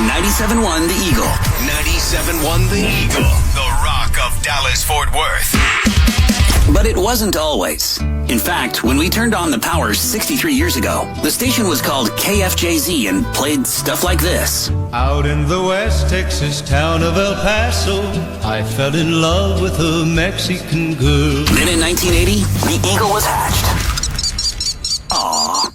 97.1 The Eagle. 97.1 The Eagle, the rock of Dallas-Fort Worth. But it wasn't always. In fact, when we turned on the power 63 years ago, the station was called KFJZ and played stuff like this. Out in the West Texas town of El Paso, I fell in love with a Mexican girl. Then in 1980, the Eagle was hatched. Aww.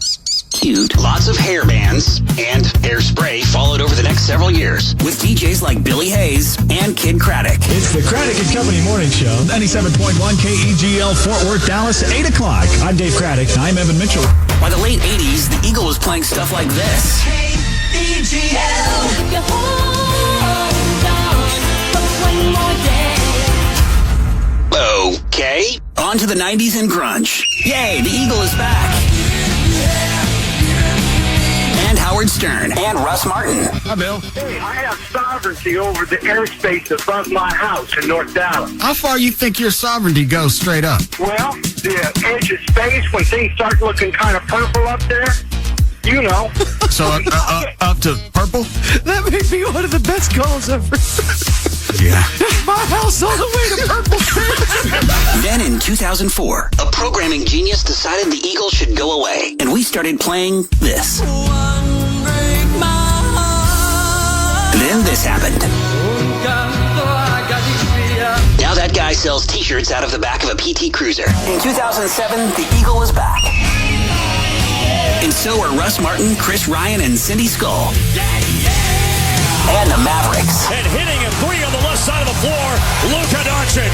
Cute. Lots of hair bands and hairspray followed over the next several years with DJs like Billy Hayes and Kid Craddock. It's the Craddock & Company Morning Show, 97.1 KEGL Fort Worth, Dallas, 8 o'clock. I'm Dave Craddock. I'm Evan Mitchell. By the late 80s, the Eagle was playing stuff like this. KEGL. Okay. On to the 90s and grunge. Yay, the Eagle is back. And Howard Stern and Russ Martin. Hi, Bill. Hey, I have sovereignty over the airspace above my house in North Dallas. How far you think your sovereignty goes straight up? Well, the edge of space, when things start looking kind of purple up there, you know. So up to purple? That may be one of the best calls ever. Yeah. My house all the way to purple. Then in 2004, a programming genius decided the Eagle should go away, and we started playing this. Then this happened. Now that guy sells t-shirts out of the back of a PT Cruiser. In 2007, the Eagle was back. And so are Russ Martin, Chris Ryan, and Cindy Skull. And the Mavericks. And hitting a three on the left side of the floor, Luka Doncic.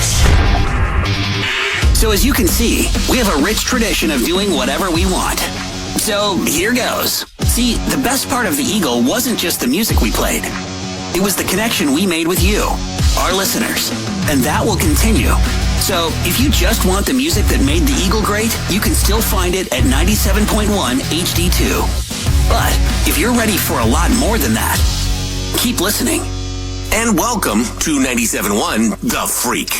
So as you can see, we have a rich tradition of doing whatever we want. So here goes. See, the best part of the Eagle wasn't just the music we played. It was the connection we made with you, our listeners. And that will continue. So if you just want the music that made the Eagle great, you can still find it at 97.1 HD2. But if you're ready for a lot more than that, keep listening. And welcome to 97.1 The Freak,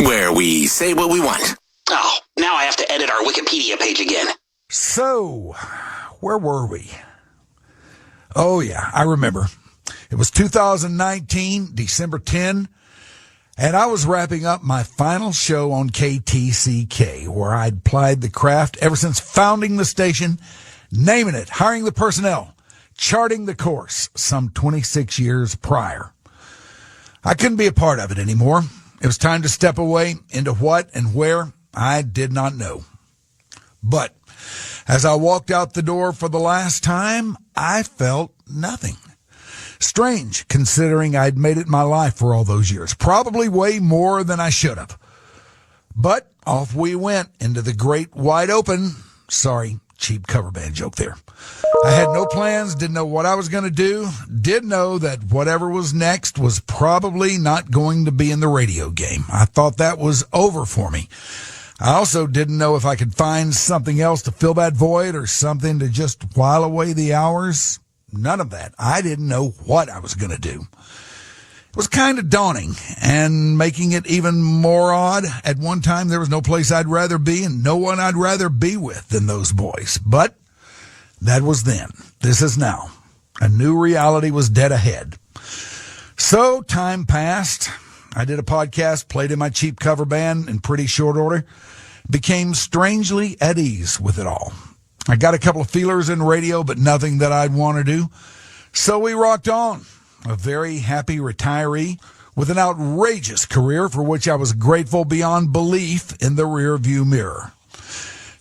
where we say what we want. Oh, now I have to edit our Wikipedia page again. So, where were we? Oh, yeah, I remember. It was 2019, December 10, and I was wrapping up my final show on KTCK, where I'd plied the craft ever since founding the station, naming it, hiring the personnel, charting the course some 26 years prior. I couldn't be a part of it anymore. It was time to step away into what and where I did not know. But as I walked out the door for the last time, I felt nothing. Strange, considering I'd made it my life for all those years. Probably way more than I should have. But off we went into the great wide open. Sorry, cheap cover band joke there. I had no plans, didn't know what I was going to do, did know that whatever was next was probably not going to be in the radio game. I thought that was over for me. I also didn't know if I could find something else to fill that void or something to just while away the hours. None of that. I didn't know what I was going to do. It was kind of daunting, and making it even more odd, at one time there was no place I'd rather be and no one I'd rather be with than those boys. But that was then. This is now. A new reality was dead ahead. So time passed. I did a podcast, played in my cheap cover band in pretty short order, became strangely at ease with it all. I got a couple of feelers in radio, but nothing that I'd want to do. So we rocked on. A very happy retiree with an outrageous career for which I was grateful beyond belief in the rearview mirror.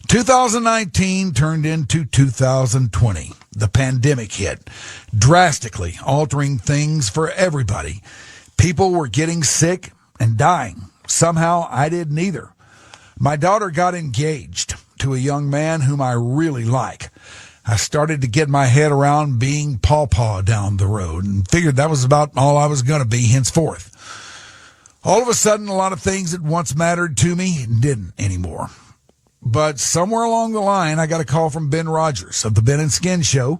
2019 turned into 2020. The pandemic hit, drastically altering things for everybody. People were getting sick and dying. Somehow I didn't either. My daughter got engaged to a young man whom I really like. I started to get my head around being pawpaw down the road and figured that was about all I was going to be henceforth. All of a sudden, a lot of things that once mattered to me didn't anymore. But somewhere along the line, I got a call from Ben Rogers of the Ben and Skin Show,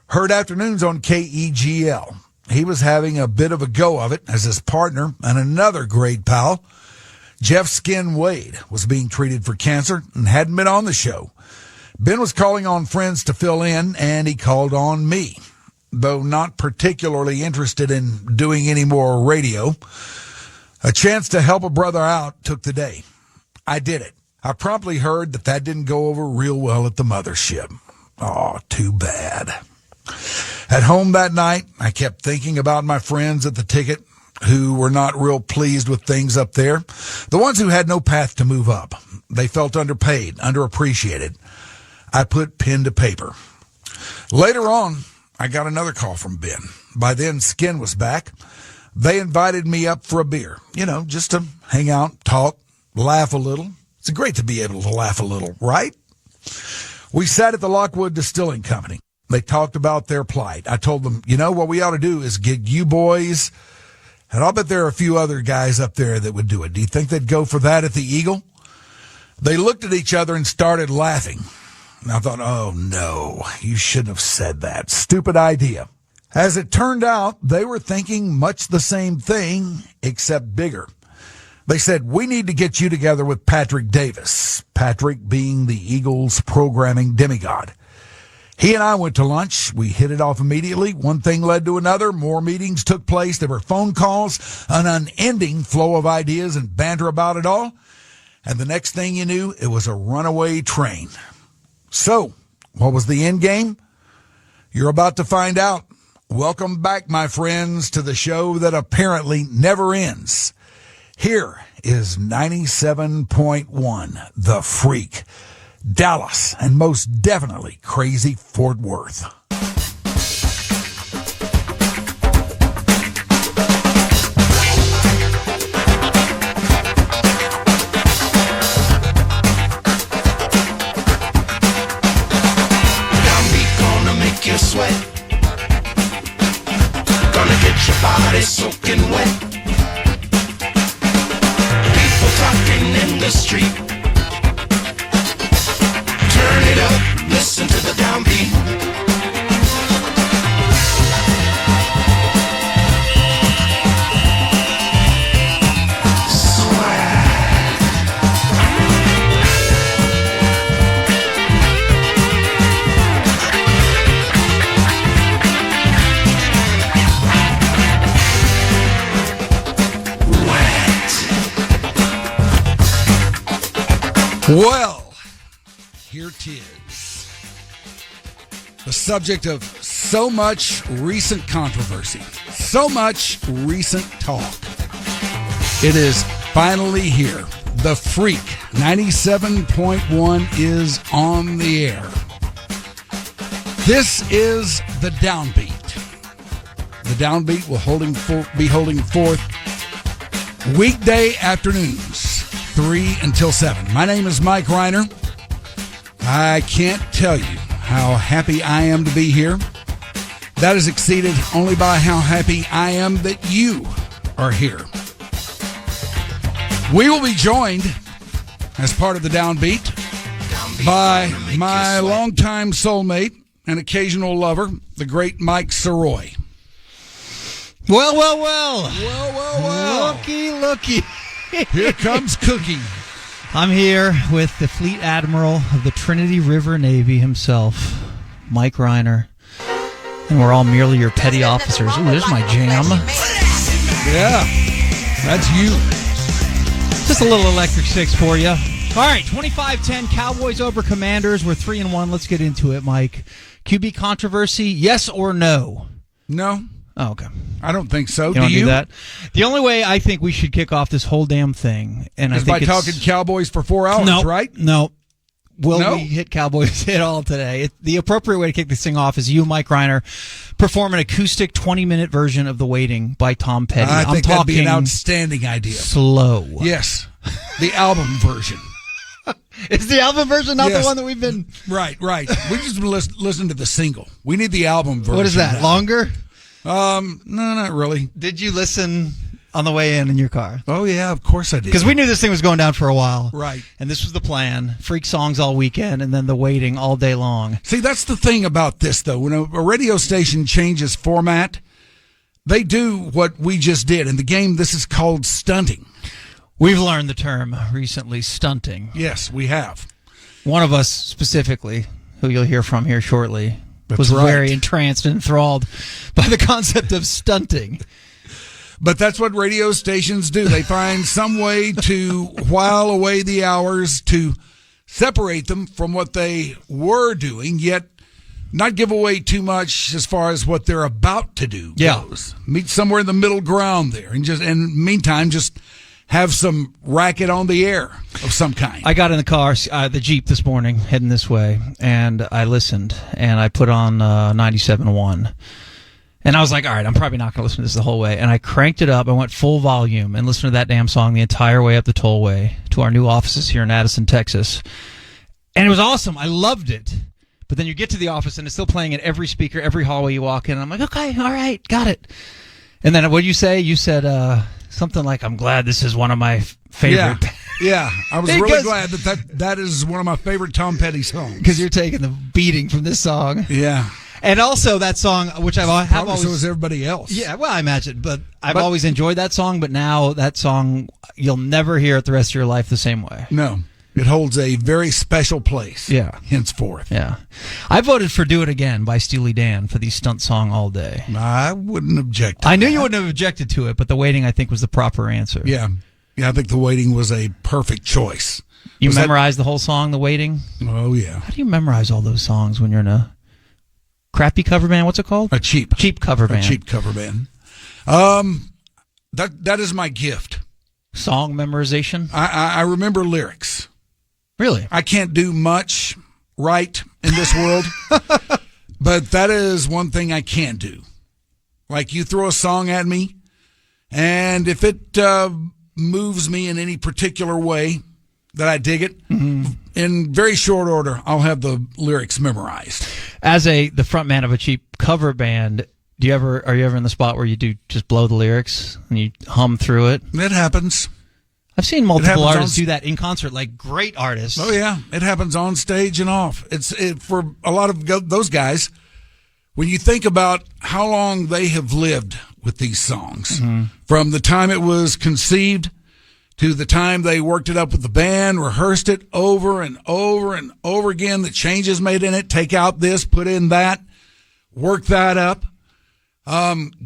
heard afternoons on KEGL. He was having a bit of a go of it as his partner and another great pal, Jeff Skin Wade, was being treated for cancer and hadn't been on the show. Ben was calling on friends to fill in, and he called on me. though not particularly interested in doing any more radio. A chance to help a brother out took the day. I did it. I promptly heard that didn't go over real well at the mothership. Oh, too bad. At home that night, I kept thinking about my friends at the ticket who were not real pleased with things up there. The ones who had no path to move up. They felt underpaid, underappreciated. I put pen to paper. Later on, I got another call from Ben. By then, Skin was back. They invited me up for a beer, just to hang out, talk, laugh a little. It's great to be able to laugh a little, right? We sat at the Lockwood Distilling Company. They talked about their plight. I told them, what we ought to do is get you boys, and I'll bet there are a few other guys up there that would do it. Do you think they'd go for that at the Eagle? They looked at each other and started laughing. And I thought, oh no, you shouldn't have said that. Stupid idea. As it turned out, they were thinking much the same thing, except bigger. They said, we need to get you together with Patrick Davis, Patrick being the Eagles' programming demigod. He and I went to lunch. We hit it off immediately. One thing led to another. More meetings took place. There were phone calls, an unending flow of ideas and banter about it all. And the next thing you knew, it was a runaway train. So, what was the end game? You're about to find out. Welcome back, my friends, to the show that apparently never ends. Here is 97.1, The Freak, Dallas, and most definitely crazy Fort Worth. Downbeat gonna make you sweat. Gonna get your body soaking wet. People talking in the street. Turn it up, listen to the downbeat. Well, here it is. The subject of so much recent controversy, so much recent talk. It is finally here. The Freak 97.1 is on the air. This is the Downbeat. The Downbeat will be holding forth weekday afternoons, 3 until 7. My name is Mike Rhyner. I can't tell you how happy I am to be here. That is exceeded only by how happy I am that you are here. We will be joined as part of the Downbeat by my longtime soulmate and occasional lover, the great Mike Sirois. Well. Looky. Here comes Cookie. I'm here with the Fleet Admiral of the Trinity River Navy himself, Mike Rhyner. And we're all merely your petty officers. Ooh, there's my jam. Yeah, that's you. Just a little electric six for you. All right, 25-10, Cowboys over Commanders. We're 3-1. Let's get into it, Mike. QB controversy, yes or no? No. Oh, okay. I don't think so. You don't do that? The only way I think we should kick off this whole damn thing and is I think by talking Cowboys for 4 hours, right? No. Will we hit Cowboys at all today? The appropriate way to kick this thing off is you, Mike Rhyner, perform an acoustic 20-minute version of The Waiting by Tom Petty. I think that'd be an outstanding idea. Slow. Yes. The album version. Is the album version not the one that we've been... Right. We just listen to the single. We need the album version. What is that, longer? No, not really. Did you listen on the way in your car? Oh, yeah, of course I did. Because we knew this thing was going down for a while. Right. And this was the plan. Freak songs all weekend and then The Waiting all day long. See, that's the thing about this, though. When a radio station changes format, they do what we just did. In the game, this is called stunting. We've learned the term recently, stunting. Yes, we have. One of us specifically, who you'll hear from here shortly, was very entranced and enthralled by the concept of stunting. But that's what radio stations do. They find some way to while away the hours to separate them from what they were doing, yet not give away too much as far as what they're about to do goes. Meet somewhere in the middle ground there, and meantime, just have some racket on the air of some kind. I got in the car, the Jeep this morning, heading this way, and I listened, and I put on 97.1. And I was like, all right, I'm probably not going to listen to this the whole way. And I cranked it up. I went full volume and listened to that damn song the entire way up the tollway to our new offices here in Addison, Texas. And it was awesome. I loved it. But then you get to the office and it's still playing at every speaker, every hallway you walk in. And I'm like, okay, all right, got it. And then what did you say? You said something like, I'm glad this is one of my favorite. Yeah. I was really glad that is one of my favorite Tom Petty songs. Because you're taking the beating from this song. Yeah. And also that song, which have always... so is everybody else. Yeah, well, I imagine. But I've always enjoyed that song, but now that song, you'll never hear it the rest of your life the same way. No. It holds a very special place. Yeah. Henceforth. Yeah. I voted for Do It Again by Steely Dan for the stunt song all day. I wouldn't object to I knew that. you wouldn't have objected to it, but the waiting, I think, was the proper answer. Yeah. Yeah, I think the waiting was a perfect choice. You memorized the whole song, The Waiting? Oh, yeah. How do you memorize all those songs when you're in a crappy cover band? What's it called? A cheap cover band. A cheap cover band. That is my gift. Song memorization? I remember lyrics. Really? I can't do much right in this world, but that is one thing I can do. Like you throw a song at me, and if it moves me in any particular way that I dig it, in very short order, I'll have the lyrics memorized. As the front man of a cheap cover band, are you ever in the spot where you do just blow the lyrics and you hum through it? It happens. I've seen multiple artists do that in concert, like great artists. Oh yeah, it happens on stage and off. It's for a lot of those guys. When you think about how long they have lived with these songs, from the time it was conceived to the time they worked it up with the band, rehearsed it over and over and over again, the changes made in it, take out this, put in that, work that up,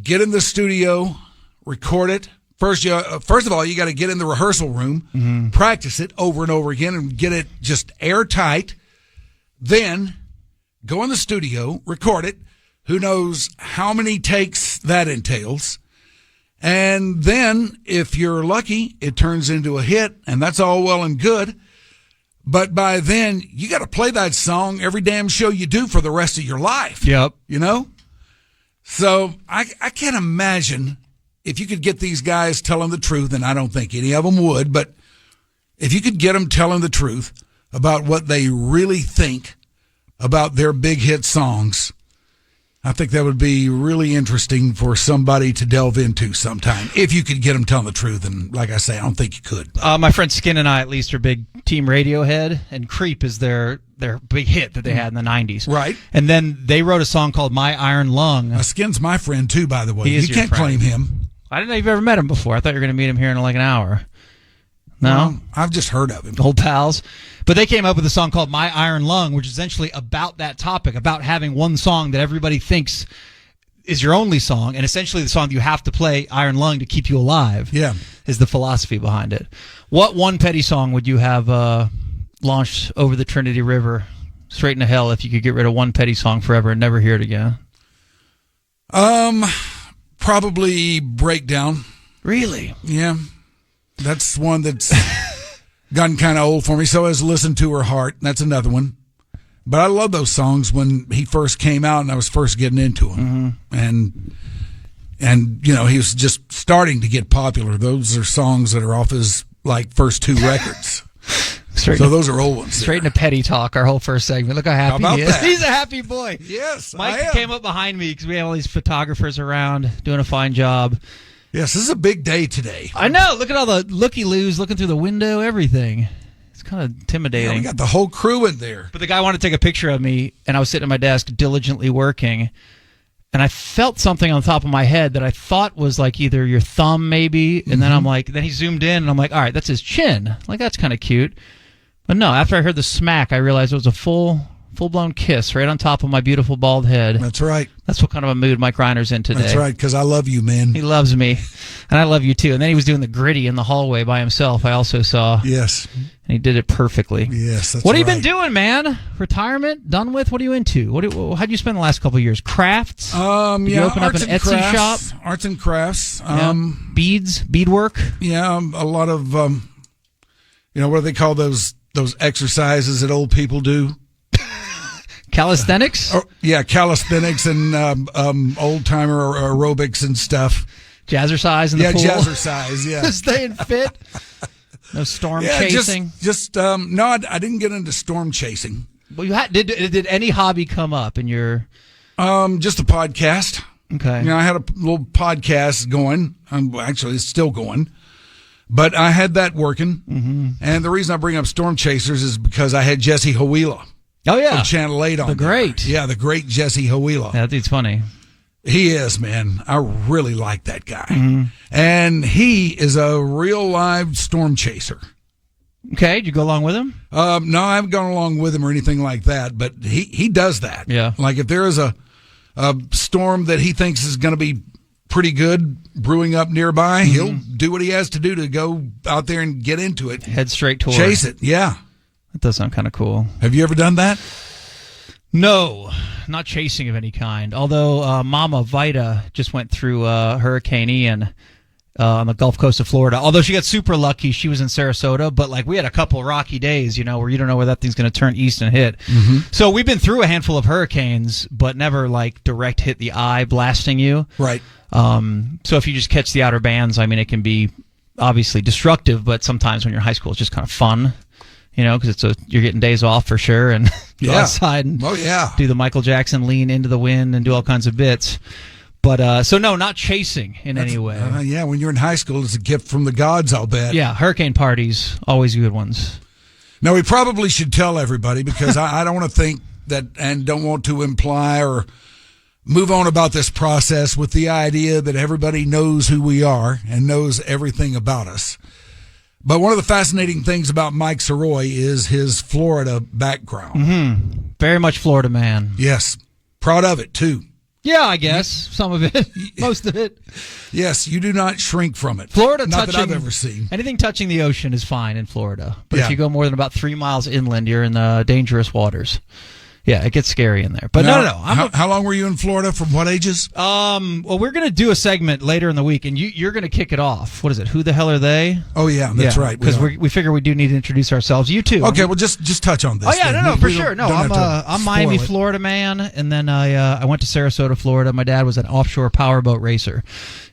get in the studio, record it. First of all, you got to get in the rehearsal room, practice it over and over again, and get it just airtight. Then go in the studio, record it. Who knows how many takes that entails? And then, if you're lucky, it turns into a hit, and that's all well and good. But by then, you got to play that song every damn show you do for the rest of your life. Yep. You know? So I can't imagine if you could get these guys telling the truth, and I don't think any of them would, but if you could get them telling the truth about what they really think about their big hit songs, I think that would be really interesting for somebody to delve into sometime, if you could get them telling the truth. And like I say, I don't think you could. My friend Skin and I, at least, are big Team Radiohead, and Creep is their big hit that they had in the 90s. Right. And then they wrote a song called My Iron Lung. Skin's my friend, too, by the way. He is You your can't friend. claim him. I didn't know you've ever met him before. I thought you were going to meet him here in like an hour. No? Well, I've just heard of him. Old pals. But they came up with a song called My Iron Lung, which is essentially about that topic, about having one song that everybody thinks is your only song, and essentially the song you have to play, Iron Lung, to keep you alive. Yeah. Is the philosophy behind it. What one Petty song would you have launched over the Trinity River straight into hell if you could get rid of one Petty song forever and never hear it again? Probably Breakdown. Really? Yeah. That's one that's gotten kind of old for me. So has Listen to Her Heart. That's another one. But I love those songs when he first came out and I was first getting into him. And you know, he was just starting to get popular. Those are songs that are off his first two records. Those are old ones. Straight into Petty talk, our whole first segment. Look how happy how about he is. That? He's a happy boy. Yes, Mike came up behind me because we have all these photographers around doing a fine job. Yes, this is a big day today. I know. Look at all the looky-loos looking through the window, everything. It's kind of intimidating. Yeah, we got the whole crew in there. But the guy wanted to take a picture of me, and I was sitting at my desk diligently working, and I felt something on the top of my head that I thought was like either your thumb maybe, and then he zoomed in, and I'm like, all right, that's his chin. Like, that's kind of cute. But no, after I heard the smack, I realized it was a full full-blown kiss right on top of my beautiful bald head. That's right. That's what kind of a mood Mike Rhyner's in today. That's right, because I love you, man. He loves me, and I love you too. And then he was doing the gritty in the hallway by himself. I also saw. Yes. And he did it perfectly. Yes, that's What have right. you been doing, man? Retirement? Done with? What are you into? How'd you spend the last couple of years? Crafts? Did you open up an Etsy shop? Arts and crafts. Beads? Beadwork? Yeah, a lot of, what do they call those exercises that old people do? Calisthenics? Calisthenics and old-timer aerobics and stuff. Jazzercise in the pool? Yeah, jazzercise, yeah. Staying fit? No storm chasing? No, I didn't get into storm chasing. Well, did any hobby come up in your... Just a podcast. Okay. I had a little podcast going. Actually, it's still going. But I had that working. Mm-hmm. And the reason I bring up Storm Chasers is because I had Jesse Hawila. Oh, yeah. Of Channel 8 on The great. There. Yeah, the great Jesse Hawila. Yeah, that dude's funny. He is, man. I really like that guy. Mm-hmm. And he is a real live storm chaser. Okay, did you go along with him? No, I haven't gone along with him or anything like that, but he does that. Yeah. Like if there is a storm that he thinks is going to be pretty good brewing up nearby, Mm-hmm. he'll do what he has to do to go out there and get into it. Head straight toward Chase it, yeah. That does sound kind of cool. Have you ever done that? No, not chasing of any kind. Although Mama Vita just went through Hurricane Ian on the Gulf Coast of Florida. Although she got super lucky, she was in Sarasota, but like we had a couple rocky days, where you don't know where that thing's going to turn east and hit. Mm-hmm. So we've been through a handful of hurricanes, but never like direct hit the eye blasting you. Right. So if you just catch the outer bands, I mean, it can be obviously destructive, but sometimes when you're in high school, it's just kind of fun. Because you're getting days off for sure, and go outside and do the Michael Jackson lean into the wind and do all kinds of bits. But so no, not chasing in any way. When you're in high school, it's a gift from the gods, I'll bet. Yeah, hurricane parties, always good ones. Now, we probably should tell everybody because I don't want to think that and don't want to imply or move on about this process with the idea that everybody knows who we are and knows everything about us. But one of the fascinating things about Mike Sirois is his Florida background. Mm-hmm. Very much Florida man. Yes. Proud of it, too. Yeah, I guess. Some of it. Most of it. Yes, you do not shrink from it. Florida not touching, that I've ever seen. Anything touching the ocean is fine in Florida. But if you go more than about 3 miles inland, you're in dangerous waters. Yeah, it gets scary in there. But no. How long were you in Florida? From what ages? Well, we're going to do a segment later in the week, and you're going to kick it off. What is it? Who the hell are they? Oh, yeah, that's right. Because we figure we do need to introduce ourselves. You too. Okay, well, just touch on this. Oh, yeah, then. for sure. No, I'm Miami, Florida man, and then I went to Sarasota, Florida. My dad was an offshore powerboat racer,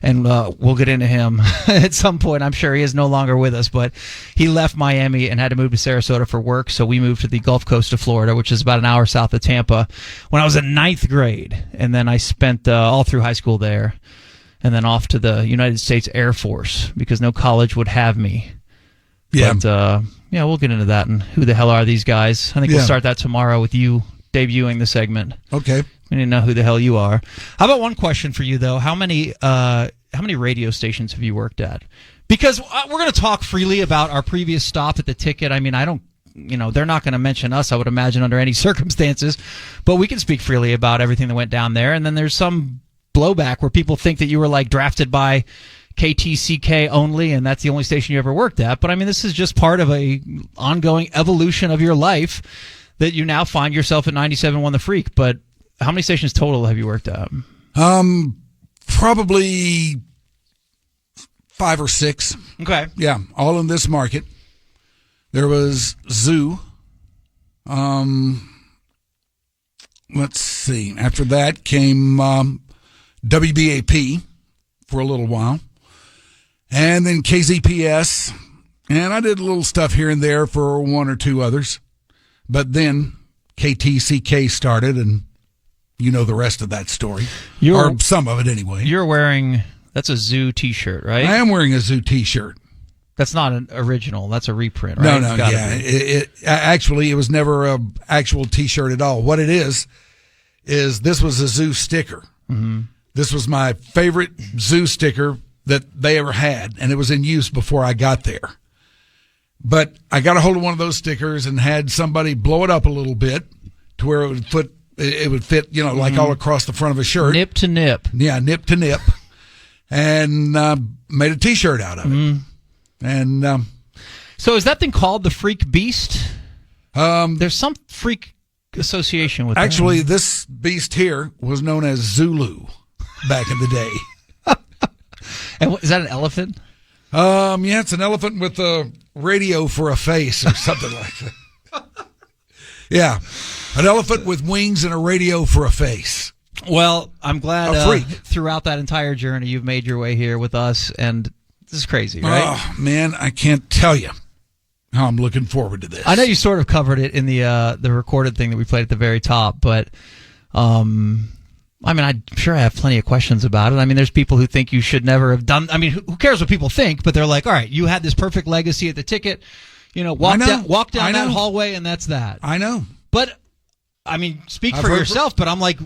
and we'll get into him at some point. I'm sure he is no longer with us, but he left Miami and had to move to Sarasota for work, so we moved to the Gulf Coast of Florida, which is about an hour south of Tampa, when I was in 9th grade. And then I spent all through high school there, and then off to the United States Air Force because no college would have me. Yeah. But, we'll get into that and who the hell are these guys. I think we'll start that tomorrow with you debuting the segment. Okay. We need to know who the hell you are. How about one question for you, though? How many radio stations have you worked at? Because we're going to talk freely about our previous stop at the Ticket. I mean, I don't, they're not going to mention us, I would imagine, under any circumstances. But we can speak freely about everything that went down there. And then there's some blowback where people think that you were like drafted by KTCK only, and that's the only station you ever worked at. But I mean, this is just part of a ongoing evolution of your life that you now find yourself at 97.1 The Freak. But how many stations total have you worked at? Probably 5 or 6. Okay. Yeah, all in this market. There was Zoo. Let's see. After that came WBAP for a little while. And then KZPS. And I did a little stuff here and there for 1 or 2 others. But then KTCK started, and you know the rest of that story. Or some of it anyway. You're wearing, that's a Zoo t-shirt, right? I am wearing a Zoo t-shirt. That's not an original. That's a reprint, right? No, yeah. Actually, it was never an actual t-shirt at all. What it is this was a Zoo sticker. Mm-hmm. This was my favorite Zoo sticker that they ever had, and it was in use before I got there. But I got a hold of one of those stickers and had somebody blow it up a little bit to where it would fit, like all across the front of a shirt. Nip to nip. Yeah, nip to nip. And made a T-shirt out of it. And so is that thing called the Freak Beast? There's some freak association with actually, that. this beast here was known as Zulu back in the day. And is that an elephant? Yeah, it's an elephant with a radio for a face or something like that. Yeah, an elephant with wings and a radio for a face. Well, I'm glad A freak. Throughout that entire journey you've made your way here with us, and this is crazy, right? Oh, man, I can't tell you how I'm looking forward to this. I know you sort of covered it in the recorded thing that we played at the very top, but I'm sure I have plenty of questions about it. I mean, there's people who think you should never have done. I mean, who cares what people think? But they're like, all right, you had this perfect legacy at the ticket. Walk down that hallway, and that's that. I know. But I mean, speak for yourself. But I'm like,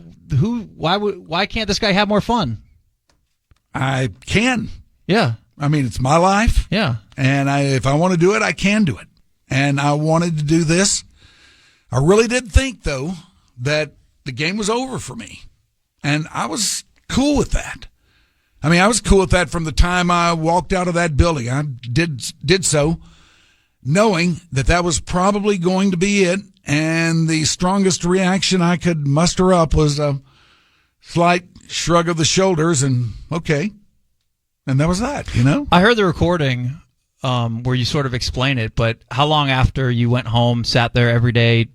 why can't this guy have more fun? I can. Yeah. I mean, it's my life. Yeah. And if I want to do it, I can do it. And I wanted to do this. I really did think, though, that the game was over for me. And I was cool with that. I mean, I was cool with that from the time I walked out of that building. I did so knowing that was probably going to be it. And the strongest reaction I could muster up was a slight shrug of the shoulders and, okay. And that was that, I heard the recording where you sort of explain it, but how long after you went home, sat there every day,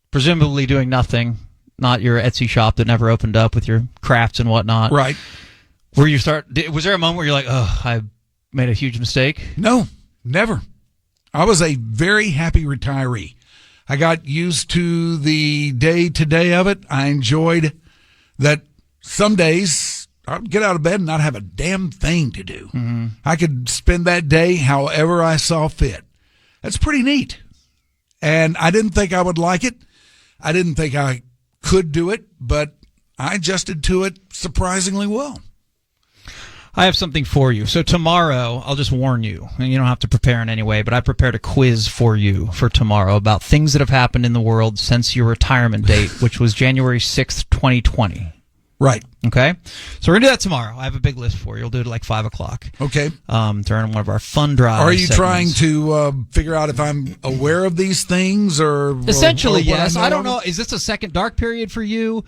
presumably doing nothing, not your Etsy shop that never opened up with your crafts and whatnot. Right. Was there a moment where you're like, oh, I made a huge mistake? No, never. I was a very happy retiree. I got used to the day-to-day of it. I enjoyed that some days I'd get out of bed and not have a damn thing to do. Mm-hmm. I could spend that day however I saw fit. That's pretty neat. And I didn't think I would like it. I didn't think I could do it, but I adjusted to it surprisingly well. I have something for you. So tomorrow, I'll just warn you, and you don't have to prepare in any way, but I prepared a quiz for you for tomorrow about things that have happened in the world since your retirement date, which was January 6th, 2020. Right. Okay? So we're going to do that tomorrow. I have a big list for you. We'll do it at like 5 o'clock. Okay. During one of our fun drives. Are you trying to figure out if I'm aware of these things? Or essentially, or yes. I don't know. Is this a second dark period for you?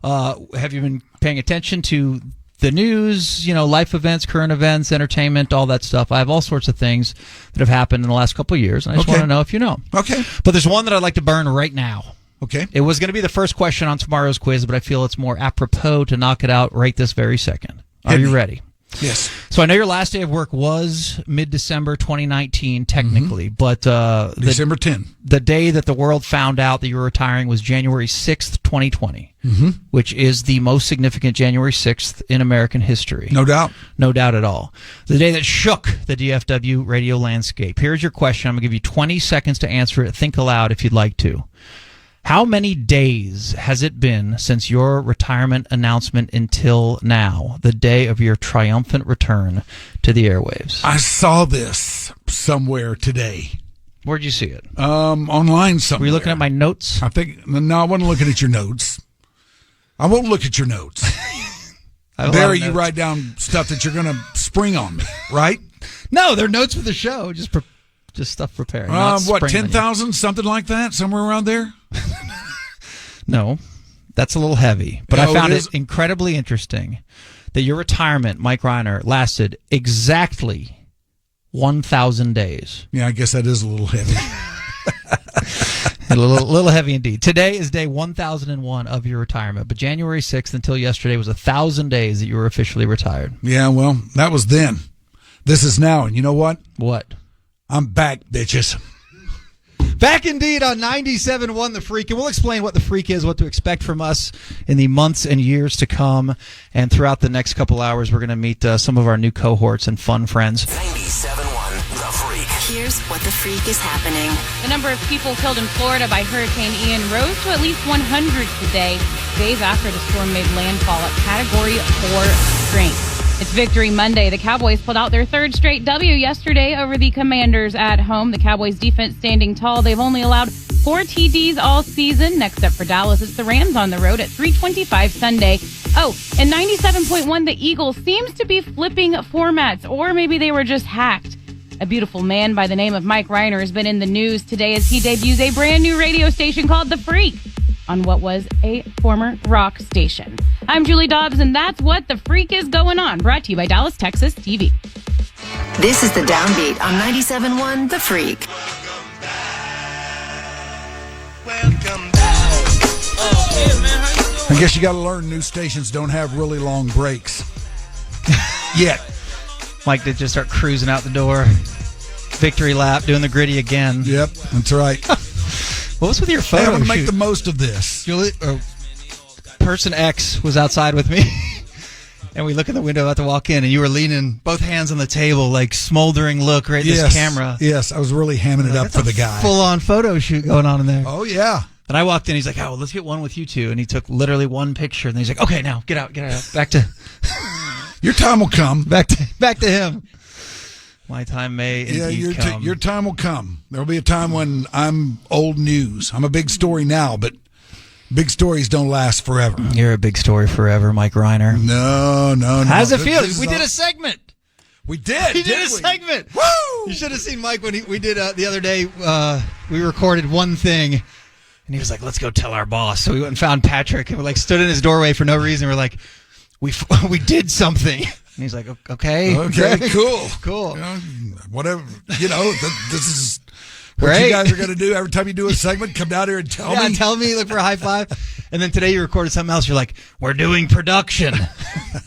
Have you been paying attention to the news, life events, current events, entertainment, all that stuff? I have all sorts of things that have happened in the last couple of years, and I just want to know if you know. Okay. But there's one that I'd like to burn right now. Okay. It was going to be the first question on tomorrow's quiz, but I feel it's more apropos to knock it out right this very second. Are you ready? Yes. So I know your last day of work was mid-December 2019, technically, but December 10. The day that the world found out that you were retiring was January 6th, 2020, which is the most significant January 6th in American history. No doubt. No doubt at all. The day that shook the DFW radio landscape. Here's your question. I'm going to give you 20 seconds to answer it. Think aloud if you'd like to. How many days has it been since your retirement announcement until now, the day of your triumphant return to the airwaves? I saw this somewhere today. Where'd you see it? Online somewhere. Were you looking at my notes? I wasn't looking at your notes. I won't look at your notes. There you write down stuff that you're going to spring on me, right? No, they're notes for the show. Just stuff prepared. 10,000, something like that, somewhere around there? No, that's a little heavy. But I found it incredibly interesting that your retirement, Mike Rhyner, lasted exactly 1,000 days. Yeah, I guess that is a little heavy. A little heavy indeed. Today is day 1001 of your retirement, but January 6th until yesterday was 1,000 days that you were officially retired. Yeah, well, that was then. This is now, and you know what? What? I'm back, bitches. Back indeed on 97.1 The Freak, and we'll explain what The Freak is, what to expect from us in the months and years to come. And throughout the next couple hours, we're going to meet some of our new cohorts and fun friends. 97.1 The Freak. Here's what The Freak is happening. The number of people killed in Florida by Hurricane Ian rose to at least 100 today, days after the storm made landfall at Category 4 strength. It's Victory Monday. The Cowboys pulled out their third straight W yesterday over the Commanders at home. The Cowboys defense standing tall. They've only allowed 4 TDs all season. Next up for Dallas, it's the Rams on the road at 3:25 Sunday. Oh, and 97.1, the Eagles seems to be flipping formats, or maybe they were just hacked. A beautiful man by the name of Mike Rhyner has been in the news today as he debuts a brand new radio station called The Freak on what was a former rock station. I'm Julie Dobbs, and that's what The Freak is going on. Brought to you by Dallas, Texas TV. This is the Downbeat on 97.1 The Freak. I guess you got to learn new stations don't have really long breaks. Yet. Mike did just start cruising out the door. Victory lap, doing the gritty again. Yep, that's right. What was with your photo I'm going to make shoot? the most of this. Julie, Person X was outside with me, and we look in the window about to walk in, and you were leaning both hands on the table, like smoldering look right at this camera. Yes, I was really hamming it up for the guy. Full-on photo shoot going on in there. Oh, yeah. And I walked in, he's like, oh, well, let's get one with you two. And he took literally one picture, and then he's like, okay, now, get out. Back to... Your time will come. Back to him. My time may indeed come. Your time will come. There will be a time when I'm old news. I'm a big story now, but big stories don't last forever. You're a big story forever, Mike Rhyner. No. How does it feel? We did a segment. We did. We did a segment. Woo! You should have seen Mike when we did the other day. We recorded one thing, and he was like, "Let's go tell our boss." So we went and found Patrick, and we stood in his doorway for no reason. We're like, "We did something." And he's like, "Okay, cool, whatever. This is what great. You guys are going to do every time you do a segment. Come down here and tell me. Tell me. Look for a high five." And then today you recorded something else. You're like, "We're doing production."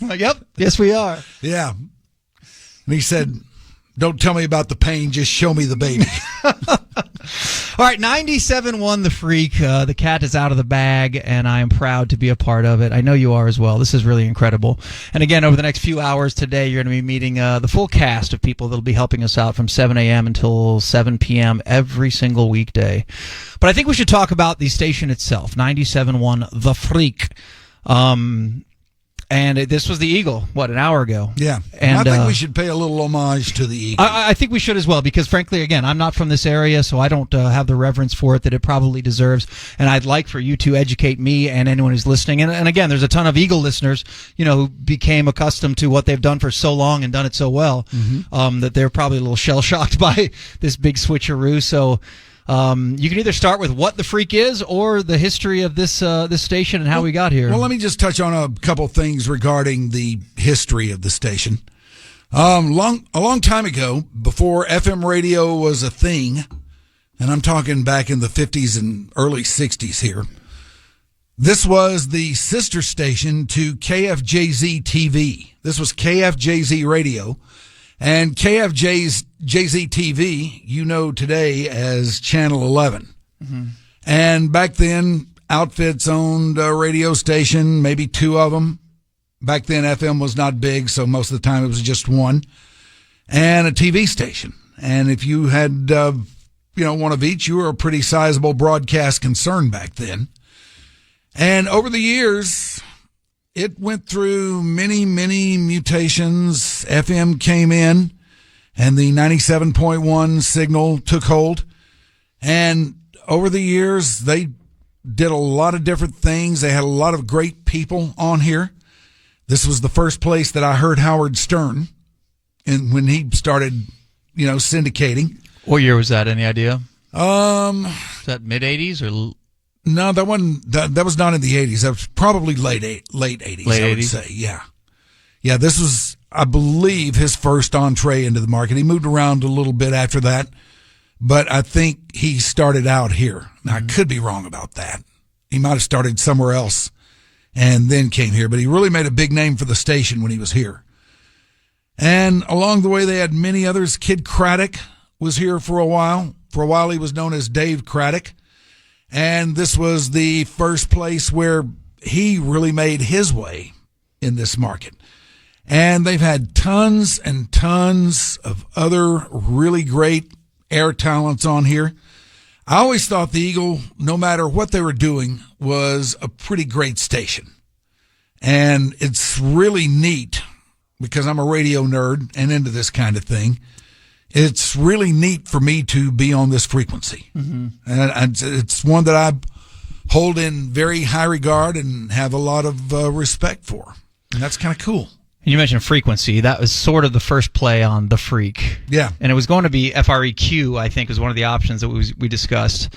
I'm like, "Yep, yes we are." Yeah. And he said, "Don't tell me about the pain. Just show me the baby." All right, 97.1 The Freak. The cat is out of the bag, and I am proud to be a part of it. I know you are as well. This is really incredible. And again, over the next few hours today, you're going to be meeting the full cast of people that will be helping us out from 7 a.m. until 7 p.m. every single weekday. But I think we should talk about the station itself, 97.1 The Freak. And this was the Eagle, an hour ago? Yeah. And I think we should pay a little homage to the Eagle. I think we should as well, because frankly, again, I'm not from this area, so I don't have the reverence for it that it probably deserves. And I'd like for you to educate me and anyone who's listening. And again, there's a ton of Eagle listeners, who became accustomed to what they've done for so long and done it so well, that they're probably a little shell-shocked by this big switcheroo. So... you can either start with what the Freak is or the history of this station and how we got here. Well, let me just touch on a couple things regarding the history of the station. A long time ago, before FM radio was a thing, and I'm talking back in the 50s and early 60s here, this was the sister station to KFJZ TV. This was KFJZ Radio. And KFJZ TV, today as Channel 11. Mm-hmm. And back then, Outfits owned a radio station, maybe two of them. Back then, FM was not big, so most of the time it was just one. And a TV station. And if you had, one of each, you were a pretty sizable broadcast concern back then. And over the years... it went through many, many mutations. FM came in, and the 97.1 signal took hold. And over the years, they did a lot of different things. They had a lot of great people on here. This was the first place that I heard Howard Stern, and when he started, syndicating. What year was that? Any idea? Was that mid-'80s or... No, that was not in the 80s. That was probably late 80s, late 80s? I would say. Yeah. Yeah, this was, I believe, his first entree into the market. He moved around a little bit after that, but I think he started out here. Now, I could be wrong about that. He might have started somewhere else and then came here, but he really made a big name for the station when he was here. And along the way, they had many others. Kid Craddock was here for a while. For a while, he was known as Dave Craddock. And this was the first place where he really made his way in this market. And they've had tons and tons of other really great air talents on here. I always thought the Eagle, no matter what they were doing, was a pretty great station. And it's really neat, because I'm a radio nerd and into this kind of thing, it's really neat for me to be on this frequency. Mm-hmm. And it's one that I hold in very high regard and have a lot of respect for. And that's kind of cool. You mentioned frequency. That was sort of the first play on The Freak. Yeah. And it was going to be FREQ, I think, was one of the options that we discussed.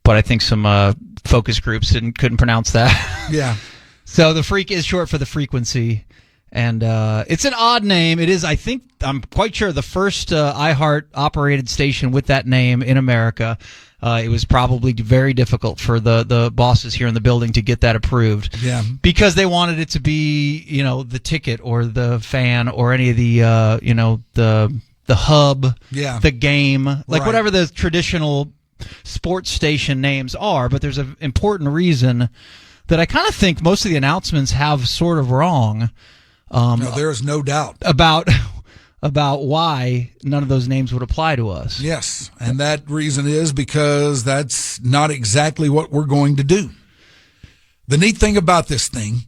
But I think some focus groups couldn't pronounce that. Yeah. So The Freak is short for The Frequency. And it's an odd name. It is, I think, I'm quite sure, the first iHeart-operated station with that name in America. It was probably very difficult for the bosses here in the building to get that approved. Yeah. Because they wanted it to be, the ticket or the fan or any of the, the hub, the game, like whatever the traditional sports station names are. But there's an important reason that I kind of think most of the announcements have sort of wrong. No, there is no doubt about why none of those names would apply to us. Yes, and that reason is because that's not exactly what we're going to do. The neat thing about this thing,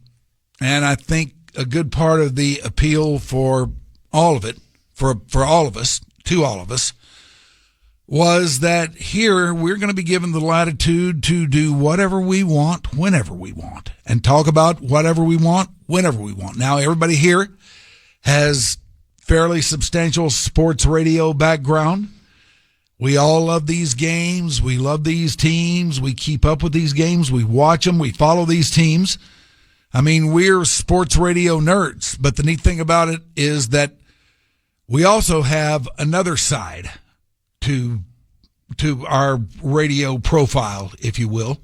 and I think a good part of the appeal for all of it, for all of us, to all of us, was that here we're going to be given the latitude to do whatever we want, whenever we want, and talk about whatever we want, whenever we want. Now, everybody here has fairly substantial sports radio background. We all love these games. We love these teams. We keep up with these games. We watch them. We follow these teams. I mean, we're sports radio nerds, but the neat thing about it is that we also have another side to our radio profile, if you will.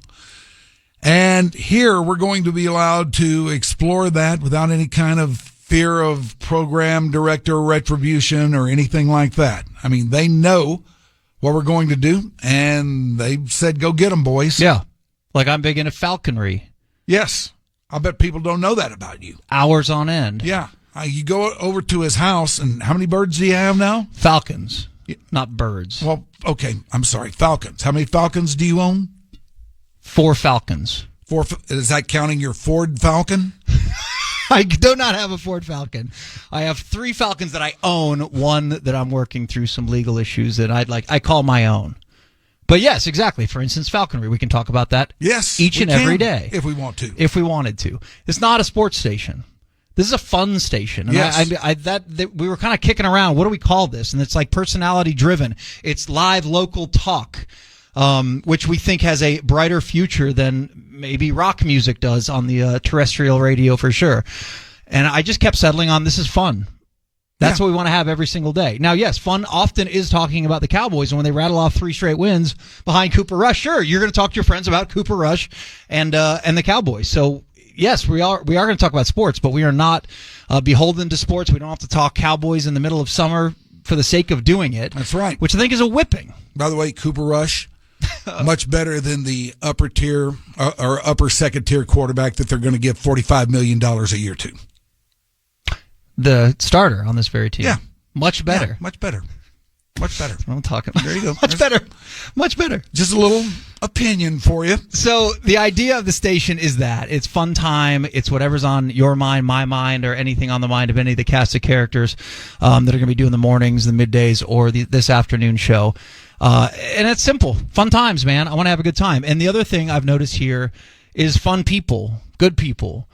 And here we're going to be allowed to explore that without any kind of fear of program director retribution or anything like that. I mean, they know what we're going to do, and they said, go get them, boys. Yeah. Like I'm big into falconry. Yes. I bet people don't know that about you. Hours on end. Yeah. You go over to his house, and how many birds do you have now? Falcons, not birds. Well, okay. I'm sorry. Falcons. How many falcons do you own? 4 falcons. 4. Is that counting your Ford Falcon? I do not have a Ford Falcon. I have 3 Falcons that I own, one that I'm working through some legal issues that I call my own. But yes, exactly. For instance, falconry. We can talk about that each and every day. If we want to. If we wanted to. It's not a sports station. This is a fun station. And yes. We were kind of kicking around. What do we call this? And it's like personality driven. It's live local talk, which we think has a brighter future than maybe rock music does on the terrestrial radio for sure. And I just kept settling on this is fun. That's what we want to have every single day. Now, yes, fun often is talking about the Cowboys, and when they rattle off 3 straight wins behind Cooper Rush, sure, you're going to talk to your friends about Cooper Rush and the Cowboys. So, yes, we are going to talk about sports, but we are not beholden to sports. We don't have to talk Cowboys in the middle of summer for the sake of doing it. That's right. Which I think is a whipping. By the way, Cooper Rush, much better than the upper tier or upper second tier quarterback that they're going to give $45 million a year to. The starter on this very team. Yeah. Much better. Yeah, much better. Much better. I'm talking. There you go. Much better. Much better. Just a little opinion for you. So the idea of the station is that it's fun time. It's whatever's on your mind, my mind, or anything on the mind of any of the cast of characters that are going to be doing the mornings, the middays, or this afternoon show. And it's simple. Fun times, man. I want to have a good time. And the other thing I've noticed here is fun people, good people.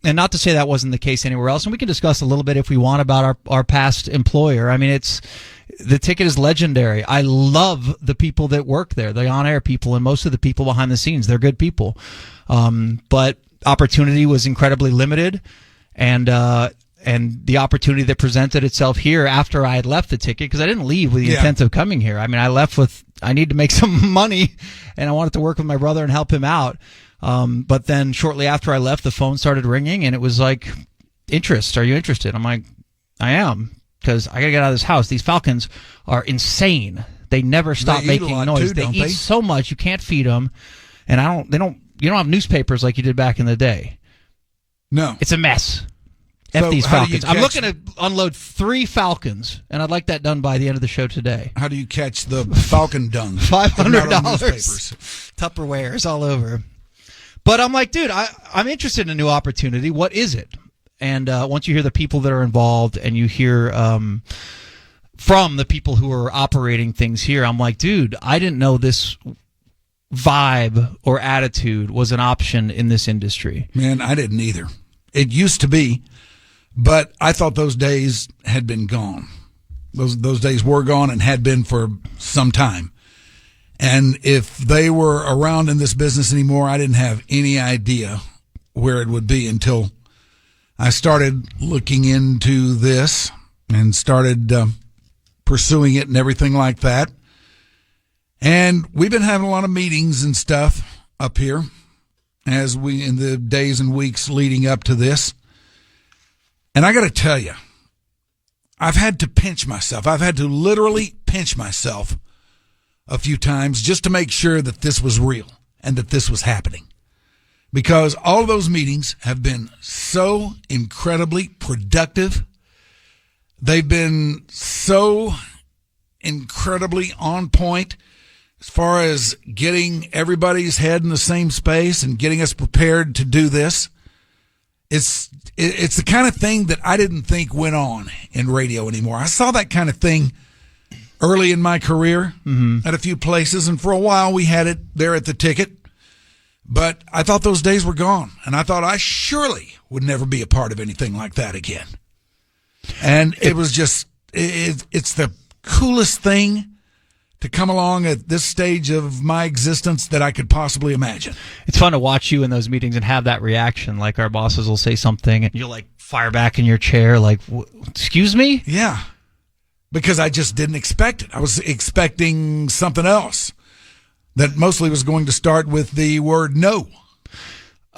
And not to say that wasn't the case anywhere else. And we can discuss a little bit if we want about our past employer. I mean, the ticket is legendary. I love the people that work there, the on-air people, and most of the people behind the scenes. They're good people. But opportunity was incredibly limited. And the opportunity that presented itself here after I had left the ticket, because I didn't leave with the intent of coming here. I mean, I left with, I need to make some money, and I wanted to work with my brother and help him out. But then shortly after I left, the phone started ringing, and it was like, interest. Are you interested? I'm like, I am, because I got to get out of this house. These falcons are insane. They never stop making noise. They eat so much, you can't feed them. And you don't have newspapers like you did back in the day. No. It's a mess. F these falcons. I'm looking to unload 3 falcons, and I'd like that done by the end of the show today. How do you catch the falcon dung? $500. Tupperware's all over. But I'm like, dude, I'm interested in a new opportunity. What is it? And once you hear the people that are involved and you hear from the people who are operating things here. I'm like, dude, I didn't know this vibe or attitude was an option in this industry. Man, I didn't either. It used to be, but I thought those days had been gone. Those days were gone and had been for some time. And if they were around in this business anymore, I didn't have any idea where it would be until I started looking into this and started pursuing it and everything like that. And we've been having a lot of meetings and stuff up here as we in the days and weeks leading up to this. And I got to tell you, I've had to pinch myself. I've had to literally pinch myself a few times just to make sure that this was real and that this was happening. Because all of those meetings have been so incredibly productive. They've been so incredibly on point as far as getting everybody's head in the same space and getting us prepared to do this. It's the kind of thing that I didn't think went on in radio anymore. I saw that kind of thing early in my career at a few places, and for a while we had it there at the Ticket. But I thought those days were gone, and I thought I surely would never be a part of anything like that again. And it was just, it's the coolest thing to come along at this stage of my existence that I could possibly imagine. It's fun to watch you in those meetings and have that reaction. Like our bosses will say something and you'll like fire back in your chair like, excuse me? Yeah. Because I just didn't expect it. I was expecting something else that mostly was going to start with the word no.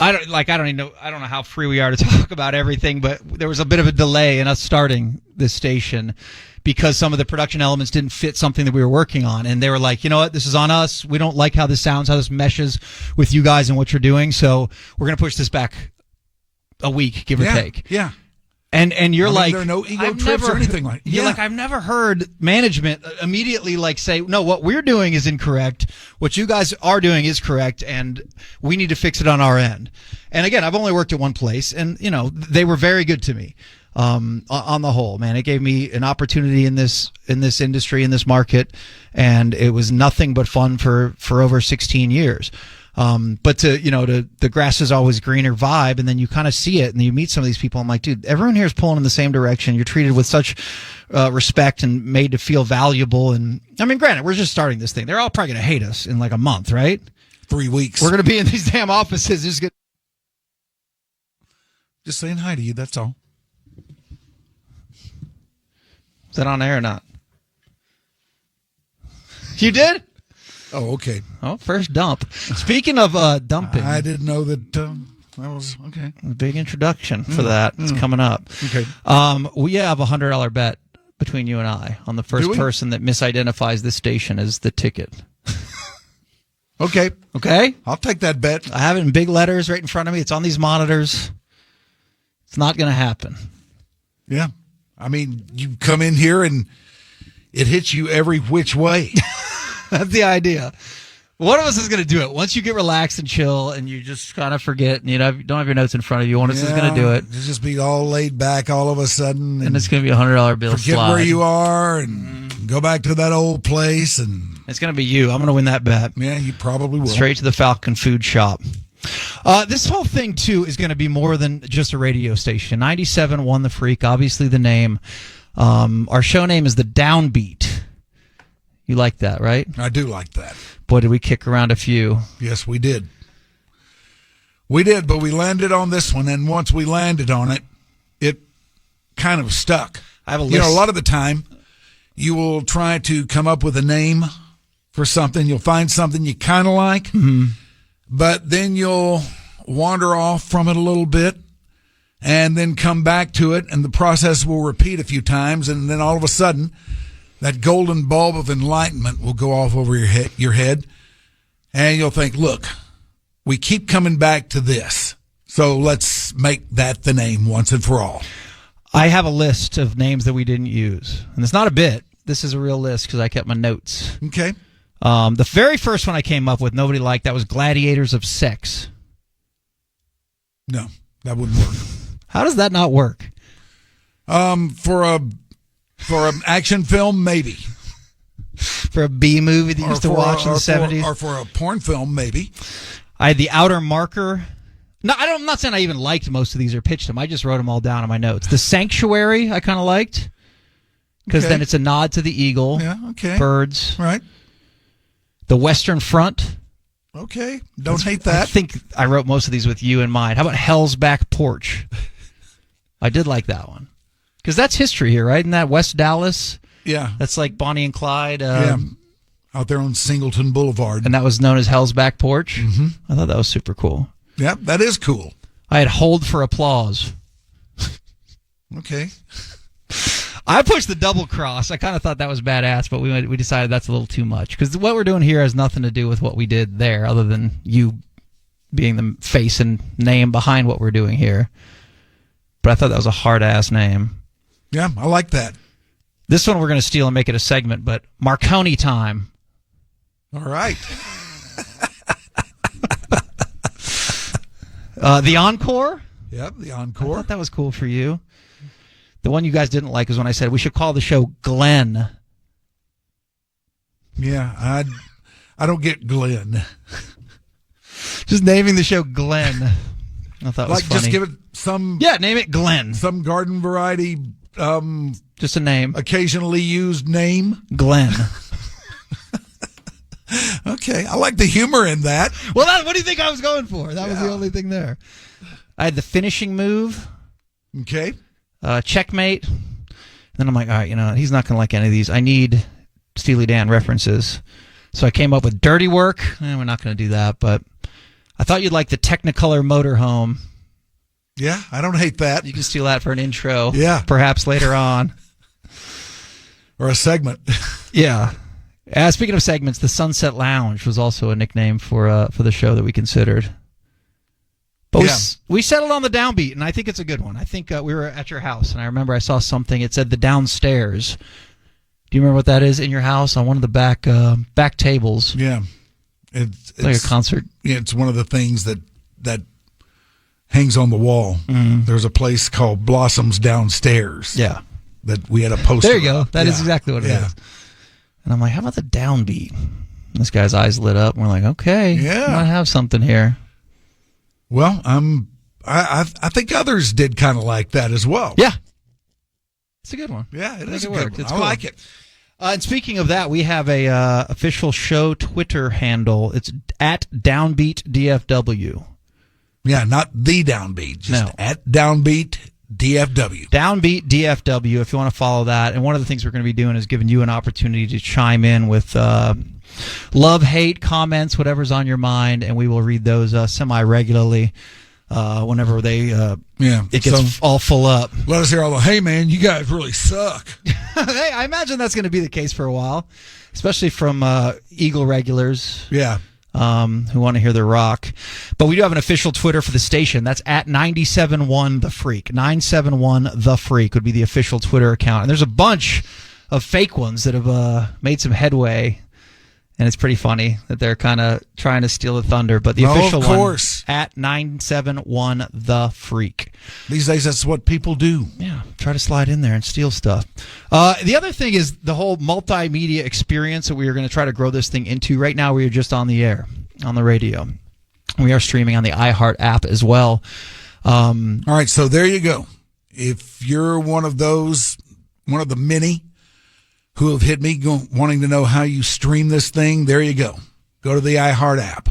I don't know how free we are to talk about everything, but there was a bit of a delay in us starting this station because some of the production elements didn't fit something that we were working on. And they were like, you know what, this is on us. We don't like how this sounds, how this meshes with you guys and what you're doing. So we're going to push this back a week, give or take. Yeah. And you're like, there are no ego trips or anything like that. You're like, I've never heard management immediately like say, no, what we're doing is incorrect. What you guys are doing is correct, and we need to fix it on our end. And again, I've only worked at one place, and you know they were very good to me. On the whole, man, it gave me an opportunity in this industry, in this market, and it was nothing but fun for over 16 years. But the grass is always greener vibe, and then you kind of see it, and you meet some of these people. I'm like, dude, everyone here is pulling in the same direction. You're treated with such respect and made to feel valuable. And I mean, granted, we're just starting this thing. They're all probably going to hate us in like a month, right? 3 weeks. We're going to be in these damn offices. Just saying hi to you. That's all. Is that on air or not? You did? Oh, okay. Oh, first dump. Speaking of dumping. I didn't know that that was, okay. A big introduction for that. It's coming up. Okay. We have a $100 bet between you and I on the first person that misidentifies this station as the Ticket. Okay. Okay? I'll take that bet. I have it in big letters right in front of me. It's on these monitors. It's not going to happen. Yeah. I mean, you come in here and it hits you every which way. That's the idea. One of us is going to do it. Once you get relaxed and chill and you just kind of forget and you don't have your notes in front of you, one of us is going to do it. Just be all laid back all of a sudden. And it's going to be a $100 bill forget slide. where you are and go back to that old place. And it's going to be you. I'm going to win that bet. Yeah, you probably will. Straight to the Falcon Food Shop. This whole thing, too, is going to be more than just a radio station. 97.1 The Freak, obviously the name. Our show name is the Downbeat. You like that, right? I do like that. Boy, did we kick around a few. Yes, we did. We did, but we landed on this one, and once we landed on it, it kind of stuck. I have a list. You know, a lot of the time, you will try to come up with a name for something. You'll find something you kind of like, but then you'll wander off from it a little bit and then come back to it, and the process will repeat a few times, and then all of a sudden, that golden bulb of enlightenment will go off over your head, and you'll think, look, we keep coming back to this, so let's make that the name once and for all. I have a list of names that we didn't use, and it's not a bit. This is a real list because I kept my notes. Okay. The very first one I came up with, nobody liked, that was Gladiators of Sex. No, that wouldn't work. How does that not work? For a For an action film, maybe. For a B movie that you used to watch in the 70s? Or for a porn film, maybe. I had The Outer Marker. No, I'm not saying I even liked most of these or pitched them. I just wrote them all down in my notes. The Sanctuary I kind of liked because then it's a nod to the eagle. Yeah, okay. Birds. Right. The Western Front. Okay. Don't hate that. I think I wrote most of these with you in mind. How about Hell's Back Porch? I did like that one. Because that's history here, right? Isn't that West Dallas? Yeah. That's like Bonnie and Clyde. Out there on Singleton Boulevard. And that was known as Hell's Back Porch? Mm-hmm. I thought that was super cool. Yeah, that is cool. I had Hold for Applause. Okay. I pushed the double cross. I kind of thought that was badass, but we decided that's a little too much. Because what we're doing here has nothing to do with what we did there, other than you being the face and name behind what we're doing here. But I thought that was a hard-ass name. Yeah, I like that. This one we're going to steal and make it a segment, but Marconi time. All right. The Encore? Yep, the Encore. I thought that was cool for you. The one you guys didn't like is when I said we should call the show Glenn. Yeah, I don't get Glenn. Just naming the show Glenn. I thought it was funny. Just give it some... Yeah, name it Glenn. Some garden variety... just a name. Occasionally used name. Glenn. Okay, I like the humor in that. Well, what do you think I was going for? That was the only thing there. I had the finishing move. Okay. Checkmate. And then I'm like, all right, he's not going to like any of these. I need Steely Dan references. So I came up with Dirty Work. We're not going to do that, but I thought you'd like the Technicolor Motorhome. Yeah, I don't hate that. You can steal that for an intro. Yeah. Perhaps later on. Or a segment. Yeah. Speaking of segments, the Sunset Lounge was also a nickname for the show that we considered. But we settled on the Downbeat, and I think it's a good one. I think we were at your house, and I remember I saw something. It said the Downstairs. Do you remember what that is in your house on one of the back tables? Yeah. It's like a concert. Yeah, it's one of the things that hangs on the wall. Mm-hmm. There's a place called Blossoms Downstairs. Yeah. That we had a poster. There you go. That is exactly what it is. And I'm like, how about the Downbeat? And this guy's eyes lit up, and we're like, okay, might have something here. Well, I think others did kind of like that as well. Yeah. It's a good one. Yeah, it is a good one. I cool. Like it. And speaking of that, we have a official show Twitter handle. It's at Downbeat DFW. Yeah, not the Downbeat, just at Downbeat DFW. Downbeat DFW, if you want to follow that. And one of the things we're going to be doing is giving you an opportunity to chime in with love, hate, comments, whatever's on your mind, and we will read those semi-regularly whenever it gets all full up. Let us hear all the, hey, man, you guys really suck. Hey, I imagine that's going to be the case for a while, especially from Eagle regulars. Yeah. Who want to hear the rock. But we do have an official Twitter for the station. That's at 971 The Freak. 971 The Freak would be the official Twitter account. And there's a bunch of fake ones that have made some headway. And it's pretty funny that they're kind of trying to steal the thunder. But the official one, at 971 The Freak. These days, that's what people do. Yeah, try to slide in there and steal stuff. The other thing is the whole multimedia experience that we are going to try to grow this thing into. Right now, we are just on the air, on the radio. We are streaming on the iHeart app as well. All right, so there you go. If you're one of the many who have hit me wanting to know how you stream this thing, there you go. Go to the iHeart app.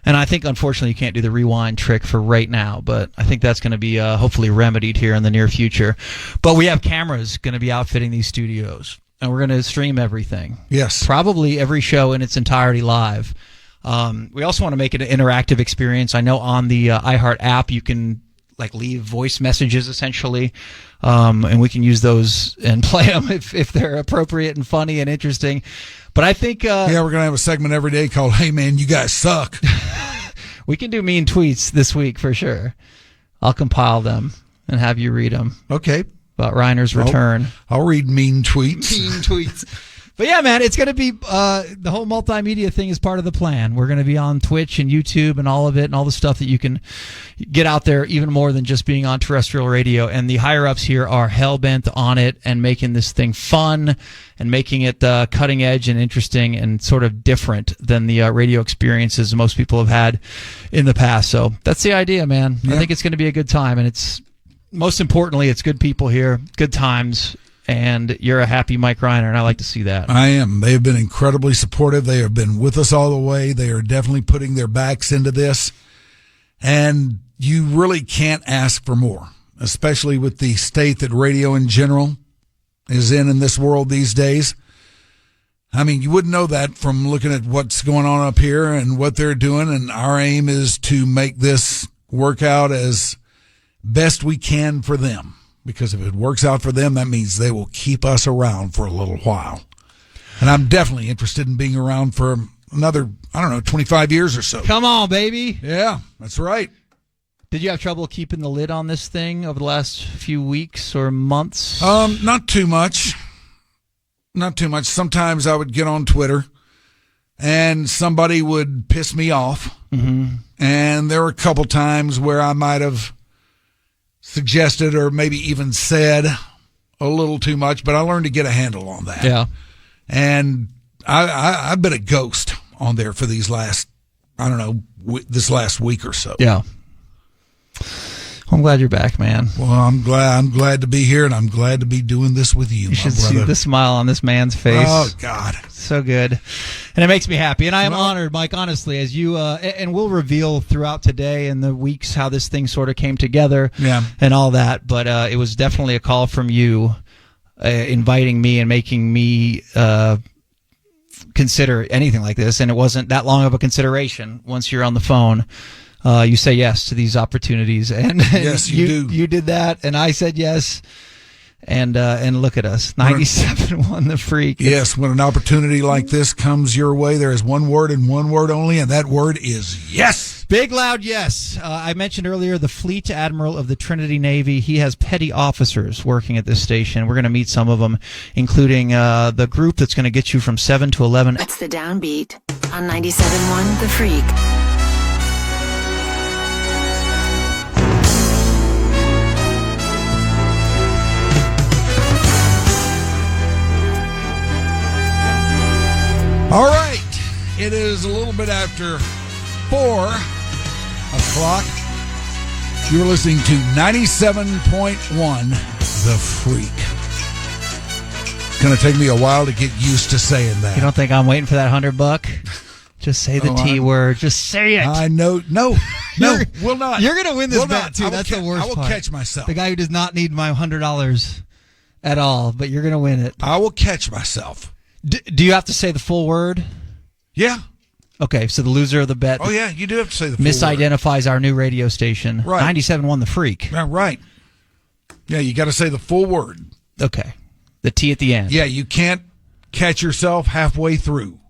And I think, unfortunately, you can't do the rewind trick for right now, but I think that's going to be hopefully remedied here in the near future. But we have cameras going to be outfitting these studios, and we're going to stream everything. Yes. Probably every show in its entirety live. We also want to make it an interactive experience. I know on the iHeart app you can leave voice messages, essentially, and we can use those and play them if they're appropriate and funny and interesting. But I think... we're going to have a segment every day called, hey, man, you guys suck. We can do mean tweets this week for sure. I'll compile them and have you read them. Okay. About Rhyner's return. I'll read mean tweets. Mean tweets. But yeah, man, it's going to be the whole multimedia thing is part of the plan. We're going to be on Twitch and YouTube and all of it and all the stuff that you can get out there even more than just being on terrestrial radio. And the higher-ups here are hell-bent on it and making this thing fun and making it cutting edge and interesting and sort of different than the radio experiences most people have had in the past. So that's the idea, man. Yeah. I think it's going to be a good time. And it's most importantly, it's good people here, good times. And you're a happy Mike Rhyner, and I like to see that. I am. They have been incredibly supportive. They have been with us all the way. They are definitely putting their backs into this. And you really can't ask for more, especially with the state that radio in general is in this world these days. I mean, you wouldn't know that from looking at what's going on up here and what they're doing. And our aim is to make this work out as best we can for them. Because if it works out for them, that means they will keep us around for a little while. And I'm definitely interested in being around for another, 25 years or so. Come on, baby. Yeah, that's right. Did you have trouble keeping the lid on this thing over the last few weeks or months? Not too much. Not too much. Sometimes I would get on Twitter and somebody would piss me off. Mm-hmm. And there were a couple times where I might have suggested or maybe even said a little too much, but I learned to get a handle on that. Yeah. And I've been a ghost on there for these last, this last week or so. Yeah. I'm glad you're back, man. Well, I'm glad to be here, and I'm glad to be doing this with you, You should see the smile on this man's face. Oh, God. So good. And it makes me happy. And I am honored, Mike, honestly, as you, and we'll reveal throughout today and the weeks how this thing sort of came together and all that. But it was definitely a call from you inviting me and making me consider anything like this. And it wasn't that long of a consideration once you're on the phone. You say yes to these opportunities, and yes, you do. You did that, and I said yes, and look at us, 97.1 The Freak. Yes, when an opportunity like this comes your way, there is one word and one word only, and that word is yes. Big loud yes. I mentioned earlier the Fleet Admiral of the Trinity Navy. He has petty officers working at this station. We're going to meet some of them, including the group that's going to get you from 7 to 11. That's the Downbeat on 97.1 The Freak. All right, it is a little bit after 4 o'clock. You're listening to 97.1 The Freak. It's going to take me a while to get used to saying that. You don't think I'm waiting for that $100? Just say the T word. Just say it. I know. No, we'll not. You're going to win this bet, too. That's the worst part. I will catch myself. The guy who does not need my $100 at all, but you're going to win it. I will catch myself. Do you have to say the full word? Yeah. Okay, so the loser of the bet. Oh, yeah, you do have to say the full misidentifies our new radio station. Right. 97.1 The Freak. Yeah, right. Yeah, you got to say the full word. Okay. The T at the end. Yeah, you can't catch yourself halfway through.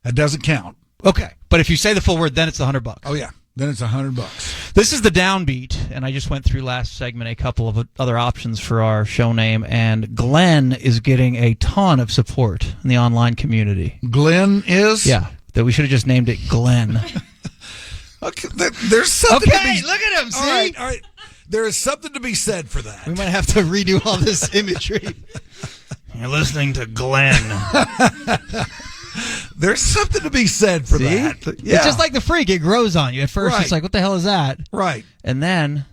That doesn't count. Okay. But if you say the full word, then it's $100. Oh, yeah. Then it's $100. This is the Downbeat, and I just went through last segment a couple of other options for our show name, and Glenn is getting a ton of support in the online community. Glenn is? Yeah, that we should have just named it Glenn. Okay, there's something to be... look at him, see? All right. There is something to be said for that. We might have to redo all this imagery. You're listening to Glenn. There's something to be said for that. Yeah. It's just like the Freak. It grows on you. At first, It's like, what the hell is that? Right. And then,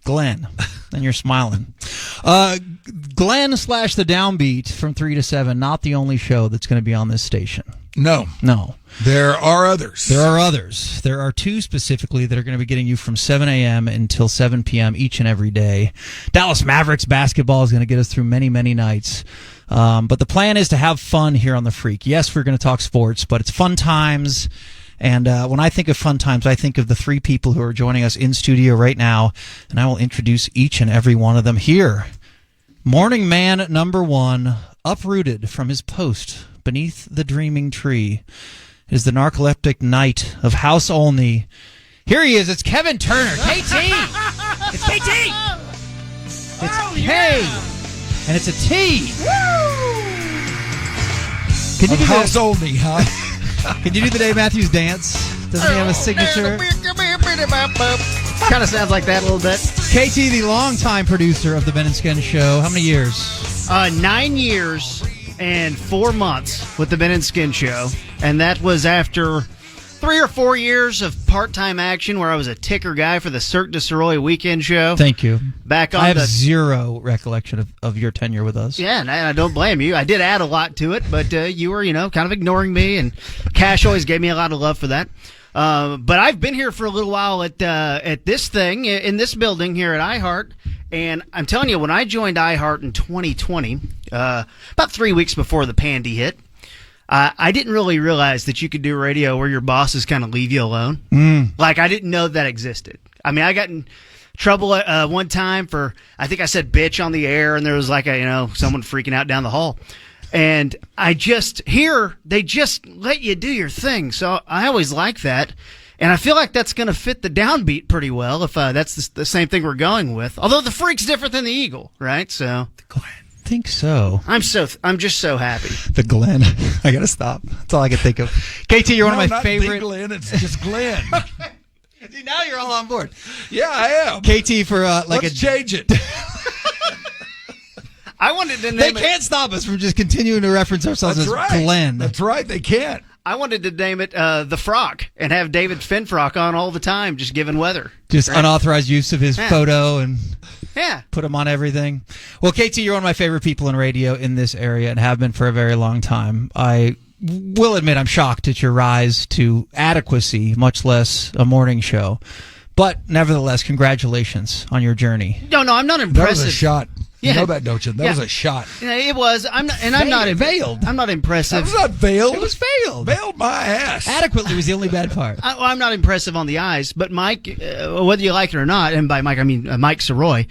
Glenn. And you're smiling. Glenn / the Downbeat from 3 to 7, not the only show that's going to be on this station. No. There are others. There are 2 specifically that are going to be getting you from 7 a.m. until 7 p.m. each and every day. Dallas Mavericks basketball is going to get us through many, many nights. But the plan is to have fun here on The Freak. Yes, we're going to talk sports, but it's fun times. And when I think of fun times, I think of the 3 people who are joining us in studio right now, and I will introduce each and every one of them here. Morning man number 1, uprooted from his post beneath the dreaming tree, is the narcoleptic knight of House Olney. Here he is. It's Kevin Turner. KT! It's KT! It's K! And it's a T. Woo! Can you do house oldie, huh? Can you do the Dave Matthews dance? Doesn't he have a signature? Kind of sounds like that a little bit. KT, the longtime producer of the Ben and Skin Show. How many years? 9 years and 4 months with the Ben and Skin Show. And that was after 3 or 4 years of part-time action where I was a ticker guy for the Cirque du Sirois weekend show. Thank you. Back on I have zero recollection of your tenure with us. Yeah, and I don't blame you. I did add a lot to it, but you were, kind of ignoring me, and Cash always gave me a lot of love for that. But I've been here for a little while at this thing, in this building here at iHeart, and I'm telling you, when I joined iHeart in 2020, about 3 weeks before the pandy hit, I didn't really realize that you could do radio where your bosses kind of leave you alone. Like, I didn't know that existed. I mean, I got in trouble one time for, I think I said bitch on the air, and there was like someone freaking out down the hall. And they just let you do your thing. So I always like that. And I feel like that's going to fit the Downbeat pretty well if that's the same thing we're going with. Although the Freak's different than the Eagle, right? So I think so. I'm just so happy. The Glenn. I got to stop. That's all I can think of. KT, you're one of my favorite. Not Glenn, it's just Glenn. See, now you're all on board. Yeah, I am. KT for Let's change it. I wanted to name They can't stop us from just continuing to reference ourselves as Glenn. That's right. They can't. I wanted to name it The Frock and have David Finfrock on all the time, just giving weather. Just unauthorized use of his photo and put him on everything. Well, KT, you're one of my favorite people in radio in this area and have been for a very long time. I will admit I'm shocked at your rise to adequacy, much less a morning show. But nevertheless, congratulations on your journey. No, I'm not impressed. That was a shot. Yeah. You know that, don't you? That was a shot. It was. I'm not veiled. I'm not impressive. That was not veiled. It was veiled. Veiled my ass. Adequately was the only bad part. I'm not impressive on the eyes, but Mike, whether you like it or not, and by Mike I mean Mike Sirois,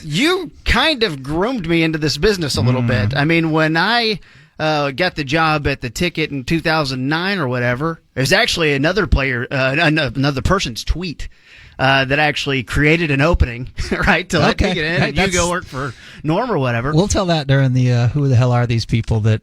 you kind of groomed me into this business a little bit. I mean, when I got the job at the Ticket in 2009 or whatever, it was actually another person's tweet. That actually created an opening, right, to let me get in and you go work for Norm or whatever. We'll tell that during the who the hell are these people that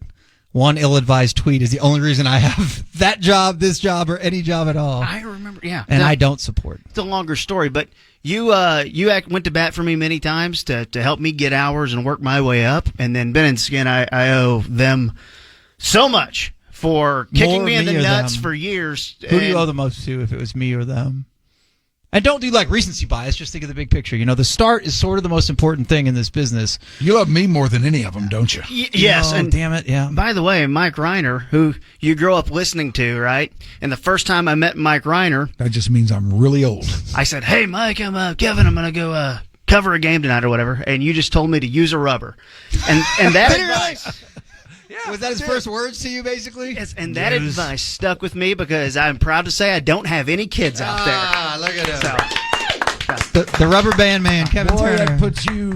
one ill-advised tweet is the only reason I have that job, this job, or any job at all. I remember, yeah. And I don't support. It's a longer story, but you went to bat for me many times to help me get hours and work my way up, and then Ben and Skin, I owe them so much for kicking me in the nuts for years. Who do you owe the most to, if it was me or them? And don't do like recency bias. Just think of the big picture. The start is sort of the most important thing in this business. You love me more than any of them, don't you? Yes. And damn it, yeah. By the way, Mike Rhyner, who you grew up listening to, right? And the first time I met Mike Rhyner, that just means I'm really old. I said, "Hey, Mike, I'm Kevin. I'm gonna go cover a game tonight or whatever." And you just told me to use a rubber, and that advice. Yeah, was that his first words to you, basically? Yes, and that advice stuck with me because I'm proud to say I don't have any kids out there. Ah, look at him. The rubber band man, Kevin Turner. That puts you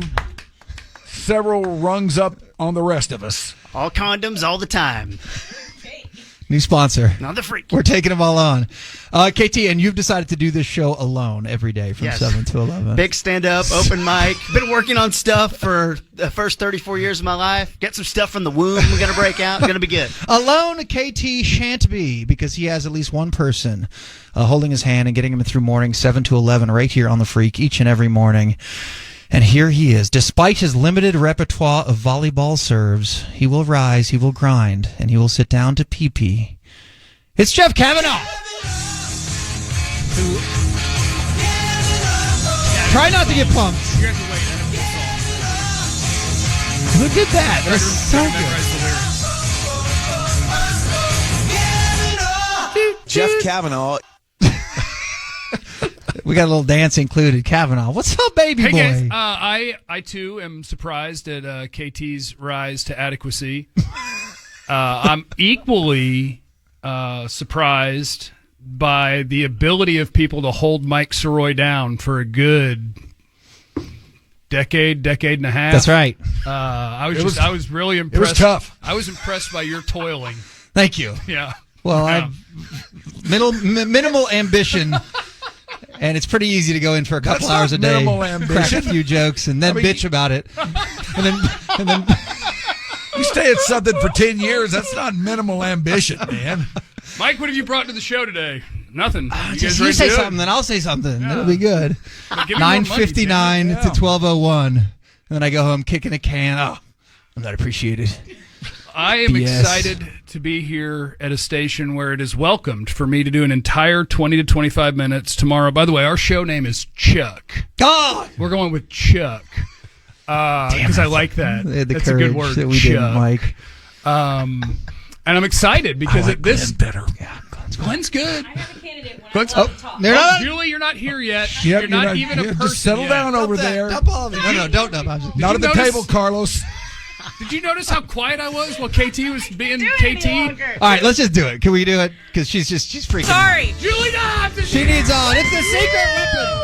several rungs up on the rest of us. All condoms, all the time. New sponsor. Not the Freak. We're taking them all on. KT, and you've decided to do this show alone every day from 7 to 11. Big stand-up, open mic. Been working on stuff for the first 34 years of my life. Get some stuff from the womb. We're going to break out. Going to be good. Alone, KT shan't be, because he has at least one person holding his hand and getting him through morning 7 to 11 right here on The Freak each and every morning. And here he is. Despite his limited repertoire of volleyball serves, he will rise, he will grind, and he will sit down to pee-pee. It's Jeff Kavanaugh! Try not to get pumped. Look at that. That's so good. Jeff Kavanaugh. We got a little dance included. Kavanaugh, what's up, baby boy? Hey guys, I too am surprised at KT's rise to adequacy. I'm equally surprised by the ability of people to hold Mike Sirois down for a good decade and a half. That's right. I was really impressed. It was tough. I was impressed by your toiling. Thank you. Yeah. Well, I've minimal ambition. And it's pretty easy to go in for a couple hours a day, crack a few jokes, and then bitch about it. And then You stay at something for 10 years, that's not minimal ambition, man. Mike, what have you brought to the show today? Nothing. You say something, then I'll say something. Yeah. It'll be good. 9:59 to 12:01. And then I go home kicking a can. Oh, I'm not appreciated. I am BS. excited to be here at a station where it is welcomed for me to do an entire 20 to 25 minutes tomorrow. By the way, our show name is Chuck. Oh! We're going with Chuck because I like that. They had the That's a good courage word, that we Chuck. didn't, Mike. And I'm excited because I like this Glenn better. Yeah, Glenn's good. I have a candidate when Glenn's- I love to talk. they're not. Julie, you're not here yet. Yep, you're not even a yeah, person just settle yet. down over Dump that. there. Dump all of it. No, don't dump. Not at the notice- table, Carlos. Did you notice how quiet I was while KT was being Do it any KT? longer. All right, let's just do it. Can we do it? Because she's freaking. Sorry. Julie, She needs on. It's the secret weapon.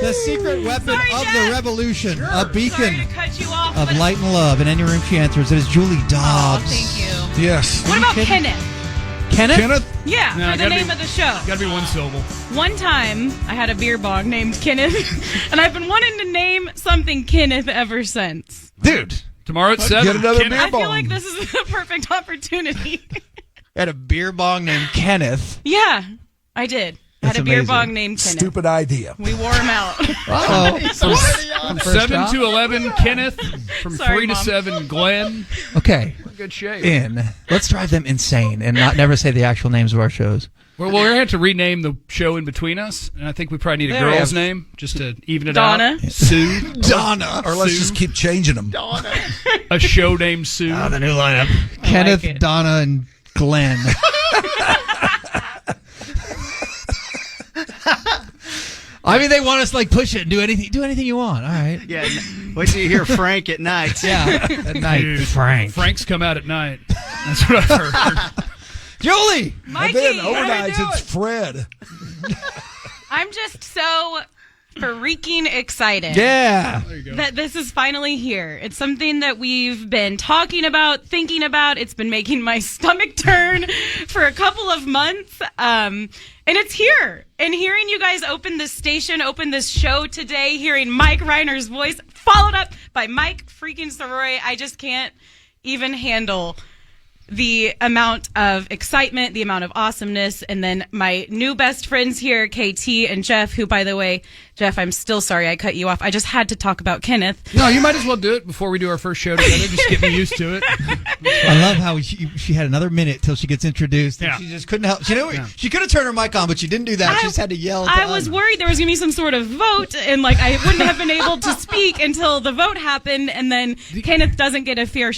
The secret weapon Sorry, of Jeff. the revolution. A Sorry beacon to cut you off. of but- light and love. In any room she answers. It is Julie Oh, Dobbs. thank you. Yes. What about kidding? Kenneth? Kenneth? Yeah, No, for the gotta name be- of the show. Gotta be one syllable. One time, I had a beer bong named Kenneth, and I've been wanting to name something Kenneth ever since. Dude. Tomorrow at 7. Get another Kenneth. beer I feel bong. like this is the perfect opportunity. Had a beer bong named Kenneth. Yeah, I did. I had That's a beer amazing. bong named Kenneth. Stupid idea. We wore him out. Uh-oh. 7 to 11, Kenneth. From Sorry, 3 to Mom. 7, Glenn. Okay. We're in good shape. Let's drive them insane and never say the actual names of our shows. Well, we're going to have to rename the show in between us, and I think we probably need a There we girl's have- name just to even it Donna. out. Sue. Donna. Or let's Sue. just keep changing them. A show named Sue. The new lineup. Kenneth, it. Donna, and Glenn. I mean, they want us to like push it and do anything you want. All right. Yeah, wait till you hear Frank at night. Yeah. At night, Dude, Frank. Frank's come out at night. That's what I've heard. Julie. Mikey, And then how are we overnight, doing? it's Fred. I'm just so freaking excited. Yeah. That this is finally here. It's something that we've been talking about, thinking about. It's been making my stomach turn for a couple of months. And it's here. And hearing you guys open this station, open this show today, hearing Mike Rhyner's voice, followed up by Mike freaking Sirois, I just can't even handle the amount of excitement, the amount of awesomeness, and then my new best friends here, KT and Jeff, who, by the way, Jeff, I'm still sorry I cut you off. I just had to talk about Kenneth. No, you might as well do it before we do our first show together. Just get me used to it. I love how she had another minute till she gets introduced. And Yeah. she just couldn't help. She could have turned her mic on, but she didn't do that. She just had to yell. I was worried there was going to be some sort of vote, and like I wouldn't have been able to speak until the vote happened, and then Kenneth doesn't get a fair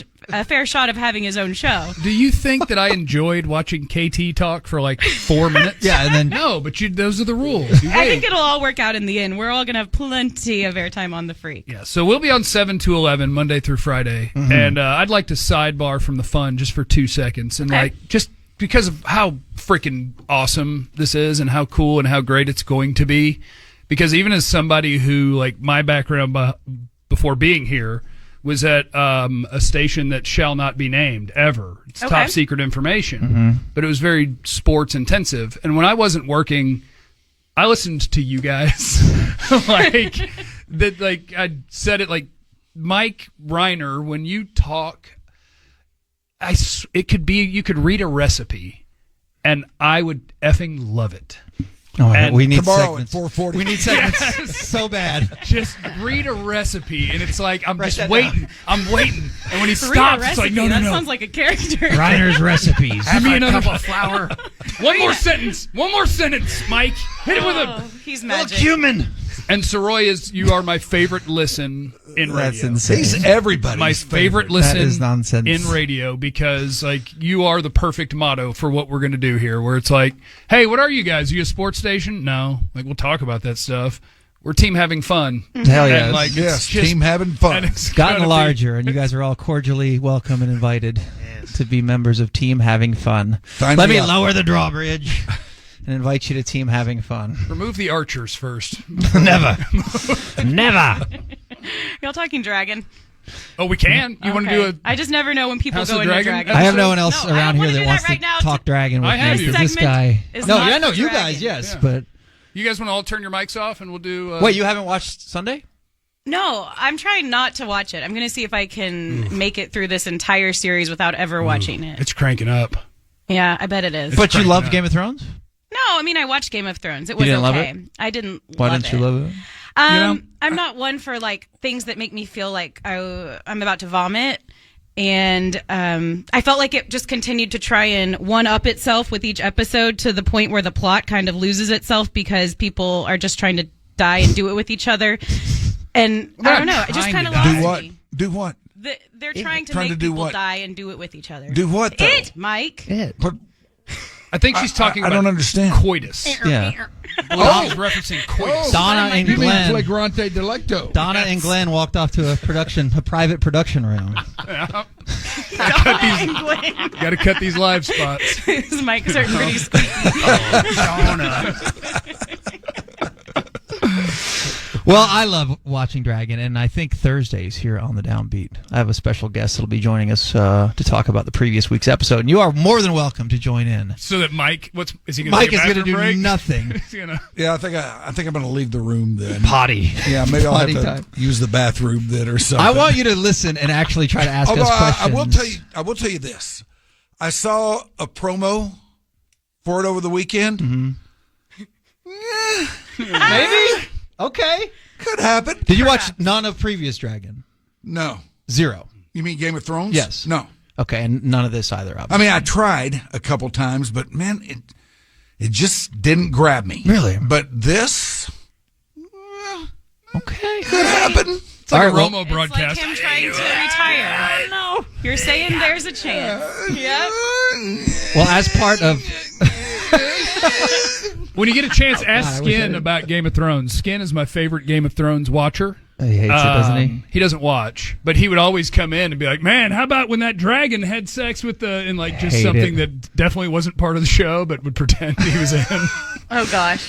shot of having his own show. Do you think that I enjoyed watching KT talk for like 4 minutes? Yeah, and then No, but those are the rules. You I wait. think it'll all work out in the end. We're all going to have plenty of airtime on the Freak. Yeah, so we'll be on 7 to 11, Monday through Friday. Mm-hmm. And I'd like to sidebar from the fun just for 2 seconds. And, Okay. like, just because of how freaking awesome this is and how cool and how great it's going to be. Because even as somebody who, like, my background before being here was at a station that shall not be named ever. It's Okay. top secret information. But it was very sports intensive. And when I wasn't working, I listened to you guys. Like I said it like Mike Rhyner, when you talk, you could read a recipe and I would effing love it. Oh, And we need Tomorrow segments. at 4:40. We need segments so bad. Just read a recipe and it's like I'm Write just that waiting. I'm waiting. And when he Read a stops, it's recipe. like no. That sounds like a character. Reiner's recipes. Give me another cup of flour. One more sentence, Mike. Hit it with Oh, a he's Little magic. cumin. And Sirois, you are my favorite listen in radio. That's insane. He's everybody's My favorite That listen is nonsense. in radio because like you are the perfect motto for what we're going to do here, where it's like, hey, what are you guys? Are you a sports station? No, like we'll talk about that stuff. We're team having fun. Hell yes. And, like, Yes, it's just- team having fun. and it's Gotten gonna be- larger, and you guys are all cordially welcome and invited to be members of Team Having Fun. Sign Let me me up. lower the drawbridge and invite you to Team Having Fun. Remove the archers first. Never. Never. Y'all talking dragon? Oh, we can. You want to do Okay. I just never know when people House go of into Dragon? dragon. I have no one else No, I don't around here wanna that do wants that right to now. talk dragon with I have me. you. Because this Segment guy. is No, not yeah, no, for you dragon. guys, yes, Yeah. but You guys want to all turn your mics off and we'll do. wait, you haven't watched Sunday? No, I'm trying not to watch it. I'm going to see if I can make it through this entire series without ever watching it. It's cranking up. Yeah, I bet it is. But you love Game of Thrones? No, I mean, I watched Game of Thrones. It was didn't love okay. it? I didn't Why love didn't you love it? I'm not one for like things that make me feel like I'm about to vomit. And I felt like it just continued to try and one-up itself with each episode to the point where the plot kind of loses itself because people are just trying to die and do it with each other. And I don't know. It just kind of lost Do what? me. Do what? They're trying to Trying make to do people what? die and do it with each other. Do what, though? It, Mike. But I think she's talking I about don't understand. coitus. Yeah. She's referencing coitus. Donna and You mean Glenn. flagrante delicto? Donna and Glenn walked off to a private production room. Got to cut these live spots. His mics are pretty squeaky. Donna. Well, I love watching Dragon, and I think Thursdays here on the Downbeat, I have a special guest that'll be joining us to talk about the previous week's episode. And you are more than welcome to join in. So that Mike, is he going to Mike take a is going to bathroom do break? nothing. Yeah, I think I'm going to leave the room then. Potty. Yeah, maybe I'll Potty have to time. use the bathroom then or something. I want you to listen and actually try to ask Although us questions. I will tell you this. I saw a promo for it over the weekend. Mm-hmm. Maybe? Okay. Could happen. Did you watch none of previous Dragon? No. Zero. You mean Game of Thrones? Yes. No. Okay, and none of this either, obviously. I mean, I tried a couple times, but man, it just didn't grab me. Really? But this, okay, could happen. It's like All a right, Romo It's broadcast. like him trying to retire. I don't know. You're saying there's a chance. Yep. Well, as part of... When you get a chance, ask I wish I Skin did. about Game of Thrones. Skin is my favorite Game of Thrones watcher. He hates it, doesn't he? He doesn't watch, but he would always come in and be like, "Man, how about when that dragon had sex with the..." And like just Hate something it. that definitely wasn't part of the show, but would pretend he was in. Oh, gosh.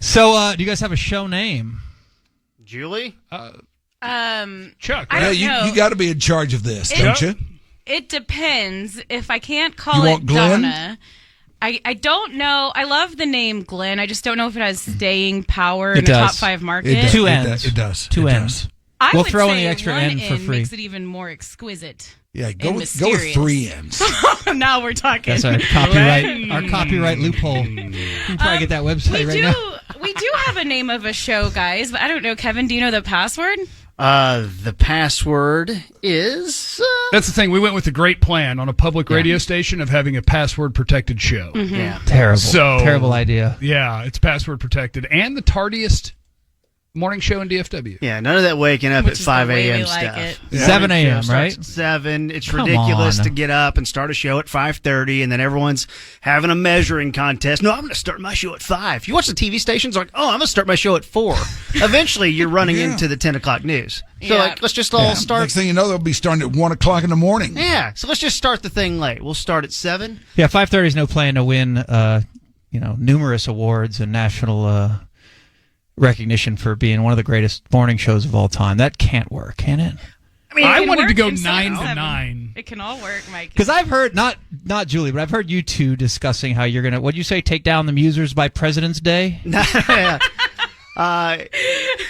So, do you guys have a show name? Julie? Chuck. I Yeah, don't know. you got to be in charge of this, don't you? It depends. If I can't call You it want Glenn? Donna, I don't know. I love the name Glenn. I just don't know if it has staying power in It the top does. 5 market. It does. Two Ends. It does. Two It Ends. does. I We'll would throw in say the extra one N for free. makes it even more exquisite. Yeah, go and with mysterious. 3 Ends. Now we're talking. That's our copyright loophole. You can probably get that website right now. We do have a name of a show, guys, but I don't know. Kevin, do you know the password? The password is... That's the thing. We went with the great plan on a public radio station of having a password-protected show. Mm-hmm. Yeah. Terrible idea. Yeah, it's password-protected. And the tardiest morning show in DFW. Yeah, none of that waking up Which at is 5 the way we a.m. like stuff. it. Yeah. 7 a.m., Morning show starts right? at 7. It's Come ridiculous on. to get up and start a show at 5:30, and then everyone's having a measuring contest. No, I'm going to start my show at 5. You watch the TV stations, like, oh, I'm going to start my show at 4. Eventually, you're running into the 10 o'clock news. So, Yeah. like, let's just all start. Next thing you know, they'll be starting at 1 o'clock in the morning. Yeah, so let's just start the thing late. We'll start at 7. Yeah, 5:30 is no plan to win, numerous awards and national recognition for being one of the greatest morning shows of all time. That can't work, can it? I mean, it I can wanted to work go in 9 to 7. 9. It can all work, Mike. Because I've heard, not Julie, but I've heard you two discussing how you're going to, what'd you say, take down the Musers by President's Day?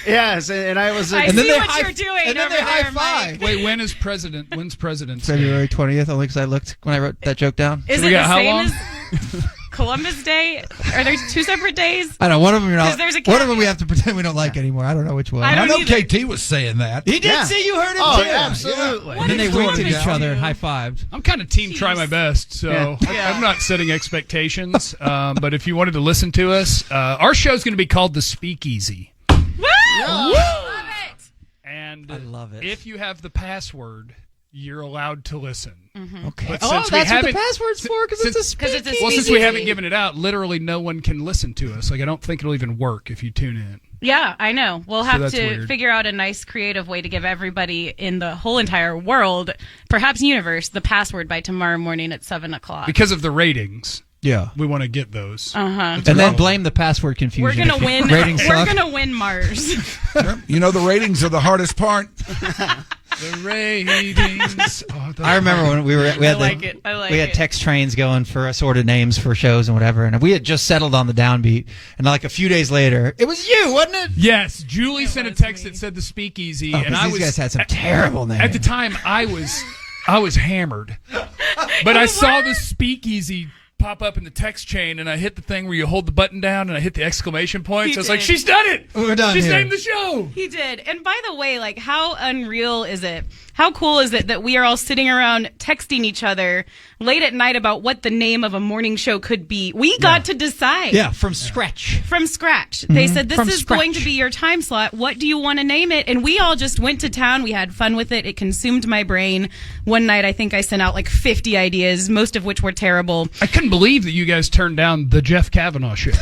Yes, and I was... I And then see they what high- you're doing and then over they high there, five. Mike. Wait, when's President's Day? February 20th, only because I looked when I wrote that joke down. Is So it we the got how same long? as Columbus Day? Are there 2 separate days? I don't know, one of them you're not. 'Cause there's a One of them we have to pretend we don't like anymore. I don't know which one. I I don't know either. KT was saying that. He did Yeah. see you heard him Oh, too. yeah, absolutely. And then they winked at each Yeah. other and high-fived. I'm kind of team try my best, so Yeah. I'm not setting expectations. But if you wanted to listen to us, our show's going to be called The Speakeasy. Woo! Love it. And I love it. if you have the password, you're allowed to listen. Okay. But Oh, since we that's what the haven't- password's for, because it's a Because it's a speakeasy. Well, since we Speakeasy. haven't given it out, literally no one can listen to us. Like, I don't think it'll even work if you tune in. Yeah, I know. We'll have that's to weird. figure out a nice creative way to give everybody in the whole entire world, perhaps universe, the password by tomorrow morning at 7 o'clock. Because of the ratings, Yeah. we want to get those. Uh-huh. And then blame the password confusion. We're gonna if the win. ratings We're suck. gonna win Mars. You know, the ratings are the hardest part. The ratings. I remember when we had I like text trains going for assorted names for shows and whatever, and we had just settled on the Downbeat, and like a few days later, it was you, wasn't it? Yes, Julie sent a text that said the Speakeasy, and these guys had some terrible names. At the time, I was hammered, but I saw the Speakeasy pop up in the text chain, and I hit the thing where you hold the button down, and I hit the exclamation point. So I was like, "She's done it! We're done. She's here. named the show." He did. And by the way, like, how unreal is it? How cool is it that we are all sitting around texting each other late at night about what the name of a morning show could be? We got to decide. Yeah, from scratch. From scratch. They said, this From is scratch. going to be your time slot. What do you want to name it? And we all just went to town. We had fun with it. It consumed my brain. One night, I think I sent out like 50 ideas, most of which were terrible. I couldn't believe that you guys turned down the Jeff Kavanaugh show.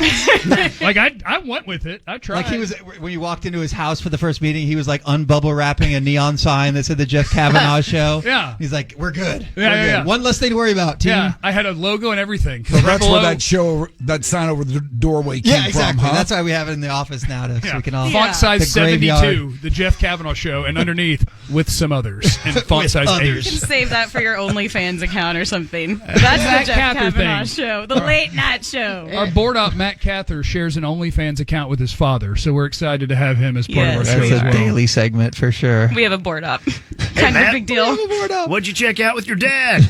Like, I went with it. I tried. Like he was when you walked into his house for the first meeting, he was like unbubble wrapping a neon sign that said the Jeff Kavanaugh show. Yeah. He's like, we're good. Yeah, We're good. yeah. One less thing to worry about, team. Yeah, I had a logo and everything. So that's Below- where that sign over the doorway came Yeah, exactly. from, huh? That's why we have it in the office now so we can all font size the 72, graveyard. the Jeff Kavanaugh show, and underneath with some others in font With size others. 8. You can save that for your OnlyFans account or something. That's Matt the Jeff Cather Kavanaugh thing. show. The late night show. Our board op Matt Cather shares an OnlyFans account with his father, so we're excited to have him as part of our Yes, show That's as a well. daily segment for sure. We have a board up. Kind of a big deal. What'd you check out with your dad?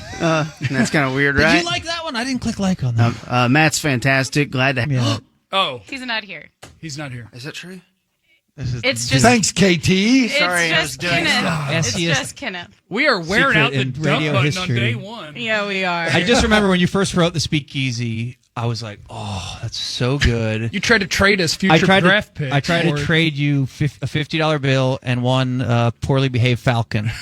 That's kind of weird, right? Did you like that one? I didn't click like on that. Matt's fantastic. Glad to have Yeah. Oh, He's not here. he's not here. Is that true? It's just. Thanks, KT. It's Sorry, I was just doing Kenneth. stuff. It's SES. just Kenneth. We are wearing Secret out the in dump radio button history. on day one. Yeah, we are. I just remember when you first wrote the Speakeasy, I was like, oh, that's so good. You tried to trade us future draft picks. I tried to for- trade you a $50 bill and one poorly behaved falcon.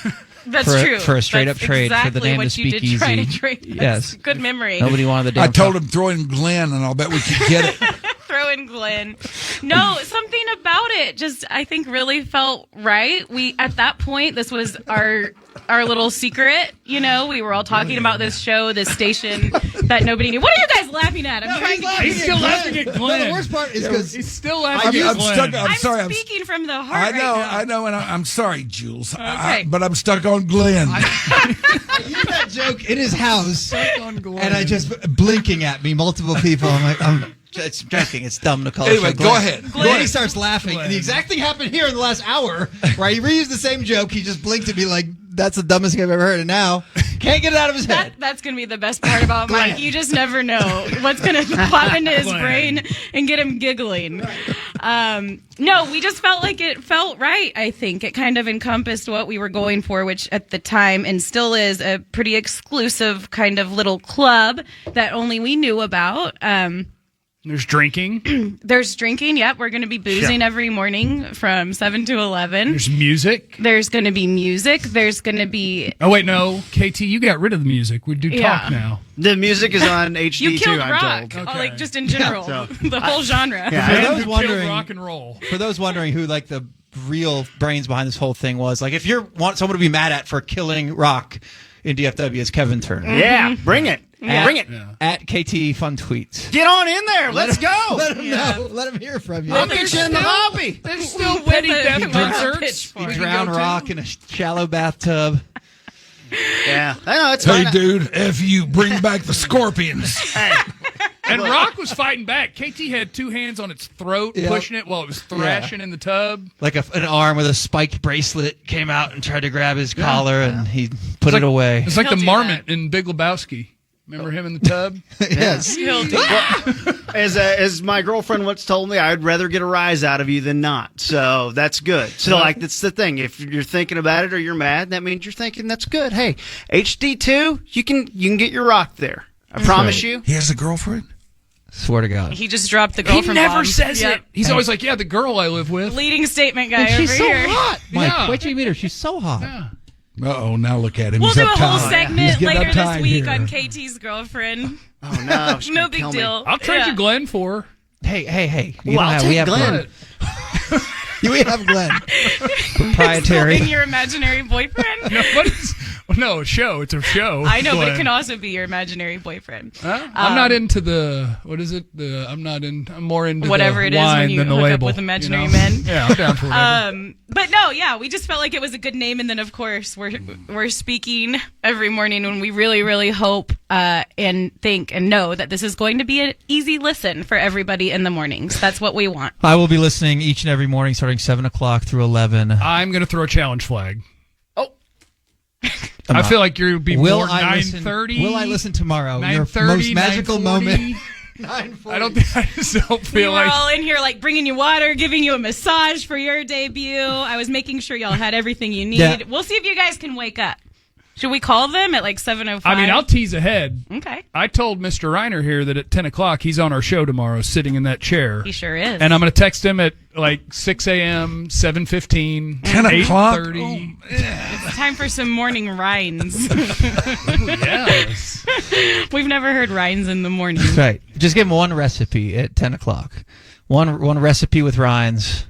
That's for true. for a straight up That's trade for the exactly name what of you Speakeasy. did try to trade. That's Yes. good memory. Nobody wanted the damn I told falcon. him throw in Glenn, and I'll bet we could get it. Throw in Glenn. No, something about it just I think really felt right. We at that point this was our little secret, you know. We were all talking about this show, this station that nobody knew. What are you guys laughing at? I'm trying to He's still laughing at Glenn. No, the worst part is because He's still laughing I'm at Glenn. stuck. I'm I'm sorry. speaking from the heart. I know, and I'm sorry, Jules. Okay. But I'm stuck on Glenn. I used that joke in his house, on Glenn. and I just blinking at me, multiple people. I'm like, it's joking. It's dumb to call it. Anyway, go ahead. Then he starts laughing, and the exact thing happened here in the last hour, where he reused the same joke. He just blinked at me like, that's the dumbest thing I've ever heard, and now can't get it out of his head. That's going to be the best part about Mike. You just never know what's going to pop into his Glenn. brain and get him giggling. No, we just felt like it felt right, I think. It kind of encompassed what we were going for, which at the time and still is a pretty exclusive kind of little club that only we knew about. There's drinking. There's drinking. Yep, we're going to be boozing every morning from 7 to 11. There's music. There's going to be music. There's going to be... Oh, wait, no. KT, you got rid of the music. We do Yeah. talk now. The music is on HD You killed too, I'm rock, told. Okay. like just in general, so- the whole genre. Yeah. For Man those who killed wondering, rock and roll. for those wondering who like the real brains behind this whole thing was, like if you want someone to be mad at for killing rock in DFW, it's Kevin Turner. Yeah, bring it. Bring it. At KT Fun Tweets. Get on in there. Let's go. Let him know. Let him hear from you. I'll get you in the hobby. There's still With petty a- death with a concerts. pitchfork. we can Drown go to. rock in a shallow bathtub. Yeah, I know it's Hey, fine. dude, if you bring back the Scorpions. And Rock was fighting back. KT had two hands on its throat, Yep. pushing it while it was thrashing in the tub. Like an arm with a spiked bracelet came out and tried to grab his collar, and he put it away. It's like He'll the do marmot in Big Lebowski. Remember him in the tub? Yes. He'll do that. As my girlfriend once told me, I'd rather get a rise out of you than not. So that's good. So like that's the thing. If you're thinking about it or you're mad, that means you're thinking that's good. Hey, HD2, you can get your rock there. I promise you. He has a girlfriend? Swear to God. He just dropped the He girlfriend never bomb. says Yep. it. He's always like, yeah, the girl I live with. Leading statement guy And she's over so here. hot, Mike. Yeah. Wait till you meet her. She's so hot. Yeah. Uh-oh, now look at him. We'll He's do a whole uptight. segment He's getting later this uptight week here. on KT's girlfriend. Oh no, she's No gonna big kill me. deal. I'll trade Yeah. you Glenn for. Hey. Well, I'll take we have Glenn. We have Glenn. Proprietary. Holding your imaginary boyfriend. No, No, show. It's a show. I know, but it can also be your imaginary boyfriend. I'm not into the, what is it? I'm more into whatever the it is wine when you than the hook label. up with imaginary men. Yeah, I'm down for whatever. But no, yeah, we just felt like it was a good name, and then of course we're speaking every morning when we really, really hope and think and know that this is going to be an easy listen for everybody in the mornings. That's what we want. I will be listening each and every morning starting 7 o'clock through 11. I'm going to throw a challenge flag. I feel like you'll be more 9:30. Will I listen tomorrow? Your 9:30, most magical 9:40. moment. I just don't feel we were like all in here like bringing you water, giving you a massage for your debut. I was making sure y'all had everything you need. Yeah. We'll see if you guys can wake up. Should we call them at like 7:05? I mean, I'll tease ahead. Okay. I told Mr. Rhyner here that at 10 o'clock he's on our show tomorrow sitting in that chair. He sure is. And I'm going to text him at like 6 a.m., 7:15, 10 o'clock? 8:30. It's time for some morning rinds. Yes. We've never heard rinds in the morning. That's right. Just give them one recipe at 10 o'clock. One recipe with rinds.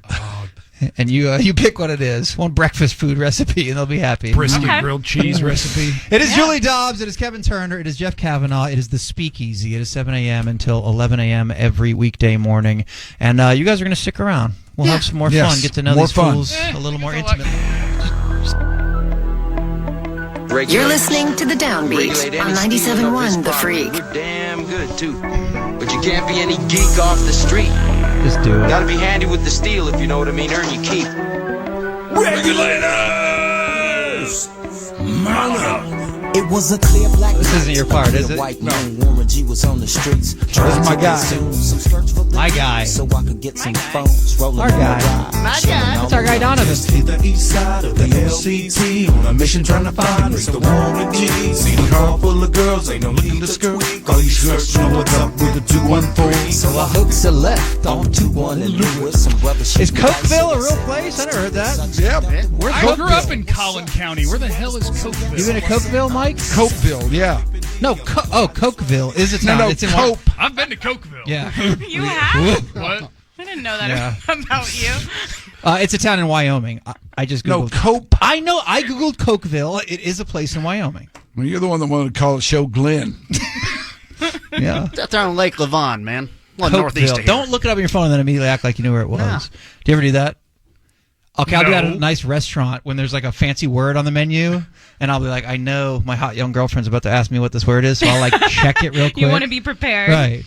And you pick what it is. One breakfast food recipe, and they'll be happy. Brisket grilled cheese recipe. It is Julie Dobbs. It is Kevin Turner. It is Jeff Kavanaugh. It is the Speakeasy. It is 7 a.m. until 11 a.m. every weekday morning. And you guys are going to stick around. We'll have some more fun. Get to know these fools a little more intimately. You're listening to the Downbeat on 97.1 The Freak. We're damn good, too. But you can't be any geek off the street. Just do it. Gotta be handy with the steel, if you know what I mean. Earn your keep. Regulators! Mount up! It was a clear black. This isn't your part, is it? White Warren G was on the streets. This is my guy. My guy. So I could get some phones rolling. Our guy. My guy. That's our guy Donovan. Hit the east side of the LCT on a mission trying to find break the Warren G. See the car full of girls, ain't no need to skirt. All these skirts know what's up with the 214. So I hooked a left on 21 and Lewis. Some brother shit. Is Cokeville a real place? I never heard that. Yep. Where's I grew Cokeville? up in Collin County. Where the hell is Cokeville? You been to Cokeville, Mike? Cokeville, yeah. No, Cokeville is a town. No, it's in Cope. I've been to Cokeville. Yeah. You have? What? I didn't know that about you. It's a town in Wyoming. I just googled. No, Cope. I know. I googled Cokeville. It is a place in Wyoming. Well, you're the one that wanted to call it Show Glenn. Yeah. That's on Lake Levon, man. Well, northeast of here. Don't look it up on your phone and then immediately act like you knew where it was. No. Do you ever do that? Okay, I'll do that at No. a nice restaurant when there's like a fancy word on the menu, and I'll be like, I know my hot young girlfriend's about to ask me what this word is, so I'll like check it real quick. You want to be prepared. Right.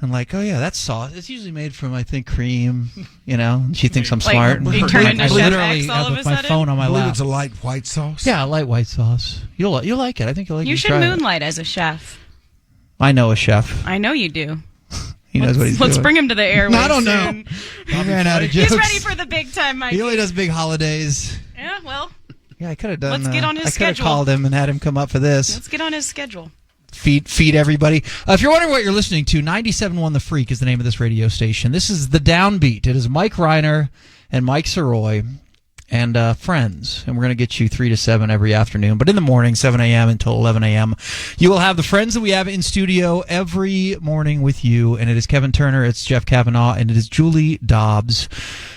I'm like, oh yeah, that's sauce. It's usually made from, I think, cream, and she thinks I'm Like, smart. And you turn I into Chef literally X all have of a my sudden? phone on my I believe lap. it's a light white sauce. Yeah, light white sauce. You'll like it. I think you'll like it. You should try it. moonlight as a chef. I know a chef. I know you do. He knows what he's Let's doing. bring him to the airwaves. I don't know. soon. He ran out of jokes. He's ready for the big time, Mikey. He only does big holidays. Yeah, well, Yeah, I could have done. Let's get on his I could have schedule. called him and had him come up for this. let's get on his schedule. Feed everybody. If you're wondering what you're listening to, 97.1 The Freak is the name of this radio station. This is the Downbeat. It is Mike Rhyner and Mike Sirois and friends. And we're going to get you 3 to 7 every afternoon. But in the morning, 7 a.m. until 11 a.m., you will have the friends that we have in studio every morning with you. And it is Kevin Turner, it's Jeff Kavanaugh, and it is Julie Dobbs.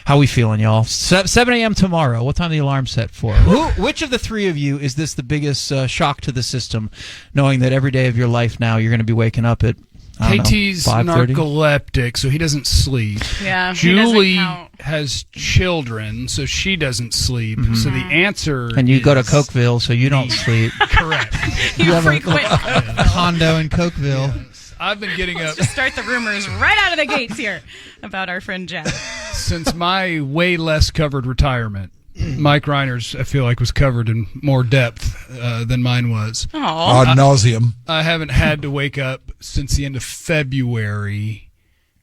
How we feeling, y'all? 7 a.m. tomorrow. What time the alarm set for? Which of the three of you is this the biggest shock to the system, knowing that every day of your life now you're going to be waking up at, I don't KT's know, 5:30? narcoleptic, so he doesn't sleep. Yeah, he Julie doesn't count. has children, so she doesn't sleep. Mm-hmm. So the answer And you go to is Cokeville, so you don't sleep. correct. You have frequent a condo in Cokeville. I've been getting up Just start the rumors right out of the gates here about our friend Jeff. since my way less covered retirement. Mike Reiner's, I feel like, was covered in more depth than mine was. Aw. Ad nauseum. I haven't had to wake up since the end of February.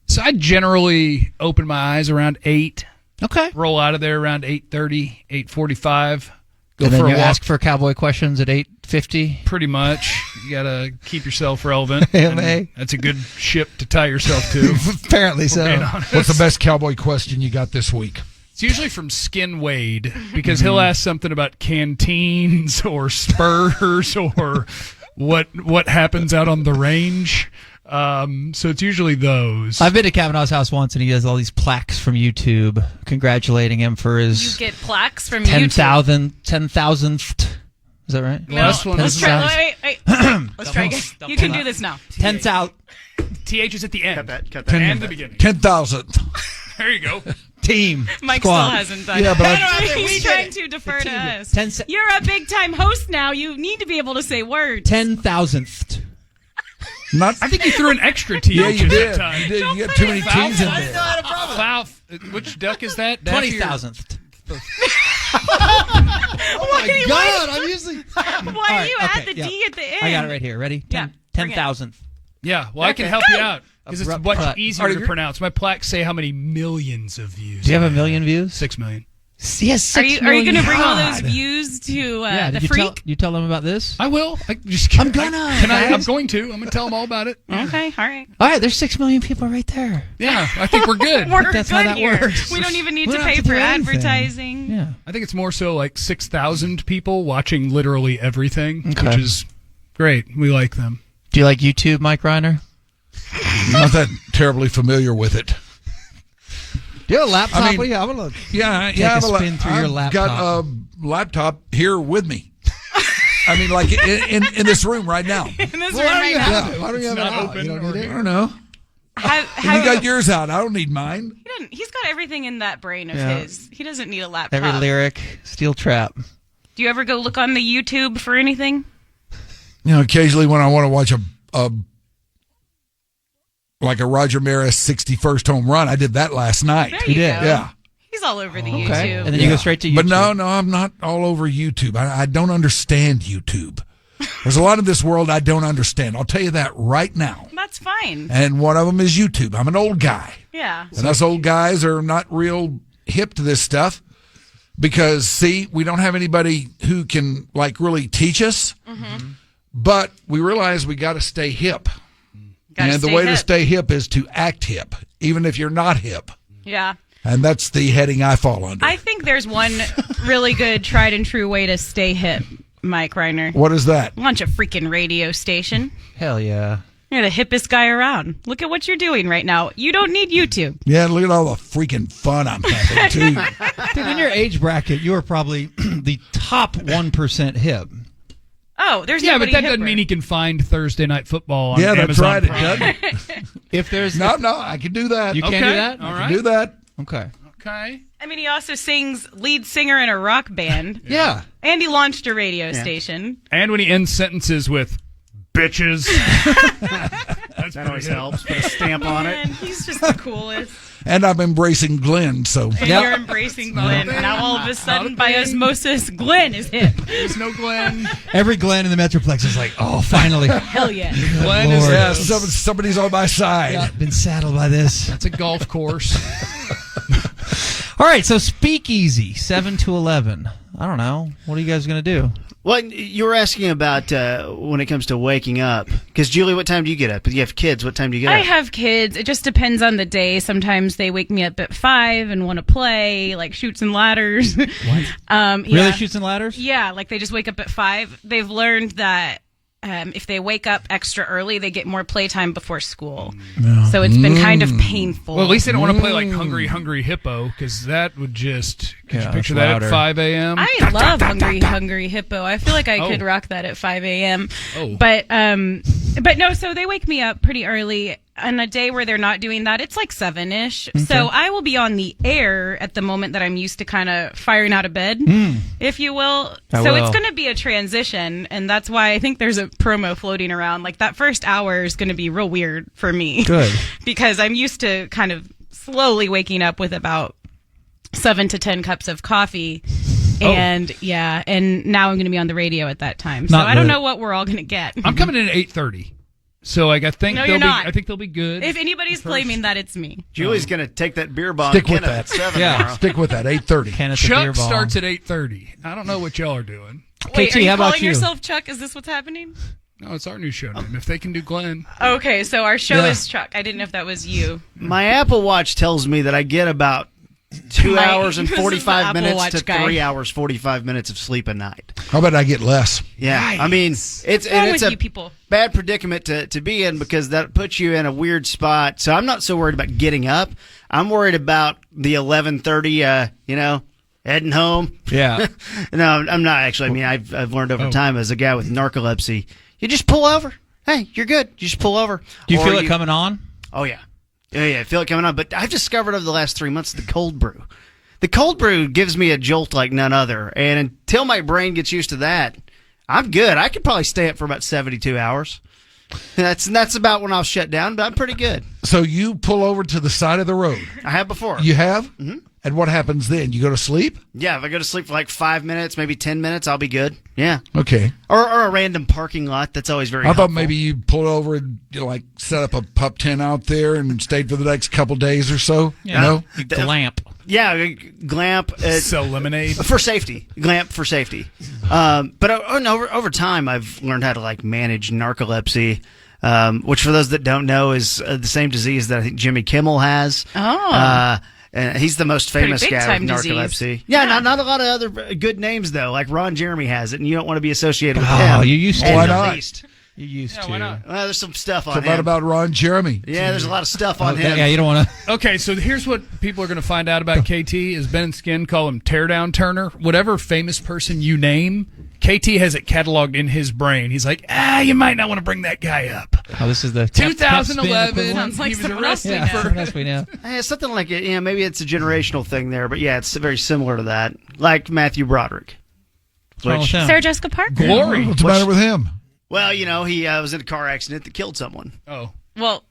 So I generally open my eyes around 8. Okay. Roll out of there around 8:30, 8:45. Go And for then a you walk. ask for cowboy questions at 8:50. Pretty much. You got to keep yourself relevant. AMA. And that's a good ship to tie yourself to. Apparently so. Being honest. What's the best cowboy question you got this week? It's usually from Skin Wade because he'll ask something about canteens or spurs or what happens out on the range. So it's usually those. I've been to Kavanaugh's house once, and he has all these plaques from YouTube congratulating him for his You get plaques from YouTube. 10,000th Is that right? No, let's try. Wait. Let's try again. You can do this now. 10,000. TH is at the end. Cut that. And the beginning. 10,000. There you go. Team. Mike Squad. still hasn't done it. Yeah, but He's trying to defer to us. You're a big-time host now. You need to be able to say words. 10,000th. Not. I think you threw an extra TH Yeah, you in did. that time. You did. You got too many T's in there. Foul. Which duck is that? 20,000th. Oh my God, I'm usually. Why do you add the D at the end? I got it right here. Ready? 10,000th. Yeah, well, I can help you out because it's much easier to pronounce. My plaques say how many millions of views. Do you have a million views? 6 million. Yes, Are you going to bring all those views to the freak? You tell them about this? I will. I'm going to. I'm going to tell them all about it. Okay, all right. All right, there's 6 million people right there. Yeah, I think we're good. That's how that works. We don't even need to pay for advertising. Yeah. I think it's more so like 6,000 people watching literally everything, Okay. which is great. We like them. Do you like YouTube, Mike Rhyner? Not that terribly familiar with it. Do you have a laptop? I mean, What do you have? I'm gonna Yeah, take a spin through your I've laptop. got a laptop here with me. I mean, like in this room right now. In this room right now. Yeah, why don't you have it not out? open You don't or need it? I here. don't know. You got yours out. I don't need mine. He's got everything in that brain of Yeah. his. He doesn't need a laptop. Every lyric, steel trap. Do you ever go look on the YouTube for anything? You know, occasionally when I want to watch a Roger Maris 61st home run, I did that last night. There you did? go. Yeah. He's all over the Okay. YouTube. And then you go straight to YouTube. But no, I'm not all over YouTube. I don't understand YouTube. There's a lot of this world I don't understand. I'll tell you that right now. That's fine. And one of them is YouTube. I'm an old guy. Yeah. And us old guys are not real hip to this stuff because, see, we don't have anybody who can, like, really teach us. Mm-hmm. But we realize we got to stay hip. Gotta And the stay way to hip. stay hip is to act hip, even if you're not hip. Yeah. And that's the heading I fall under. I think there's one really good tried and true way to stay hip, Mike Rhyner. What is that? Launch a freaking radio station. Hell yeah. You're the hippest guy around. Look at what you're doing right now. You don't need YouTube. Yeah, look at all the freaking fun I'm having, too. Dude, in your age bracket, you are probably the top 1% hip. Oh, there's Yeah, but nobody that hipper. doesn't mean he can find Thursday Night Football on Yeah, that's Amazon right. It Prime. doesn't. If there's No, I can do that. You can't Okay, do that? all I right. can do that. Okay. Okay. I mean, he also sings lead singer in a rock band. Yeah. And he launched a radio station. And when he ends sentences with bitches. That always helps. Put a stamp on it. Man, he's just the coolest. And I'm embracing Glenn, so. And you're embracing Glenn. Now all of a sudden, by osmosis, Glenn is hip. There's no Glenn. Every Glenn in the Metroplex is like, oh, finally. Hell yeah. Glenn Lord. is Yeah, somebody's on my side. Yeah, been saddled by this. That's a golf course. All right, so Speakeasy, 7 to 11. I don't know. What are you guys going to do? Well, you were asking about when it comes to waking up. Because, Julie, what time do you get up? You have kids. What time do you get I up? have kids. It just depends on the day. Sometimes they wake me up at 5 and want to play, like Chutes and Ladders. What? Really, Chutes and Ladders? Yeah, like they just wake up at 5. They've learned that if they wake up extra early, they get more playtime before school. So it's been kind of painful. Well, at least they don't want to play like Hungry Hungry Hippo, because that would just... Could you picture that's that louder. at 5 a.m.? I love Hungry Hungry Hippo. I feel like I could rock that at 5 a.m. Oh. But no, so they wake me up pretty early. On a day where they're not doing that, it's like 7-ish. So I will be on the air at the moment that I'm used to kind of firing out of bed, if you will. It's going to be a transition, and that's why I think there's a promo floating around. Like that first hour is going to be real weird for me. Good. Because I'm used to kind of slowly waking up with about 7 to 10 cups of coffee. And and now I'm going to be on the radio at that time. So I don't know what we're all going to get. I'm coming in at 8:30. So like I think No, you're not. I think they'll be good. If anybody's claiming that, it's me. Julie's going to take that beer bomb. Stick with Kenneth that. At 7 Yeah. tomorrow. Stick with that, 8:30. Kenneth the beer Chuck bomb. starts at 8:30. I don't know what y'all are doing. Wait, KT, are you how about calling you? yourself Chuck? Is this what's happening? No, it's our new show name. If they can do Glenn. Okay, so our show Yeah. is Chuck. I didn't know if that was you. My Apple Watch tells me that I get about 2 hours and This is the 45 Apple minutes Watch to guy. 3 hours, 45 minutes of sleep a night. How about I get less? Yeah. I mean, it's wrong it's with a you people? bad predicament to be in because that puts you in a weird spot. So I'm not so worried about getting up. I'm worried about the 11:30, heading home. Yeah. No, I'm not actually. I mean, I've learned over time as a guy with narcolepsy, you just pull over. Hey, you're good. You just pull over. Do you feel it coming on? Oh, yeah. Yeah, I feel it coming on. But I've discovered over the last 3 months the cold brew. The cold brew gives me a jolt like none other. And until my brain gets used to that, I'm good. I could probably stay up for about 72 hours. That's about when I'll shut down, but I'm pretty good. So you pull over to the side of the road. I have before. You have? Mm-hmm. And what happens then? You go to sleep? Yeah, if I go to sleep for like 5 minutes, maybe 10 minutes, I'll be good. Yeah. Okay. Or a random parking lot. That's always very I helpful. thought maybe you pulled over and set up a pup tent out there and stayed for the next couple days or so. Yeah. No? Glamp. Yeah, glamp. Sell lemonade. For safety. Glamp for safety. But over time, I've learned how to manage narcolepsy, which for those that don't know is the same disease that I think Jimmy Kimmel has. Oh. And he's the most famous guy with narcolepsy. Disease. Yeah, not a lot of other good names though. Like Ron Jeremy has it, and you don't want to be associated with him. Oh, you used to. Why not? You used to. Why not? Well, there's some stuff on So him. what about Ron Jeremy? Yeah, there's a lot of stuff on him. Yeah, you don't want to. Okay, so here's what people are going to find out about KT is Ben and Skin call him Teardown Turner. Whatever famous person you name, KT has it cataloged in his brain. He's like, you might not want to bring that guy up. Oh, this is the 2011. Sounds like he was someone else arrested we know. for. Someone else we know. Something like it. Yeah, maybe it's a generational thing there, but yeah, it's very similar to that. Like Matthew Broderick. What's wrong with him? Sarah Jessica Parker. Glory. What's the matter with him? Well, he was in a car accident that killed someone. Oh. Well,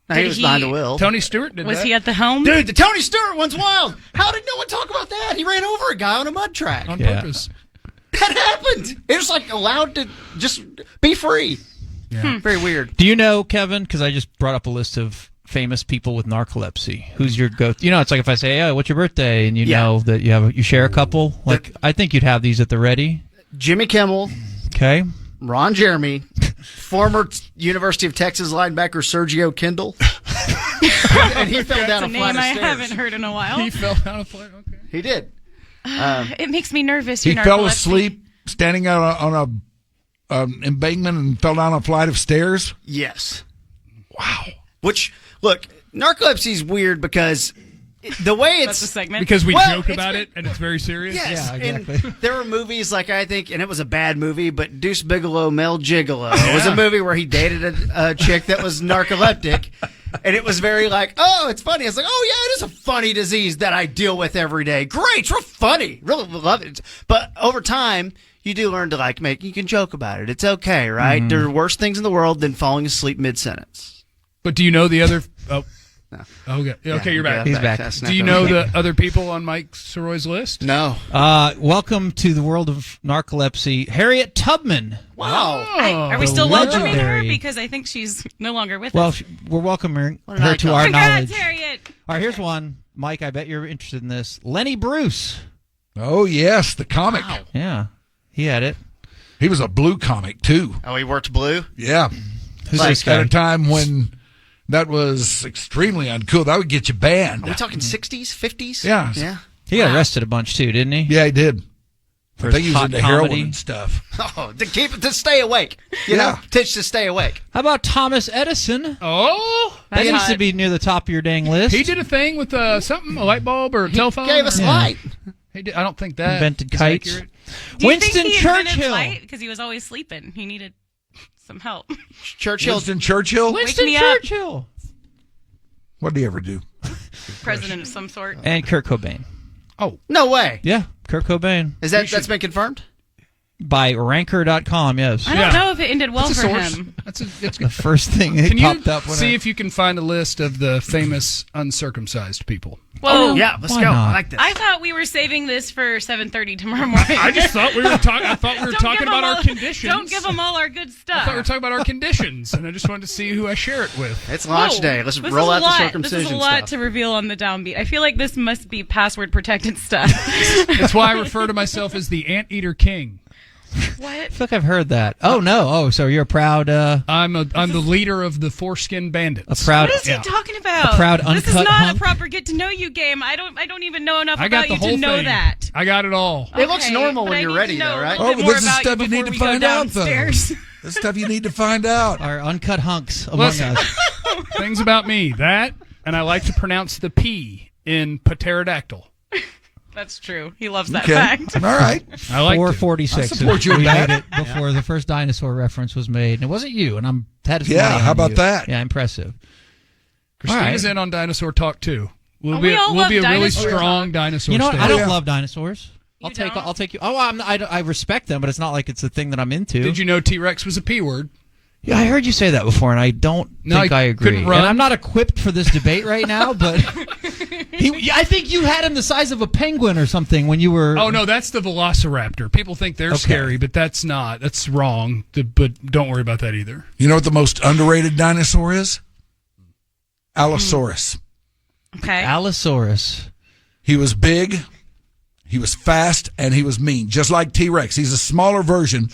Now, he was behind the wheel. Tony Stewart did was that. he at the helm? Dude, the Tony Stewart one's wild. How did no one talk about that? He ran over a guy on a mud track. On purpose. That happened. It was allowed to just be free. Yeah. Very weird. Do you know, Kevin? Because I just brought up a list of famous people with narcolepsy. Who's your go? It's like if I say, "What's your birthday?" and you know that you share a couple. I think you'd have these at the ready. Jimmy Kimmel. Okay. Ron Jeremy. Former University of Texas linebacker Sergio Kindle. And he fell down a flight of I stairs. haven't heard in a while. He fell down a flight. Okay. He did. It makes me nervous. He your fell narcolepsy. asleep standing out on a embankment and fell down a flight of stairs? Yes. Wow. Which, look, narcolepsy is weird because the way it's... That's a segment. Because we joke about it and it's very serious? Yes. Yeah, exactly. And there were movies and it was a bad movie, but Deuce Bigalow, Mel Gigolo was a movie where he dated a chick that was narcoleptic. And it was very it's funny. It's oh, yeah, it is a funny disease that I deal with every day. Great. It's real funny. Really love it. But over time, you do learn to you can joke about it. It's okay, right? Mm-hmm. There are worse things in the world than falling asleep mid-sentence. But do you know the other... Oh. No. Okay. Okay, you're back. He's back. Do you know the other people on Mike Sirois' list? No. Welcome to the world of narcolepsy, Harriet Tubman. Wow. Are we The still welcoming her? legendary- Because I think she's no longer with Well, us. we're welcoming What an her to icon. our Congrats, knowledge. Harriet. All right, here's one. Mike, I bet you're interested in this. Lenny Bruce. Oh, yes, the comic. Wow. Yeah, he had it. He was a blue comic, too. Oh, he worked blue? Yeah. Who's this guy? At a time when that was extremely uncool. That would get you banned. Are we talking 60s, 50s? Yeah. Yeah. He got arrested a bunch too, didn't he? Yeah, he did. For I think he was hot into heroin comedy. and stuff. Oh, to stay awake. You know, to stay awake. How about Thomas Edison? Oh, That That's needs to hot. be near the top of your dang list. he did a thing with something, a light bulb or a telephone. Gave us Yeah. light. He did, I don't think that Invented is kites. accurate. Do you Winston think he invented Churchill. flight? Because he was always sleeping. He needed some help. Churchill. Winston Churchill? Winston me up. Churchill. What did he ever do? President of some sort. And Kurt Cobain. Oh, No way. Yeah, Kurt Cobain. That's been confirmed? By ranker.com, yes. I don't know if it ended well that's a for source. him. That's The first thing that Can you popped up when see if you can find a list of the famous uncircumcised people? Whoa. Yeah, let's Why go. not? I like this. I thought we were saving this for 7:30 tomorrow morning. I just thought we were talking. I thought we were Don't talking give about them our all- conditions. Don't give them all our good I stuff. thought we were talking about our conditions, and I just wanted to see who I share it with. It's launch Whoa. day. Let's This roll is out a the lot. circumcision This is a lot stuff. to reveal on the downbeat. I feel like this must be password protected stuff. That's why I refer to myself as the Anteater King. What? I feel like I've heard that. Oh, no. Oh, so you're a proud... I'm the leader of the Foreskin Bandits. A proud... What is he talking about? A proud This is uncut not hunk? a proper get to know you game. I don't even know enough I got about the you whole to know thing. that. I got it all. It looks normal but when I you're need ready, to know though, right? A little bit Oh, more this is about stuff you before need to we go find out, though. downstairs. This stuff you need to find out. Our uncut hunks among Listen. us. Things about me. That, and I like to pronounce the P in pterodactyl. That's true. He loves that Okay. fact. All right. I like 446. I support you We with that. made it before the first dinosaur reference was made. And it wasn't you, and I'm had some Yeah, money how on about you. that? Yeah, impressive. Christina's All right. in on dinosaur talk too. We'll Oh, be we all we'll love be a really dinosaur strong talk. dinosaur. You know what? I station. don't love dinosaurs. I'll take you. Oh, I respect them, but it's not like it's a thing that I'm into. Did you know T-Rex was a P word? Yeah, I heard you say that before, and I don't think I agree. couldn't run. And I'm not equipped for this debate right now, but I think you had him the size of a penguin or something when you were. Oh no, that's the Velociraptor. People think they're scary, but that's not. That's wrong. But don't worry about that either. You know what the most underrated dinosaur is? Allosaurus. Okay. Allosaurus. He was big, he was fast, and he was mean, just like T-Rex. He's a smaller version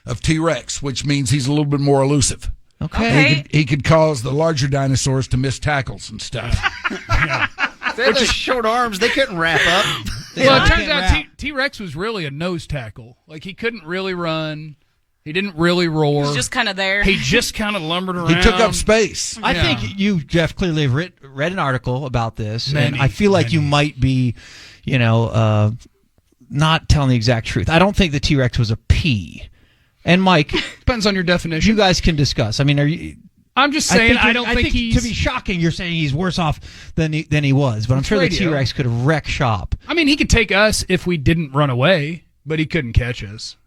of T-Rex, which means he's a little bit more elusive. Okay. He could cause the larger dinosaurs to miss tackles and stuff. They had those short arms. They couldn't wrap up. Well, it turns out T-Rex was really a nose tackle. Like, he couldn't really run. He didn't really roar. He's just kind of there. He just kind of lumbered around. He took up space. I think you, Jeff, clearly have read an article about this, Many, and I feel like you might be, not telling the exact truth. I don't think the T-Rex was a P. And Mike, depends on your definition. You guys can discuss. I mean, are you? I'm just saying. I don't think he's to be shocking. You're saying he's worse off than he was, but I'm sure the T-Rex could wreck shop. I mean, he could take us if we didn't run away, but he couldn't catch us.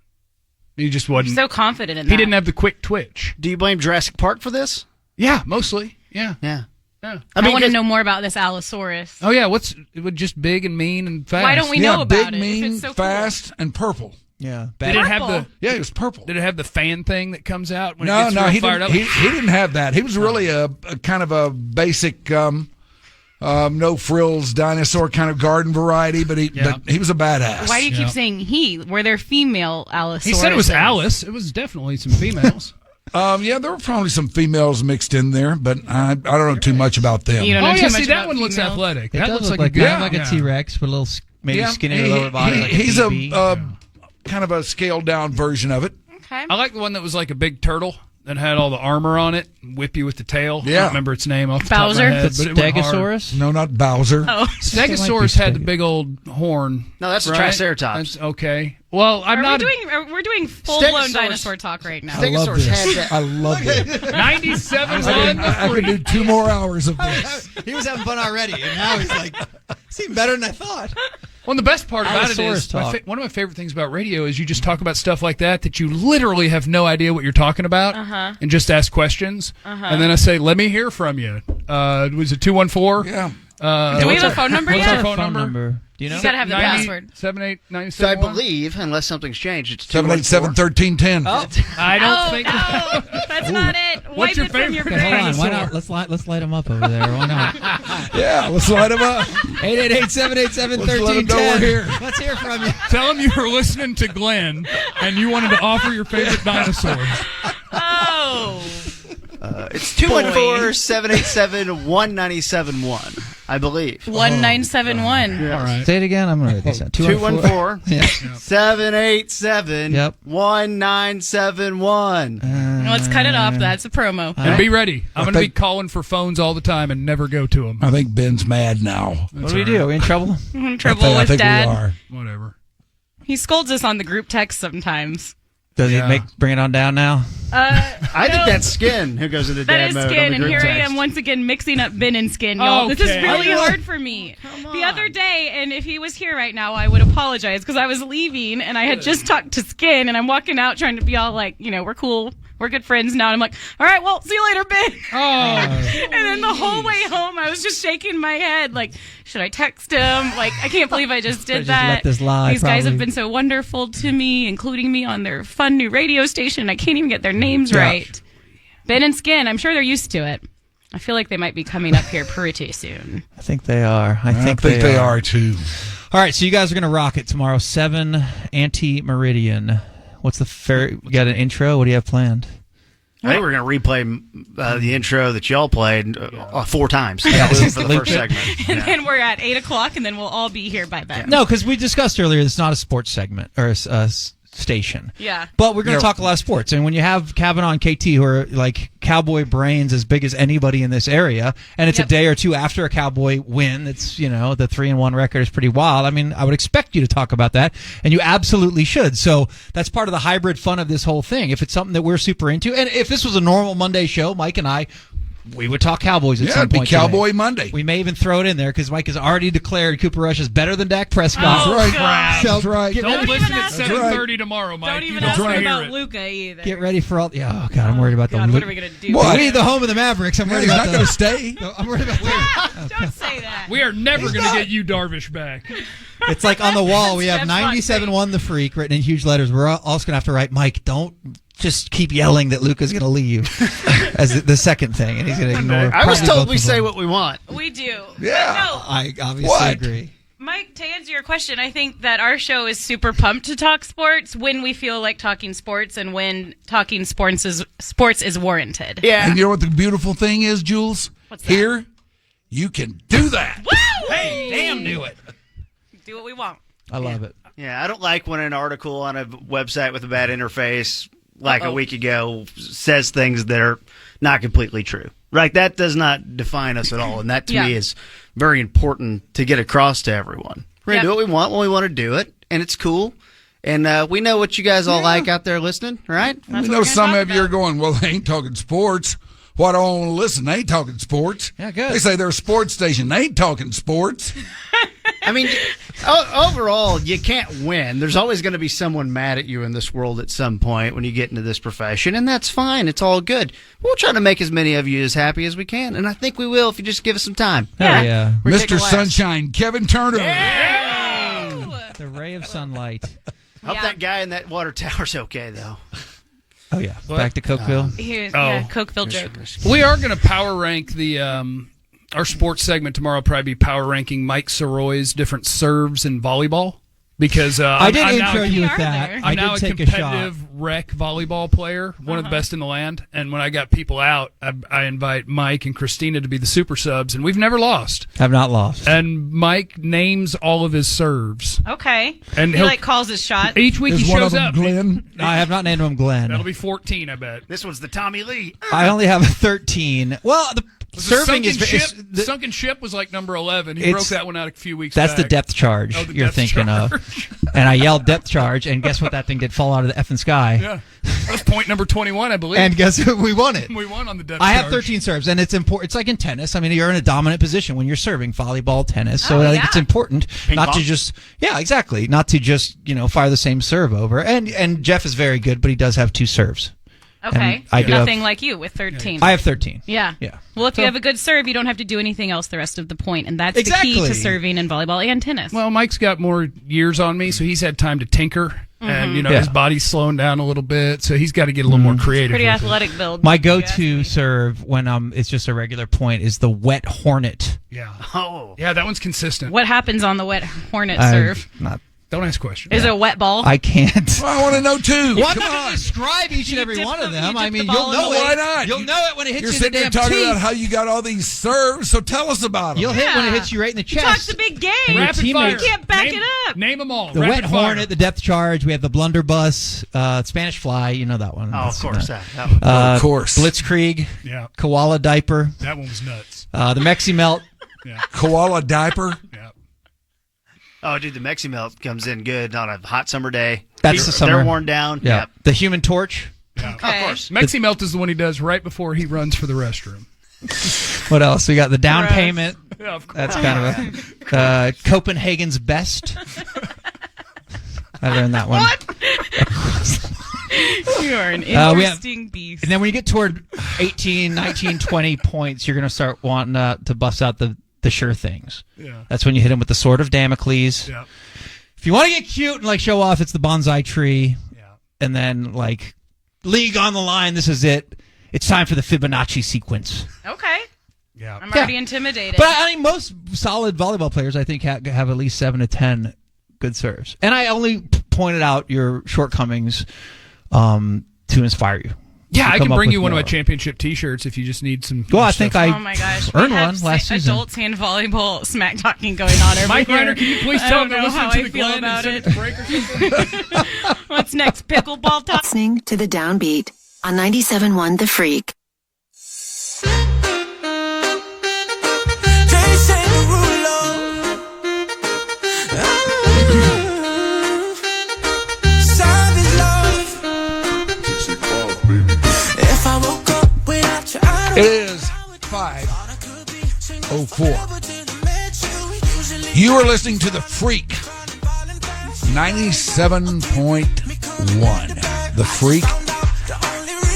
He just wasn't. So confident in that. He didn't have the quick twitch. Do you blame Jurassic Park for this? Yeah, mostly. Yeah. Yeah. Yeah. I want to know more about this Allosaurus. Oh yeah, it was just big and mean and fast. Why don't we know about big, it? mean, If it's so fast, and purple. Yeah. Did it have the? Yeah, it was purple. Did it have the fan thing that comes out when it No, gets no, real he fired didn't. up? He didn't have that. He was really a kind of a basic, no frills dinosaur, kind of garden variety. But he was a badass. Why do you keep saying he? Were there female Allosaurus? He said it was Alice. It was definitely some females. Yeah, there were probably some females mixed in there, but I don't know too much about them. You don't know Oh too yeah, much see that about one looks females? athletic. It That does looks look like a like a T-Rex with a little maybe skinnier lower body. Like he's a TB. Kind of a scaled down version of it. Okay. I like the one that was like a big turtle that had all the armor on it, and whip you with the tail. I Yeah. don't remember its name off the top of Bowser? my head, but it went hard. Stegosaurus? No, not Bowser. Oh. Stegosaurus had the big old horn. No, that's a right? Triceratops. That's okay. Well, I'm not. We're doing full-blown Stegosaurus. dinosaur talk right now. I love Stegosaurus had this. that. I love it. 97 I could do 2 more hours of this. He was having fun already, and now he's like, seemed better than I thought. Well, the best part about it Allosaurus is talk. one of my favorite things about radio is you just talk about stuff like that you literally have no idea what you're talking about, and just ask questions, and then I say, "Let me hear from you." Was it 214? Yeah. Do we have a phone number what's yet? our phone number? Do you know? You gotta have the password. 7897. So I believe, unless something's changed, it's 787-1310. I don't think. No, that's not it. What's your Wipe it from your favorite Okay, hold on. Why dinosaur? not? Let's light him up over there. Why not? Yeah, let's light him up. 888-787-1310. Let's let him know we're here. Let's hear from you. Tell him you were listening to Glenn and you wanted to offer your favorite dinosaurs. Oh. It's 214-787-1971, I believe. 1971. All right. Say it again. I'm gonna write this down. 214-787-1971. Let's cut it off. That's a promo. And be ready. I'm going to be calling for phones all the time and never go to them. I think Ben's mad now. What do we do? Are we in trouble? I'm in trouble I with think Dad. we are. Whatever. He scolds us on the group text sometimes. Does he bring it on down now? I think that's Skin who goes into That dad is mode on Skin, the and group here I text. am once again mixing up Ben and Skin, y'all. This is Okay. really hard for me. The other day, and if he was here right now, I would apologize because I was leaving and I had just talked to Skin, and I'm walking out trying to be all like, we're cool. We're good friends now. And I'm like, all right, well, see you later, Ben. Oh. And then the whole way home, I was just shaking my head. Like, should I text him? Like, I can't believe I just did Just that. let this lie, These guys have probably. been so wonderful to me, including me on their fun new radio station. I can't even get their names right. Ben and Skin, I'm sure they're used to it. I feel like they might be coming up here pretty soon. I think they are. I think they are too. All right, so you guys are going to rock it tomorrow, 7 Anti-Meridian. What's the fair? You got an intro? What do you have planned? I think we're going to replay the intro that y'all played 4 times for the first segment. And then we're at 8 o'clock, and then we'll all be here by then. No, because we discussed earlier, it's not a sports segment or a station. Yeah. But we're going to talk a lot of sports. And when you have Kavanaugh and KT, who are like cowboy brains as big as anybody in this area, and it's a day or two after a Cowboy win, it's, the 3-1 record is pretty wild. I mean, I would expect you to talk about that, and you absolutely should. So that's part of the hybrid fun of this whole thing. If it's something that we're super into, and if this was a normal Monday show, Mike and I, we would talk Cowboys at some point. It'd be Cowboy today. Monday. We may even throw it in there because Mike has already declared Cooper Rush is better than Dak Prescott. That's right. God. That's right. Don't listen at 7:30 tomorrow, Mike. Don't even ask me about Luka either. Get ready for all. Yeah, oh God, I'm worried about the. What are we gonna do? We need the home of the Mavericks. I'm worried He's about not going to stay. I'm worried about Don't say that. We are never going to get you Darvish back. It's like on the wall. We have That's 97-1 the Freak written in huge letters. We're also going to have to write, Mike, don't just keep yelling that Luka's going to leave as the second thing, and he's going to ignore. I was probably told both we of say them. what we want. We do. Yeah. But no, I obviously agree. Mike, to answer your question, I think that our show is super pumped to talk sports when we feel like talking sports and when talking sports is warranted. Yeah. And you know what the beautiful thing is, Jules? What's that? Here, you can do that. Woo! Hey, damn, do it. Do what we want. I love it. Yeah, I don't like when an article on a website with a bad interface, like a week ago, says things that are not completely true. Like, that does not define us at all, and that to me is very important to get across to everyone. We're going to do what we want when we want to do it, and it's cool. And we know what you guys all like out there listening, right? We know some of you are going, well, they ain't talking sports. Why do I want to listen? They ain't talking sports. Yeah, good. They say they're a sports station. They ain't talking sports. I mean, overall, you can't win. There's always going to be someone mad at you in this world at some point when you get into this profession, and that's fine. It's all good. We'll try to make as many of you as happy as we can, and I think we will if you just give us some time. Yeah. Mr. Sunshine, Kevin Turner. The ray of sunlight. Hope that guy in that water tower's okay, though. Oh, yeah. Back to Cokeville. Cokeville joke. We are going to power rank the our sports segment tomorrow. Will probably be power ranking Mike Sirois' different serves in volleyball because I did I'm intro now, you with that. I'm I now did a take a shot. competitive rec volleyball player, one of the best in the land. And when I got people out, I invite Mike and Christina to be the super subs, and we've never lost. Have not lost. And Mike names all of his serves. Okay. And he calls his shot. Each week Is he one of shows them up. Glenn? I have not named him Glenn. That'll be 14, I bet. This one's the Tommy Lee. I only have a 13. Well, the serving Sunken Ship was like number 11. He broke that one out a few weeks That's back. the depth charge you're depth thinking charge. of. And I yelled depth charge, and guess what? That thing did fall out of the effing sky. Yeah. That was point number 21, I believe. And guess what? We won it. We won on the depth I charge. have 13 serves, and it's important. It's like in tennis. I mean, you're in a dominant position when you're serving volleyball, tennis. So I think it's important not to just, exactly, not to just fire the same serve over. And Jeff is very good, but he does have 2 serves. Okay. I do Nothing like you with 13. I have 13. Yeah. Well, if you have a good serve, you don't have to do anything else the rest of the point, and that's Exactly. the key to serving in volleyball and tennis. Well, Mike's got more years on me, so he's had time to tinker. And, his body's slowing down a little bit, so he's got to get a little more creative. Pretty with athletic build. My go-to serve when it's just a regular point is the wet hornet. Yeah. Oh. Yeah, that one's consistent. What happens on the wet hornet serve? Don't ask questions. Is it a wet ball? I can't. Well, I want to know, too. Well, I'm not going to describe each and every one of them. I mean, you'll know it. Why not? You'll know it when it hits You're you in the sitting there damn talking teeth. about how you got all these serves, so tell us about them. You'll hit when it hits you right in the chest. Talk's a big game. And your Rapid fire. You can't back Name- it up. Name them all. The Rapid wet fire. hornet, the depth charge. We have the blunderbuss, Spanish fly. You know that one. Oh, of course. That That one. Of course. Blitzkrieg. Yeah. Koala diaper. That one was nuts. The Mexi melt. Yeah. Koala diaper. Yeah. Oh, dude, the Mexi Melt comes in good on a hot summer day. That's the summer. They're worn down. Yeah. Yep. The Human Torch. Yeah. Okay. Of course. Mexi Melt is the one he does right before he runs for the restroom. What else? We got the down Gross. payment. Yeah, of course. That's kind of a Copenhagen's best. I learned that one. You are an we have- interesting beast. And then when you get toward 18, 19, 20 points, you're going to start wanting to bust out the sure things. Yeah. That's when you hit them with the Sword of Damocles. Yeah. If you want to get cute and show off, it's the bonsai tree. Yeah. And then League on the line, this is it. It's time for the Fibonacci sequence. Okay. Yeah. I'm already intimidated. But I mean, most solid volleyball players, I think, have at least 7 to 10 good serves. And I only pointed out your shortcomings to inspire you. Yeah, I come can up bring with you one of my more. championship T-shirts if you just need some. Well, I stuff. think I Oh my gosh, earned we have one last season. Adult sand volleyball smack talking going on over Mike here. Rhyner, can you please I tell don't him to know how listen I to the feel Glenn about and it. send it to break or something? What's next? Pickleball talk. Listening to the Downbeat on 97.1 The Freak. It is 5:04. You are listening to The Freak, 97.1. The Freak.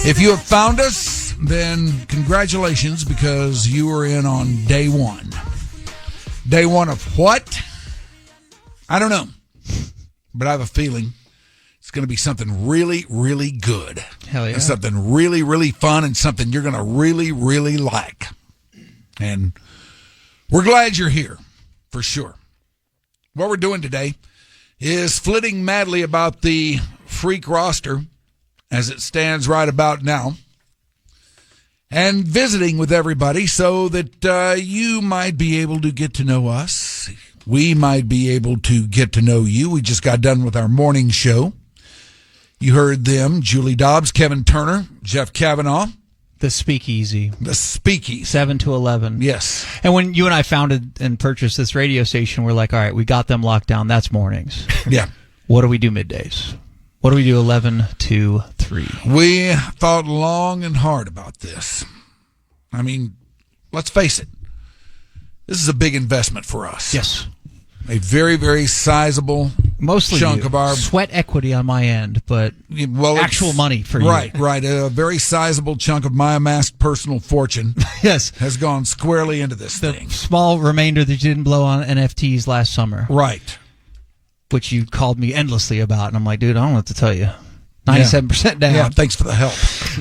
If you have found us, then congratulations, because you are in on day one. Day one of what? I don't know. But I have a feeling it's going to be something really, really good. Hell yeah. And something really, really fun, and something you're going to really, really like. And we're glad you're here, for sure. What we're doing today is flitting madly about the Freak roster as it stands right about now, and visiting with everybody so that you might be able to get to know us. We might be able to get to know you. We just got done with our morning show. You heard them, Julie Dobbs, Kevin Turner, Jeff Kavanaugh. The Speakeasy. The Speakeasy. 7 to 11. Yes. And when you and I founded and purchased this radio station, we're like, all right, we got them locked down. That's mornings. Yeah. What do we do middays? What do we do 11 to 3? We thought long and hard about this. I mean, let's face it. This is a big investment for us. Yes. A very, very sizable Mostly chunk you. of our sweat equity on my end, but actual money for you. Right. A very sizable chunk of my amassed personal fortune yes. has gone squarely into this thing. Small remainder that you didn't blow on NFTs last summer. Right. Which you called me endlessly about, and I'm like, dude, I don't know what to tell you. 97% down. Yeah, thanks for the help.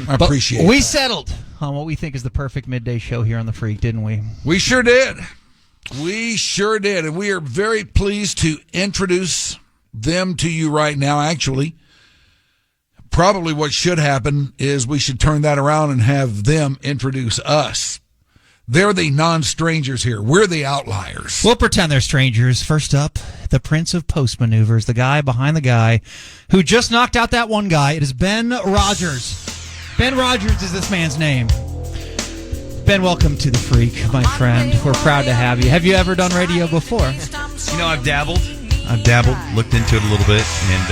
I appreciate it. We settled on what we think is the perfect midday show here on The Freak, didn't we? We sure did. We sure did. And we are very pleased to introduce them to you right now. Actually, probably what should happen is we should turn that around and have them introduce us. They're the non-strangers here. We're the outliers. We'll pretend they're strangers. First up, the Prince of Post Maneuvers, the guy behind the guy who just knocked out that one guy. It is Ben Rogers. Ben Rogers is this man's name. Ben, welcome to The Freak, my friend. We're proud to have you. Have you ever done radio before? You know, I've dabbled, looked into it a little bit, and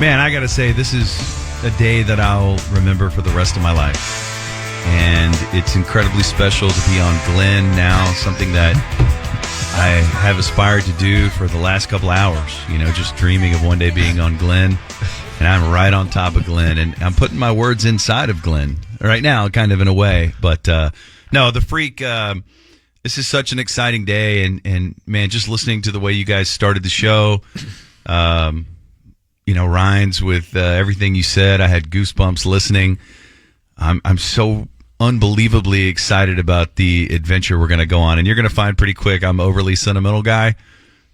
man, I got to say, this is a day that I'll remember for the rest of my life. And it's incredibly special to be on Glenn now, something that I have aspired to do for the last couple hours, you know, just dreaming of one day being on Glenn. And I'm right on top of Glenn, and I'm putting my words inside of Glenn right now, kind of in a way. But no, The Freak, this is such an exciting day, and man, just listening to the way you guys started the show, you know, Rhynes, with everything you said, I had goosebumps listening. I'm so unbelievably excited about the adventure we're going to go on, and you're going to find pretty quick I'm an overly sentimental guy,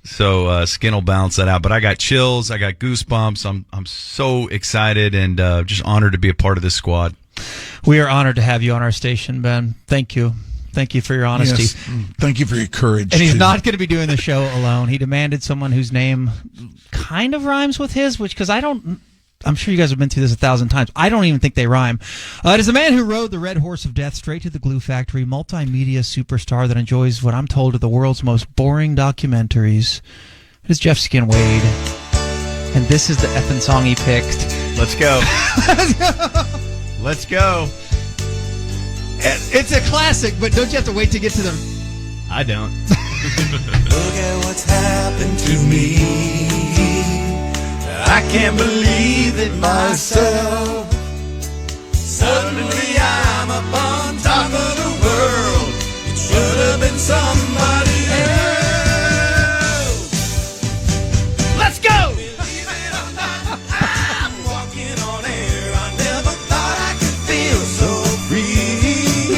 so skin will balance that out. But I got chills, I got goosebumps. I'm so excited and just honored to be a part of this squad. We are honored to have you on our station, Ben. Thank you. Thank you for your honesty. Yes. Thank you for your courage. And he's too. not going to be doing the show alone. He demanded someone whose name kind of rhymes with his, which, because I'm sure you guys have been through this 1,000 times. I don't even think they rhyme. It is a man who rode the red horse of death straight to the glue factory, multimedia superstar that enjoys what I'm told are the world's most boring documentaries. It is Jeff Skin Wade. And this is the effing song he picked. Let's go. Let's go. It's a classic, but don't you have to wait to get to the... I don't. Look at what's happened to me. I can't believe it myself. Suddenly I'm up on top of the world. It should have been somebody else. Let's go! Believe it or not, I'm walking on air. I never thought I could feel so free.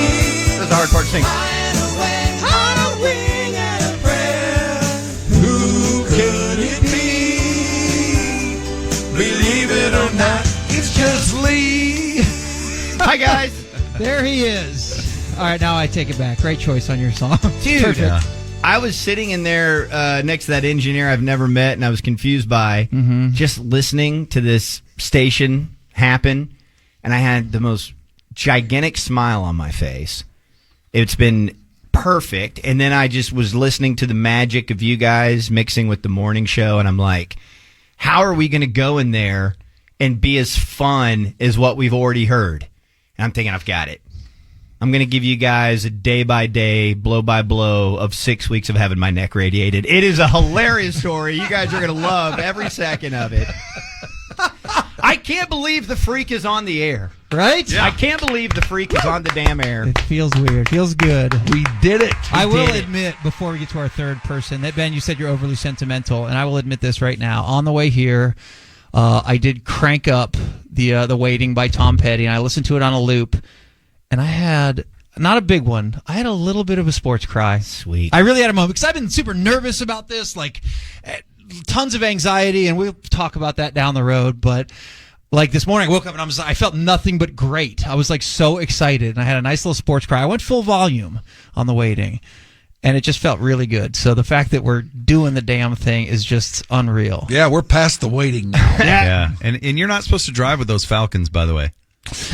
That's the hard part to sing. Flying away on a wing and a prayer. Who could it be? Believe it or not, It's just Lee. Hi, guys. There he is. All right, now I take it back. Great choice on your song. Dude, Perfect. I was sitting in there next to that engineer I've never met, and I was confused by just listening to this station happen, and I had the most gigantic smile on my face. It's been perfect, and then I just was listening to the magic of you guys mixing with the morning show, and I'm like, how are we going to go in there and be as fun as what we've already heard? And I'm thinking, I've got it. I'm going to give you guys a day-by-day, blow-by-blow of 6 weeks of having my neck radiated. It is a hilarious story. You guys are going to love every second of it. I can't believe the freak is on the air. Right? Yeah. I can't believe the freak is on the damn air. It feels weird. Feels good. We did it. I will admit, before we get to our third person, that, Ben, you said you're overly sentimental, and I will admit this right now. On the way here, I did crank up the Waiting by Tom Petty, and I listened to it on a loop, and I had, not a big one, I had a little bit of a sports cry. Sweet. I really had a moment, because I've been super nervous about this, like, tons of anxiety, and we'll talk about that down the road, but like this morning I woke up and I felt nothing but great. I was like so excited, and I had a nice little sports cry. I went full volume on the Waiting, and it just felt really good. So the fact that we're doing the damn thing is just unreal. Yeah, we're past the Waiting now. Yeah. And you're not supposed to drive with those Falcons, by the way.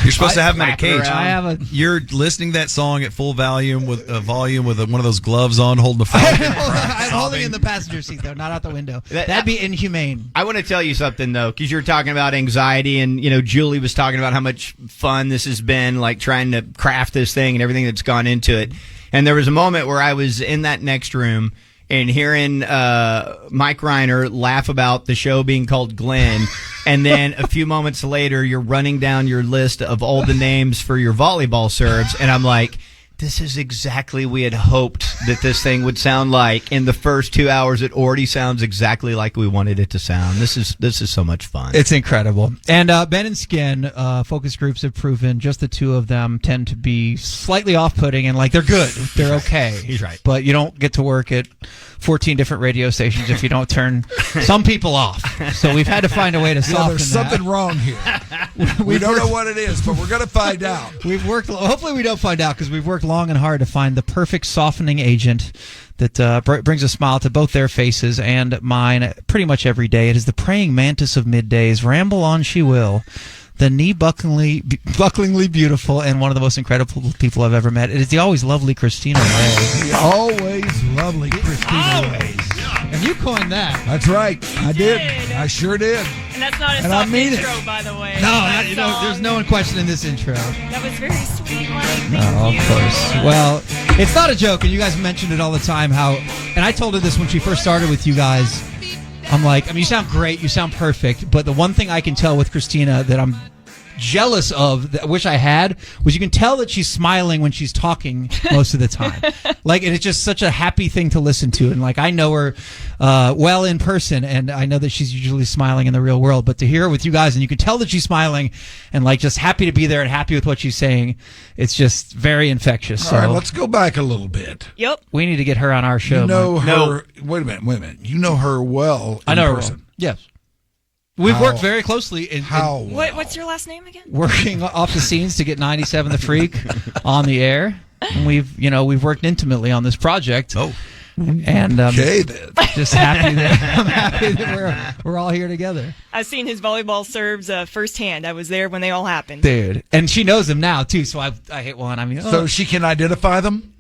You're supposed to have them in a cage. You're listening to that song at full volume with one of those gloves on, holding the Falcon. I'm holding in the passenger seat, though, not out the window. That'd be inhumane. I want to tell you something, though, because you were talking about anxiety, and, Julie was talking about how much fun this has been, like trying to craft this thing and everything that's gone into it. And there was a moment where I was in that next room and hearing Mike Rhyner laugh about the show being called Glenn, and then a few moments later, you're running down your list of all the names for your volleyball serves, and I'm like, this is exactly we had hoped that this thing would sound like. In the first 2 hours, it already sounds exactly like we wanted it to sound. This is so much fun. It's incredible. And Ben and Skin, focus groups have proven just the two of them tend to be slightly off-putting, and like they're good. They're okay. He's right. But you don't get to work at 14 different radio stations if you don't turn some people off. So we've had to find a way to soften there's something wrong here. We don't know what it is, but we're going to find out. We've worked. Hopefully, we don't find out, because we've worked long and hard to find the perfect softening agent that brings a smile to both their faces and mine pretty much every day. It is the praying mantis of middays. Ramble on she will. The knee-bucklingly beautiful and one of the most incredible people I've ever met. It is the always lovely Christina Ray. The always lovely Christina Ray. And you coined that. That's right. I did. I sure did. And that's not a And I soft mean intro, it. by the way. No, there's no one questioning this intro. That was very sweet, Mike. No, of course. Well, it's not a joke, and you guys mentioned it all the time, and I told her this when she first started with you guys. I'm like, you sound great, you sound perfect, but the one thing I can tell with Christina that I'm jealous of, that I wish I had, was you can tell that she's smiling when she's talking most of the time. And it's just such a happy thing to listen to. And I know her well in person, and I know that she's usually smiling in the real world, but to hear her with you guys, and you can tell that she's smiling and just happy to be there and happy with what she's saying, it's just very infectious. All right, let's go back a little bit. Yep. We need to get her on our show. You know her. Wait a minute. You know her well in I know person. her well. Yes. We've worked very closely in What's your last name again? working off the scenes to get 97 The Freak on the air. And we've worked intimately on this project. Oh. And okay, then. Just happy that we're all here together. I've seen his volleyball serves firsthand. I was there when they all happened. Dude. And she knows them now, too, so I hit one. So she can identify them?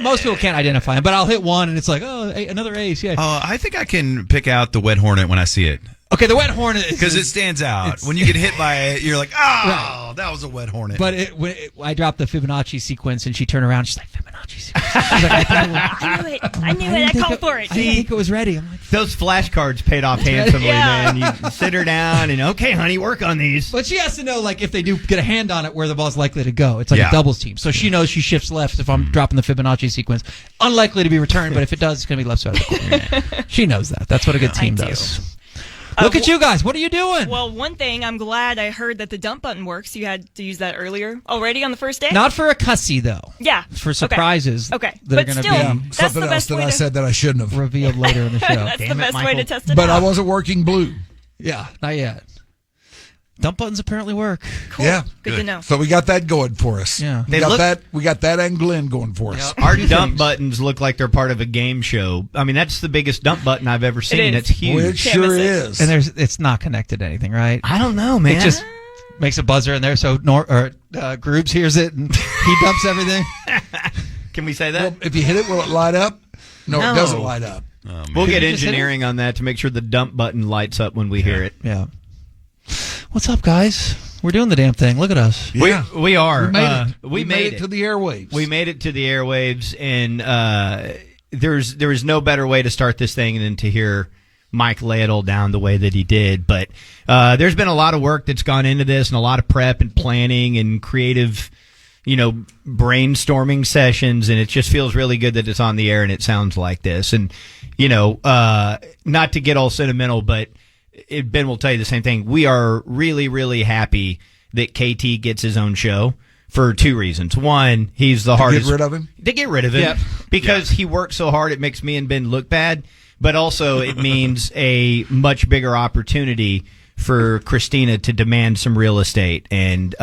Most people can't identify them, but I'll hit one, and it's like, another ace, yeah. I think I can pick out the wet hornet when I see it. Okay, the wet hornet. Because it stands out. When you get hit by it, you're like, right. That was a wet hornet. But I dropped the Fibonacci sequence, and she turned around. She's like, Fibonacci sequence. She's like, I knew it. I called for it. I didn't think it was ready. I'm like, those flashcards paid off handsomely, man. You sit her down and, okay, honey, work on these. But she has to know, if they do get a hand on it, where the ball's likely to go. It's like a doubles team. So she knows she shifts left if I'm dropping the Fibonacci sequence. Unlikely to be returned, but if it does, it's going to be left side of the court. She knows that. That's what a good team does. Look at you guys. What are you doing? Well, one thing, I'm glad I heard that the dump button works. You had to use that earlier already on the first day? Not for a cussy, though. Yeah. For surprises. Okay. That are going to be that's something else that I said that I shouldn't have revealed later in the show. That's the best way to test it But out. I wasn't working blue. Yeah, not yet. Dump buttons apparently work. Cool. Yeah. Good to know. So we got that going for us. Yeah. We got that and Glenn going for us. Our dump buttons look like they're part of a game show. I mean, that's the biggest dump button I've ever seen. is. It's huge. Well, it sure is. And it's not connected to anything, right? I don't know, man. It just makes a buzzer in there, so Grubes hears it and he dumps everything. Can we say that? Well, if you hit it, will it light up? No, No. it doesn't light up. We'll get Did you just hit engineering on that to make sure the dump button lights up when we hear it. Yeah. What's up, guys? We're doing the damn thing. Look at us. Yeah. We are. We made it. We made it to the airwaves. We made it to the airwaves, and there is no better way to start this thing than to hear Mike lay it all down the way that he did. But there's been a lot of work that's gone into this, and a lot of prep and planning and creative, brainstorming sessions, and it just feels really good that it's on the air and it sounds like this. And not to get all sentimental, but Ben will tell you the same thing. We are really, really happy that KT gets his own show for two reasons. One, he's the hardest. Get rid of him? To get rid of him. Yep. Because he works so hard, it makes me and Ben look bad. But also, it means a much bigger opportunity for Christina to demand some real estate. And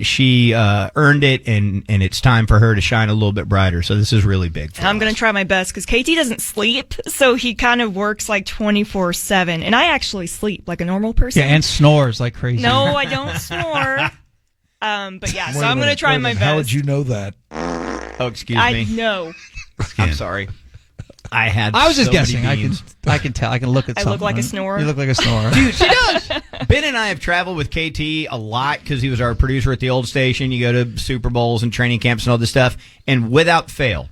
she earned it, and it's time for her to shine a little bit brighter. So this is really big. And I'm going to try my best because KT doesn't sleep, so he kind of works like 24/7. And I actually sleep like a normal person. Yeah, and snores like crazy. No, I don't snore. But yeah, so I'm going to try my best. How would you know that? Oh, excuse I me. know. I'm sorry. I was just so guessing. many beans. I can tell. I can look at I something. look like a snorer. You look like a snorer. Dude, she does. Ben and I have traveled with KT a lot because he was our producer at the old station. You go to Super Bowls and training camps and all this stuff. And without fail,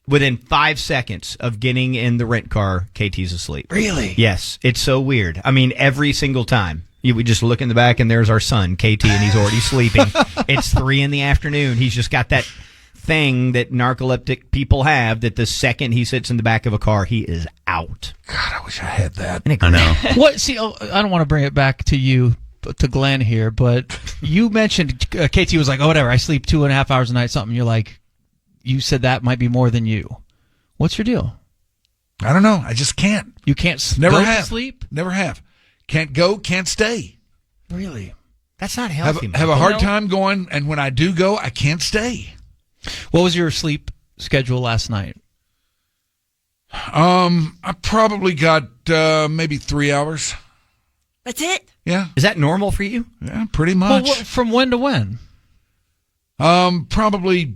within 5 seconds of getting in the rent car, KT's asleep. Really? Yes. It's so weird. I mean, every single time. We just look in the back and there's our son, KT, and he's already sleeping. It's 3 p.m. He's just got that thing that narcoleptic people have, that the second he sits in the back of a car, he is out. God, I wish I had that. I know. What? See, I don't want to bring it back to you, to Glenn here, but you mentioned KT was like, "Oh, whatever. I sleep 2.5 hours a night." Something. You're like, you said that might be more than you. What's your deal? I don't know. I just can't. You can't Never go have. to sleep. Never have. Can't go. Can't stay. Really? That's not healthy. Have a hard time going, and when I do go, I can't stay. What was your sleep schedule last night? I probably got maybe 3 hours. That's it? Yeah. Is that normal for you? Yeah, pretty much. Well, from when to when? Probably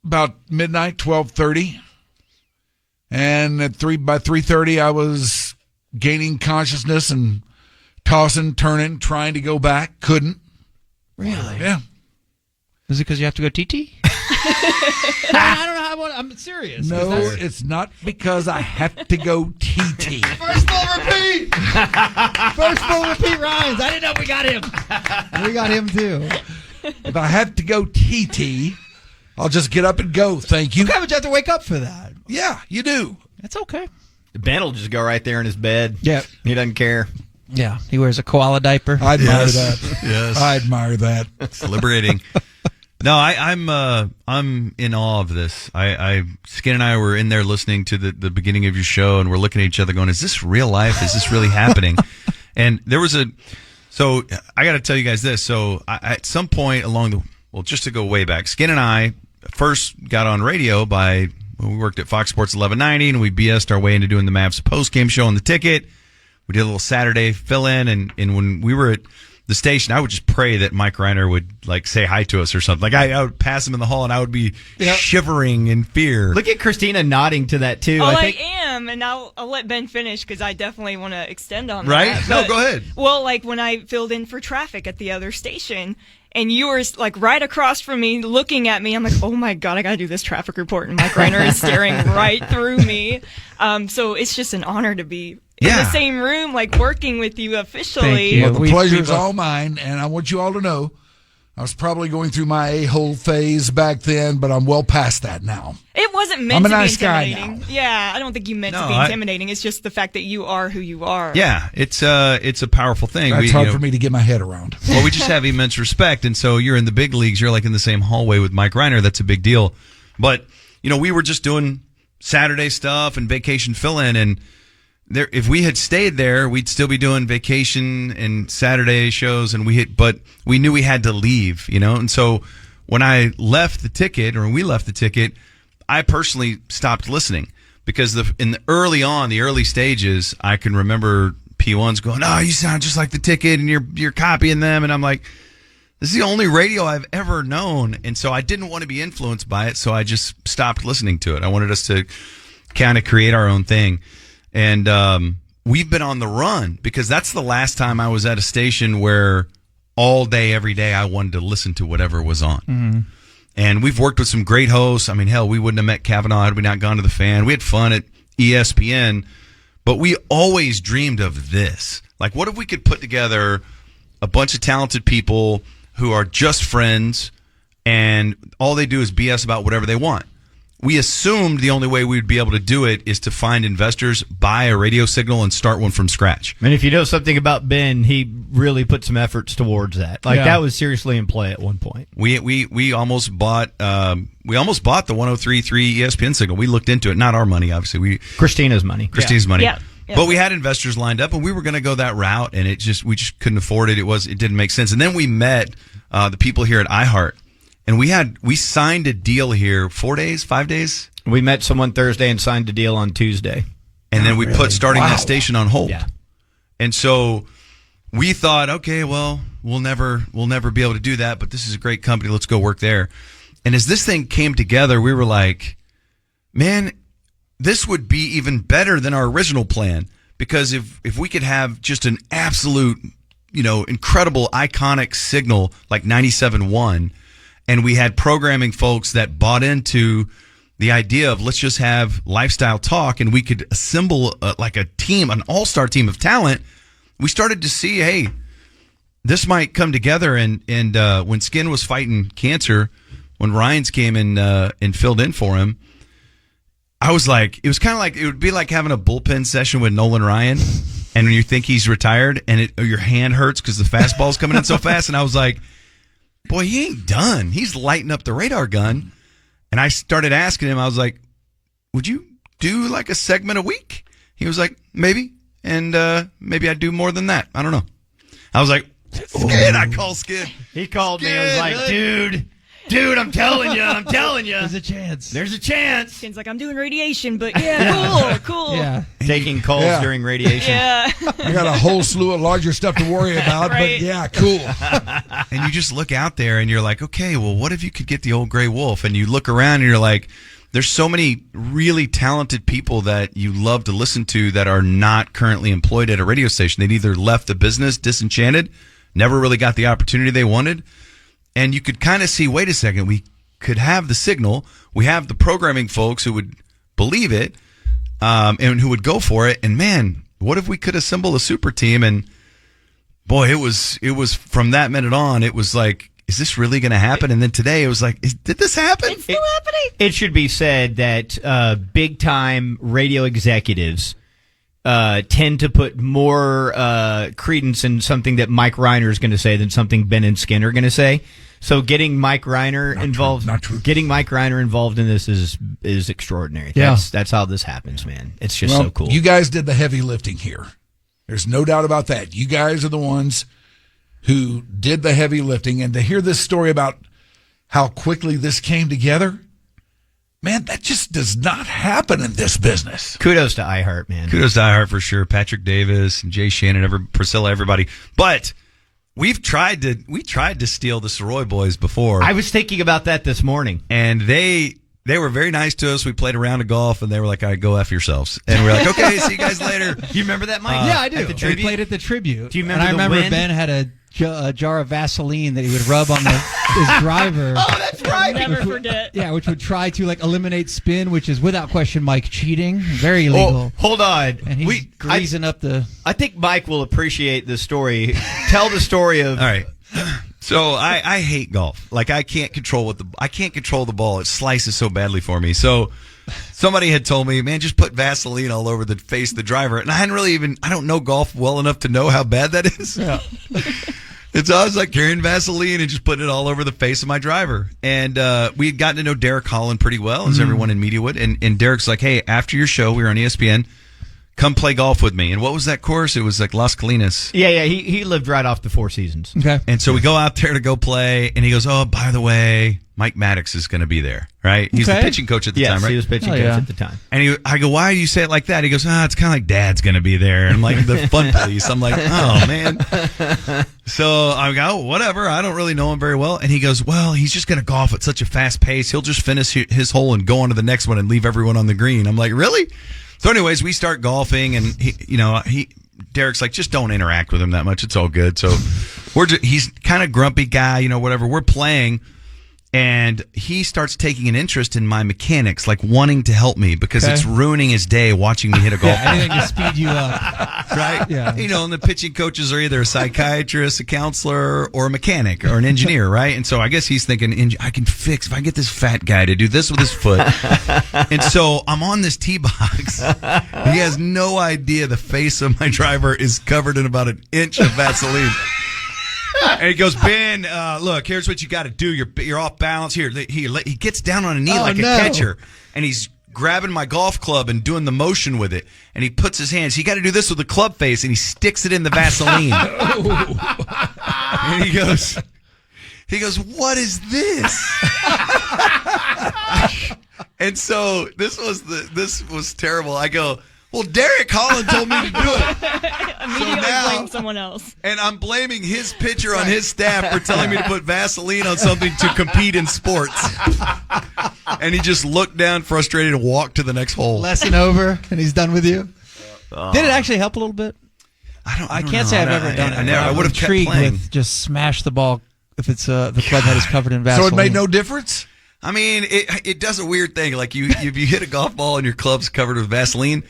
about midnight, 12:30, and by 3:30 I was gaining consciousness and tossing, turning, trying to go back. Couldn't. Really? Yeah. Is it because you have to go TT? I don't know. I'm serious. No, it's not because I have to go TT. First full repeat. First full repeat rhymes. I didn't know we got him. We got him too. If I have to go TT, I'll just get up and go. Thank you. Okay, but you have to wake up for that. Yeah, you do. That's okay. Ben will just go right there in his bed. Yeah. He doesn't care. Yeah, he wears a koala diaper. I admire that. Yes. I admire that. It's liberating. No, I'm in awe of this. Skin and I were in there listening to the beginning of your show, and we're looking at each other going, is this real life? Is this really happening? And there was so I got to tell you guys this. So at some point just to go way back, Skin and I first got on radio when we worked at Fox Sports 1190, and we BS'd our way into doing the Mavs post-game show on the ticket. We did a little Saturday fill-in, and when we were at the station, I would just pray that Mike Rhyner would say hi to us or something. Like I would pass him in the hall, and I would be shivering in fear. Look at Christina nodding to that too. Oh, I am, and I'll let Ben finish because I definitely want to extend on Right? that. No, But- go ahead. Well, like when I filled in for traffic at the other station, and you were like right across from me, looking at me. I'm like, oh my god, I gotta do this traffic report, and Mike Rhyner is staring right through me. So it's just an honor to be in the same room, like working with you officially. Thank you. Well, the pleasure is all mine, and I want you all to know I was probably going through my a-hole phase back then, but I'm well past that now. It wasn't meant I'm a to nice be guy intimidating. now. Yeah, I don't think you meant to No, be intimidating. It's just the fact that you are who you are. Yeah, it's a powerful thing. That's hard for me to get my head around. Well, we just have immense respect, and so you're in the big leagues. You're like in the same hallway with Mike Rhyner. That's a big deal. But we were just doing Saturday stuff and vacation fill-in, and if we had stayed there, we'd still be doing vacation and Saturday shows, and but we knew we had to leave, And so when I left the ticket, or when we left the ticket, I personally stopped listening because in the early stages, I can remember P1s going, "Oh, you sound just like the ticket, and you're copying them," and I'm like, "This is the only radio I've ever known," and so I didn't want to be influenced by it, so I just stopped listening to it. I wanted us to kind of create our own thing. And we've been on the run because that's the last time I was at a station where all day, every day, I wanted to listen to whatever was on. Mm-hmm. And we've worked with some great hosts. I mean, hell, we wouldn't have met Kavanaugh had we not gone to the Fan. We had fun at ESPN, but we always dreamed of this. Like, what if we could put together a bunch of talented people who are just friends and all they do is BS about whatever they want? We assumed the only way we'd be able to do it is to find investors, buy a radio signal, and start one from scratch. And if you know something about Ben, he really put some efforts towards that. That was seriously in play at one point. We almost bought the 103.3 ESPN signal. We looked into it, not our money, obviously. Christina's money. money. Yeah. But we had investors lined up, and we were going to go that route, and we just couldn't afford it. It didn't make sense. And then we met the people here at iHeart. And we signed a deal here 4 days, 5 days. We met someone Thursday and signed a deal on Tuesday. And then we put starting that station on hold. Yeah. And so we thought, okay, well, we'll never be able to do that, but this is a great company. Let's go work there. And as this thing came together, we were like, man, this would be even better than our original plan. Because if we could have just an absolute, incredible, iconic signal like 97.1, and we had programming folks that bought into the idea of let's just have lifestyle talk, and we could assemble like a team, an all-star team of talent. We started to see, hey, this might come together. And when Skin was fighting cancer, when Ryan's came in and filled in for him, I was like, it was kind of like, it would be like having a bullpen session with Nolan Ryan, and when you think he's retired and your hand hurts because the fastball's coming in so fast. And I was like, boy, he ain't done. He's lighting up the radar gun. And I started asking him, I was like, would you do like a segment a week? He was like, maybe. And maybe I'd do more than that. I don't know. I was like, Skid. I call Skid. He called me. I was like, dude, I'm telling you. There's a chance. There's a chance. Seems like I'm doing radiation, but yeah, cool. Yeah. Taking calls during radiation. Yeah. I got a whole slew of larger stuff to worry about, Right. but yeah, cool. And you just look out there and you're like, okay, well, what if you could get the old gray wolf? And you look around and you're like, there's so many really talented people that you love to listen to that are not currently employed at a radio station. They'd either left the business disenchanted, never really got the opportunity they wanted. And you could kind of see, wait a second, we could have the signal. We have the programming folks who would believe it and who would go for it. And man, what if we could assemble a super team? And boy, it was from that minute on, it was like, is this really going to happen? And then today it was like, did this happen? It's still happening. It should be said that big time radio executives tend to put more credence in something that Mike Rhyner is going to say than something Ben and Skin are going to say. So getting Mike Rhyner involved, getting Mike Rhyner involved in this is extraordinary. Yeah. That's how this happens, man. It's just so cool. You guys did the heavy lifting here. There's no doubt about that. You guys are the ones who did the heavy lifting, and to hear this story about how quickly this came together, man, that just does not happen in this business. Kudos to iHeart, man. Kudos to iHeart for sure. Patrick Davis and Jay Shannon, Priscilla, everybody. But we tried to steal the Sirois boys before. I was thinking about that this morning. And they were very nice to us. We played a round of golf, and they were like, all right, go F yourselves. And we're like, okay, see you guys later. You remember that, Mike? Yeah, I do. At the tribute? We played at the tribute. Do you remember and I the remember wind? Ben had a jar of Vaseline that he would rub on his driver. Oh, that's right. I'll never forget. Yeah, which would try to eliminate spin, which is without question Mike cheating. Very illegal. Oh, hold on. And he's greasing up the... I think Mike will appreciate the story. Tell the story of... All right. So I hate golf. Like I can't control the ball. It slices so badly for me. So somebody had told me, man, just put Vaseline all over the face of the driver. And I don't know golf well enough to know how bad that is. Yeah. And so I was like carrying Vaseline and just putting it all over the face of my driver. And we had gotten to know Derek Holland pretty well, as everyone in media would. And Derek's like, hey, after your show, we were on ESPN, come play golf with me. And what was that course? It was like Las Colinas. Yeah. He lived right off the Four Seasons. Okay. And so we go out there to go play, and he goes, "Oh, by the way, Mike Maddox is going to be there, right? He's the pitching coach at the time, right? He was pitching coach at the time. And I go, why do you say it like that? He goes, it's kind of like Dad's going to be there. And I'm like, the fun police. I'm like, oh, man. So I go, whatever. I don't really know him very well. And he goes, well, he's just going to golf at such a fast pace. He'll just finish his hole and go on to the next one and leave everyone on the green. I'm like, really? So anyways, we start golfing, and Derek's like, just don't interact with him that much. It's all good. So he's kind of grumpy guy, whatever. We're playing. And he starts taking an interest in my mechanics, like wanting to help me because it's ruining his day watching me hit a golf ball. Anything to speed you up. Right? Yeah. And the pitching coaches are either a psychiatrist, a counselor, or a mechanic, or an engineer, right? And so I guess he's thinking, I can fix, if I get this fat guy to do this with his foot. And so I'm on this tee box. He has no idea the face of my driver is covered in about an inch of Vaseline. And he goes, Ben, look, here's what you got to do. You're off balance. Here, he gets down on a knee like a catcher, and he's grabbing my golf club and doing the motion with it. And he puts his hands. You got to do this with the club face, and he sticks it in the Vaseline. And he goes, what is this? And so this was terrible. I go, well, Derek Holland told me to do it. Immediately blame someone else. And I'm blaming his pitcher on his staff for telling me to put Vaseline on something to compete in sports. And he just looked down frustrated and walked to the next hole. Lesson over, and he's done with you. Did it actually help a little bit? I can't say I've ever done it. I would have kept playing. With just smash the ball if it's the club head is covered in Vaseline. So it made no difference? I mean, it does a weird thing. Like if you hit a golf ball and your club's covered with Vaseline,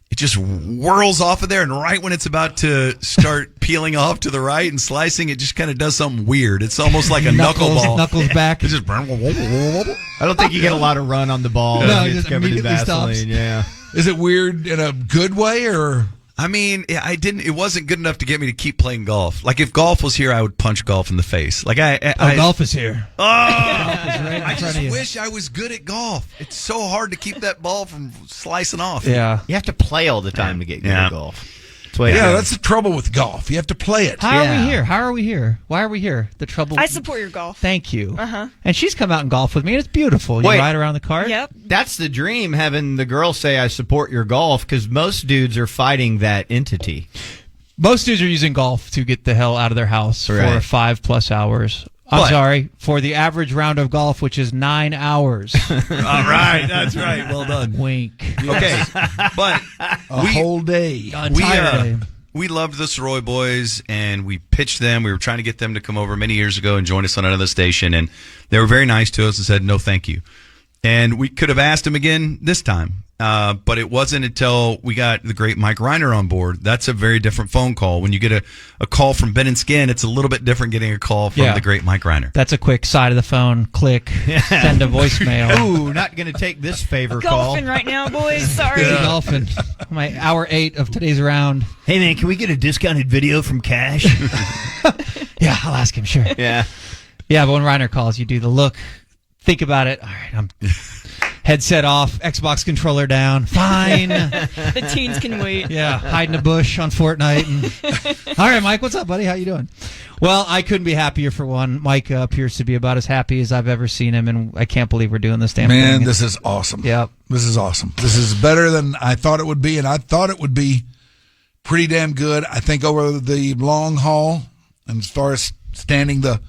it just whirls off of there, and right when it's about to start peeling off to the right and slicing, it just kind of does something weird. It's almost like a knuckleball. Knuckles back. It just. I don't think you get a lot of run on the ball. No, it's just covered in immediately Vaseline. stops. Yeah. Is it weird in a good way, or? I mean, it wasn't good enough to get me to keep playing golf. Like if golf was here, I would punch golf in the face. Like golf is here. Oh, right I just wish I was good at golf. It's so hard to keep that ball from slicing off. Yeah, you have to play all the time to get good at golf. That's the trouble with golf. You have to play it. How are we here? How are we here? Why are we here? The trouble. I support your golf. Thank you. And she's come out and golf with me, and it's beautiful. You ride around the cart. Yep. That's the dream, having the girl say, I support your golf, because most dudes are fighting that entity. Most dudes are using golf to get the hell out of their house for 5+ hours. I'm sorry, for the average round of golf, which is 9 hours. All right, that's right. Well done. Wink. Okay, but a whole day. We loved the Sirois boys, and we pitched them. We were trying to get them to come over many years ago and join us on another station, and they were very nice to us and said, no, thank you. And we could have asked them again this time. But it wasn't until we got the great Mike Rhyner on board. That's a very different phone call. When you get a call from Ben and Skin, it's a little bit different getting a call from the great Mike Rhyner. That's a quick side of the phone, click, send a voicemail. Ooh, not going to take this favor call. Golfing right now, boys. Sorry. Golfing. My hour 8 of today's round. Hey, man, can we get a discounted video from Cash? Yeah, I'll ask him, sure. Yeah. Yeah, but when Rhyner calls, you do the look, think about it. All right, I'm... Headset off, Xbox controller down. Fine. The teens can wait. Yeah, hide in a bush on Fortnite. All right, Mike, what's up, buddy? How you doing? Well, I couldn't be happier for one. Mike appears to be about as happy as I've ever seen him, and I can't believe we're doing this damn thing. Man, this is awesome. Yep. This is awesome. This is better than I thought it would be, and I thought it would be pretty damn good. I think over the long haul, and as far as standing the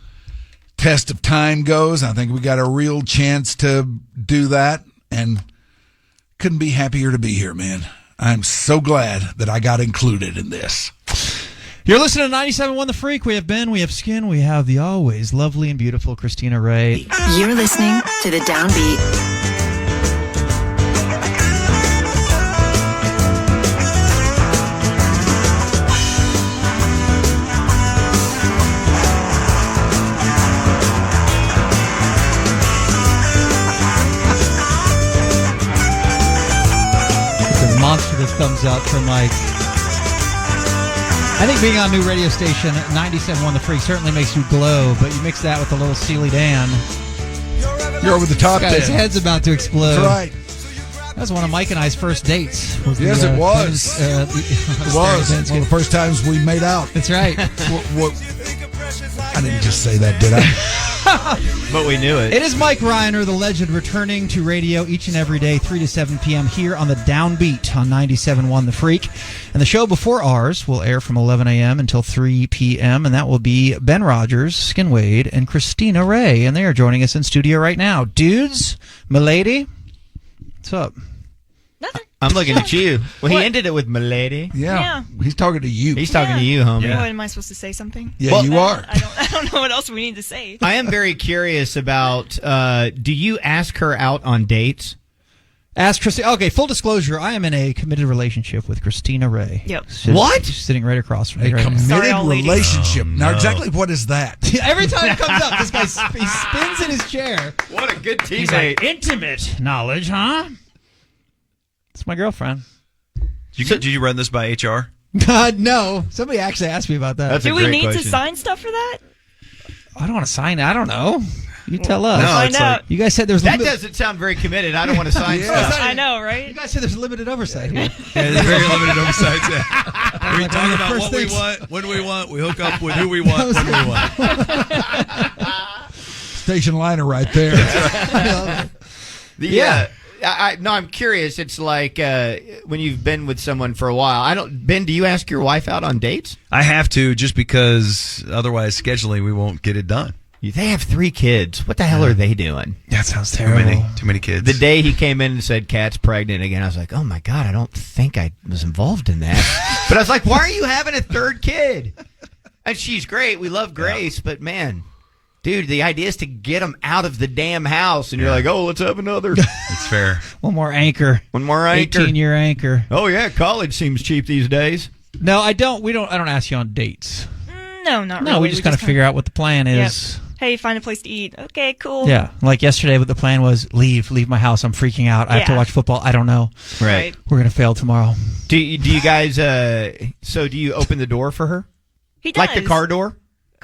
test of time goes, I think we got a real chance to do that, and couldn't be happier to be here, man. I'm so glad that I got included in this. You're listening to 97.1 The Freak. We have Ben, we have Skin, we have the always lovely and beautiful Christina Ray. You're listening to the Downbeat. Monster the thumbs up from Mike. I think being on a new radio station, 97.1 The Freak, certainly makes you glow, but you mix that with a little Steely Dan. You're over the top there. His head's about to explode. That's right. was one of Mike and I's first dates. Yes, it was. It was one of the first times we made out. That's right. I didn't just say that, did I? But we knew it. It is Mike Rhyner, the legend, returning to radio each and every day, 3 to 7 p.m. here on the Downbeat on 97.1 The Freak. And the show before ours will air from 11 a.m. until 3 p.m., and that will be Ben Rogers, Skin Wade, and Christina Ray. And they are joining us in studio right now. Dudes, milady, what's up? Nothing. I'm looking at you. Well, he ended it with milady. Yeah. He's talking to you. He's talking to you, homie. What, am I supposed to say something? Yeah, well, you are. I don't know what else we need to say. I am very curious about, do you ask her out on dates? Ask Christina. Okay, full disclosure, I am in a committed relationship with Christina Ray. Yep. What? She's sitting right across from me. A right committed now. relationship. Now, exactly what is that? Every time it comes up, this guy he spins in his chair. What a good teammate. He's like, intimate knowledge, huh? It's my girlfriend. Did you run this by HR? No. Somebody actually asked me about that. Do we need to sign stuff for that? I don't want to sign it. I don't know. You tell us. No, find out. You guys said there's that doesn't sound very committed. I don't want to sign stuff. I know, right? You guys said there's limited oversight here. Yeah, there's very limited oversight. We talk about what we want, when we want. We hook up with who we want, when we want. Station liner right there. I'm curious. It's like when you've been with someone for a while. Ben, do you ask your wife out on dates? I have to, just because otherwise scheduling we won't get it done. They have 3 kids. What the hell are they doing? That sounds terrible. Too many kids. The day he came in and said Kat's pregnant again, I was like, oh my God, I don't think I was involved in that. But I was like, why are you having a 3rd kid? And she's great. We love Grace, but man, dude, the idea is to get them out of the damn house, and you're like, oh, let's have another. It's fair. One more anchor. 18-year anchor. Oh yeah, college seems cheap these days. No, I don't. I don't ask you on dates. No, not really. No, we just kind of figure out what the plan is. Yep. Hey, find a place to eat. Okay, cool. Yeah, like yesterday, what the plan was: leave my house. I'm freaking out. I have to watch football. I don't know. Right. We're gonna fail tomorrow. Do you guys? So do you open the door for her? He does. Like the car door?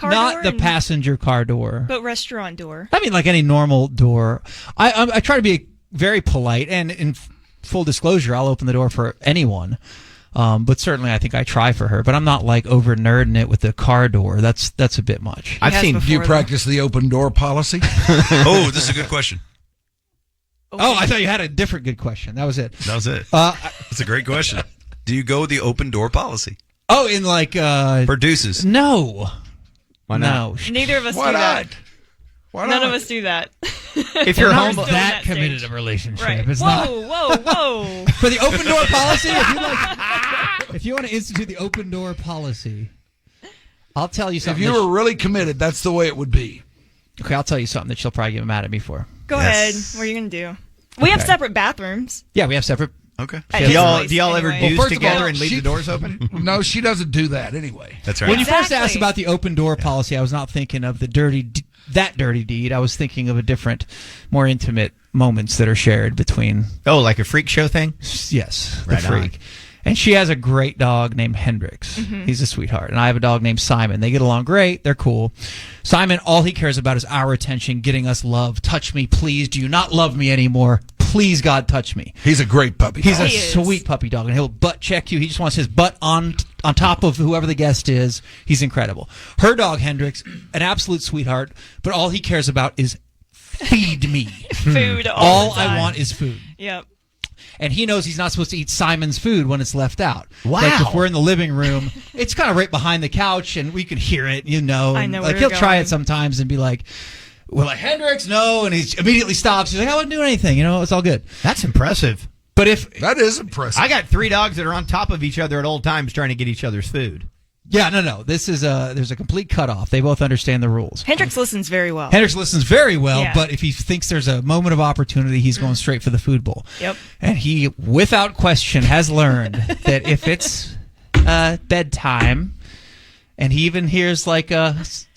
Not the passenger car door, but restaurant door. I mean, like any normal door. I try to be very polite, and in full disclosure, I'll open the door for anyone. But certainly, I think I try for her. But I'm not like over nerding it with the car door. That's a bit much. I've seen. Do you practice the open door policy? Oh, this is a good question. Oh, I thought you had a different good question. That was it. That was it. That's a great question. Do you go the open door policy? Oh, in like for deuces? No. Why not? No. Neither of us do that. None of us do that. If you're home, that committed a relationship. Right. It's Whoa. For the open door policy, if you want to institute the open door policy, I'll tell you something. If you were really committed, that's the way it would be. Okay, I'll tell you something that she'll probably get mad at me for. Go ahead. What are you going to do? We have separate bathrooms. Yeah, we have separate. Okay. Do y'all ever deuce together and leave the doors open? No, she doesn't do that anyway. That's right. When you first asked about the open door policy, I was not thinking of the dirty deed. I was thinking of a different, more intimate moments that are shared between. Oh, like a freak show thing? Yes, right the freak. On. And she has a great dog named Hendrix. Mm-hmm. He's a sweetheart. And I have a dog named Simon. They get along great. They're cool. Simon, all he cares about is our attention, getting us love. Touch me, please. Do you not love me anymore? Please, God, touch me. He's a great puppy. He's a sweet puppy dog, and he'll butt check you. He just wants his butt on top of whoever the guest is. He's incredible. Her dog, Hendrix, an absolute sweetheart, but all he cares about is feed me. Food all the time. I want is food. Yep. And he knows he's not supposed to eat Simon's food when it's left out. Wow. Like if we're in the living room, it's kind of right behind the couch, and we can hear it, I know like where he'll you're try going. it sometimes and be like, well, like, Hendrix, no. And he immediately stops. He's like, I wasn't doing anything. It's all good. That's impressive. But that is impressive. I got 3 dogs that are on top of each other at all times trying to get each other's food. Yeah, no. This is there's a complete cutoff. They both understand the rules. Hendrix listens very well. Hendrix listens very well, Yeah. but if he thinks there's a moment of opportunity, he's going straight for the food bowl. Yep. And he, without question, has learned that if it's bedtime, and he even hears like a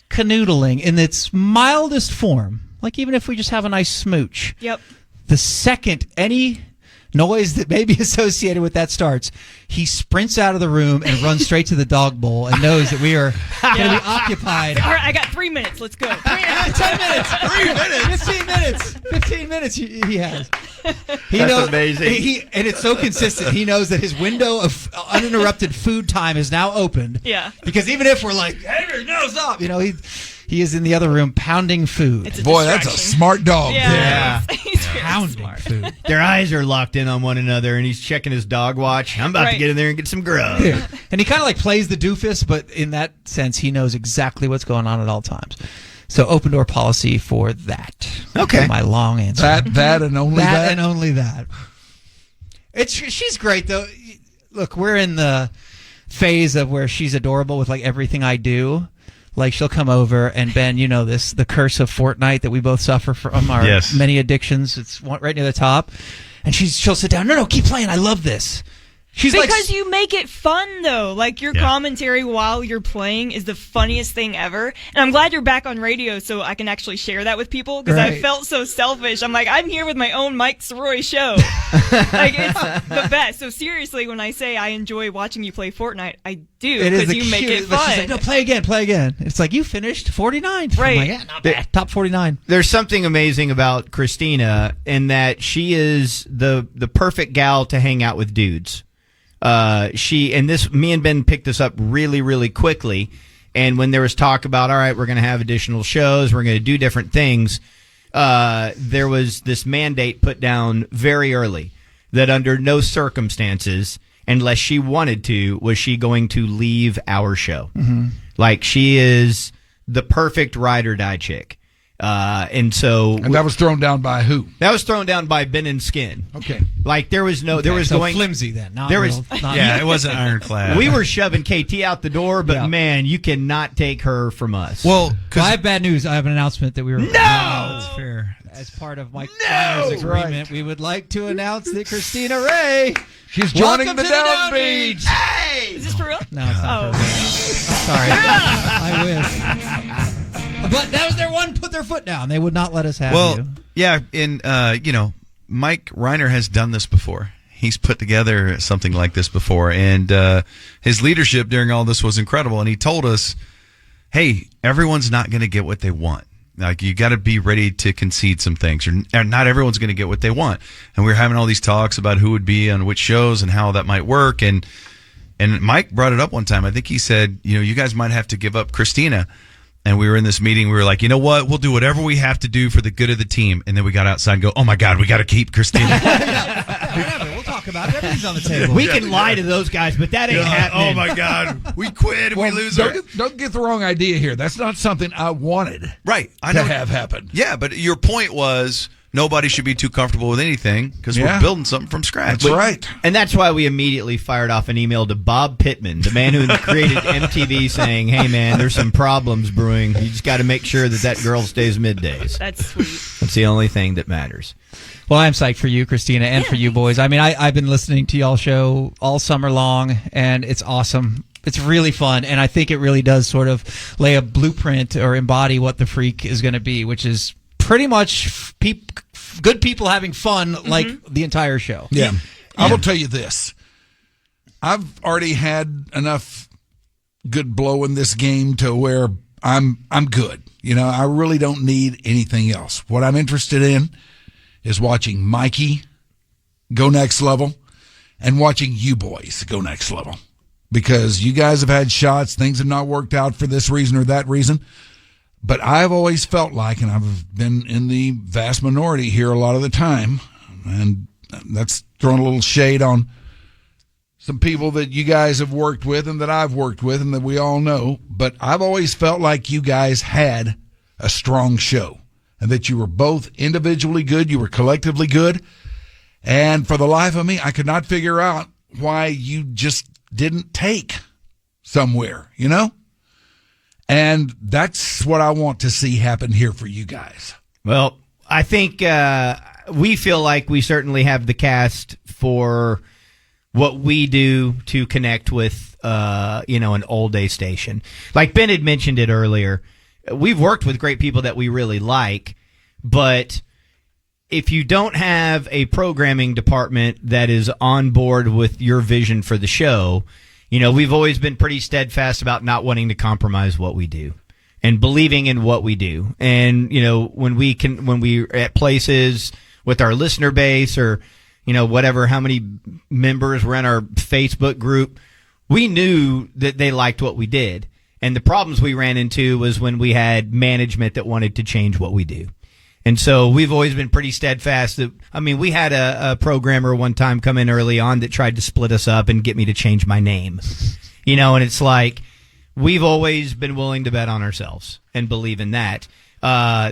canoodling in its mildest form, like even if we just have a nice smooch. Yep. The second any noise that may be associated with that starts, he sprints out of the room and runs straight to the dog bowl and knows that we are going to be occupied. All right, I got 3 minutes. Let's go. 10 minutes. 3 minutes. 15 minutes. 15 minutes he has. That's amazing. And it's so consistent. He knows that his window of uninterrupted food time is now opened. Yeah. Because even if we're like, hey, no, stop. He is in the other room pounding food. Boy, that's a smart dog. Yeah. Pounding food. Their eyes are locked in on one another, and he's checking his dog watch. I'm about to get in there and get some grub. Yeah. And he kind of like plays the doofus, but in that sense, he knows exactly what's going on at all times. So open door policy for that. Okay. My long answer. That and only that. That and only that. She's great though. Look, we're in the phase of where she's adorable with like everything I do. Like she'll come over and Ben, you know this, the curse of Fortnite that we both suffer from our many addictions. It's right near the top. And she'll sit down. No, keep playing. I love this. She's because you make it fun, though. Like, your commentary while you're playing is the funniest thing ever. And I'm glad you're back on radio so I can actually share that with people, because I felt so selfish. I'm like, I'm here with my own Mike Sirois show. Like, it's the best. So seriously, when I say I enjoy watching you play Fortnite, I do, because you make it fun. She's like, no, play again. It's like, you finished 49th. Right. I'm like, yeah, not bad. Top 49. There's something amazing about Christina in that she is the perfect gal to hang out with dudes. Me and Ben picked this up really, really quickly. And when there was talk about, all right, we're going to have additional shows, we're going to do different things, there was this mandate put down very early that under no circumstances, unless she wanted to, was she going to leave our show. Mm-hmm. Like, she is the perfect ride or die chick. And that was thrown down by who? That was thrown down by Ben and Skin. Okay. Like, there was no, flimsy then. It wasn't ironclad. We were shoving KT out the door, but man, you cannot take her from us. Well, I have bad news. I have an announcement that we were. No! That's fair. As part of Mike Ryner's agreement, we would like to announce that Christina Ray, she's joining the Downbeat. Hey! Is this for real? No, it's not for real. Sorry. I wish. But that was their one. Put their foot down. They would not let us have you. Yeah, and Mike Rhyner has done this before. He's put together something like this before, and his leadership during all this was incredible. And he told us, "Hey, everyone's not going to get what they want. Like, you got to be ready to concede some things. Or not everyone's going to get what they want." And we were having all these talks about who would be on which shows and how that might work. And Mike brought it up one time. I think he said, you guys might have to give up Christina. And we were in this meeting. We were like, you know what? We'll do whatever we have to do for the good of the team. And then we got outside and go, oh, my God, we got to keep Christina. Whatever. We'll talk about it. Everything's on the table. We can lie to those guys, but that ain't happening. Oh, my God. We quit and we lose her. Don't get the wrong idea here. That's not something I wanted to have happen. Yeah, but your point was nobody should be too comfortable with anything because we're building something from scratch. That's right. And that's why we immediately fired off an email to Bob Pittman, the man who created MTV, saying, hey, man, there's some problems brewing. You just got to make sure that girl stays middays. That's sweet. That's the only thing that matters. Well, I'm psyched for you, Christina, and for you boys. I mean, I've been listening to y'all show all summer long, and it's awesome. It's really fun, and I think it really does sort of lay a blueprint or embody what the Freak is going to be, which is pretty much good people having fun like the entire show. Yeah. I will tell you this. I've already had enough good blow in this game to where I'm good. I really don't need anything else. What I'm interested in is watching Mikey go next level and watching you boys go next level. Because you guys have had shots, things have not worked out for this reason or that reason. But I've always felt like, and I've been in the vast minority here a lot of the time, and that's throwing a little shade on some people that you guys have worked with and that I've worked with and that we all know, but I've always felt like you guys had a strong show and that you were both individually good, you were collectively good, and for the life of me, I could not figure out why you just didn't take somewhere, And that's what I want to see happen here for you guys. Well, I think we feel like we certainly have the cast for what we do to connect with, an old day station. Like Ben had mentioned it earlier, we've worked with great people that we really like, but if you don't have a programming department that is on board with your vision for the show, we've always been pretty steadfast about not wanting to compromise what we do and believing in what we do. And, when we're at places with our listener base or, whatever, how many members were in our Facebook group, we knew that they liked what we did. And the problems we ran into was when we had management that wanted to change what we do. And so we've always been pretty steadfast. We had a programmer one time come in early on that tried to split us up and get me to change my name. And it's like, we've always been willing to bet on ourselves and believe in that.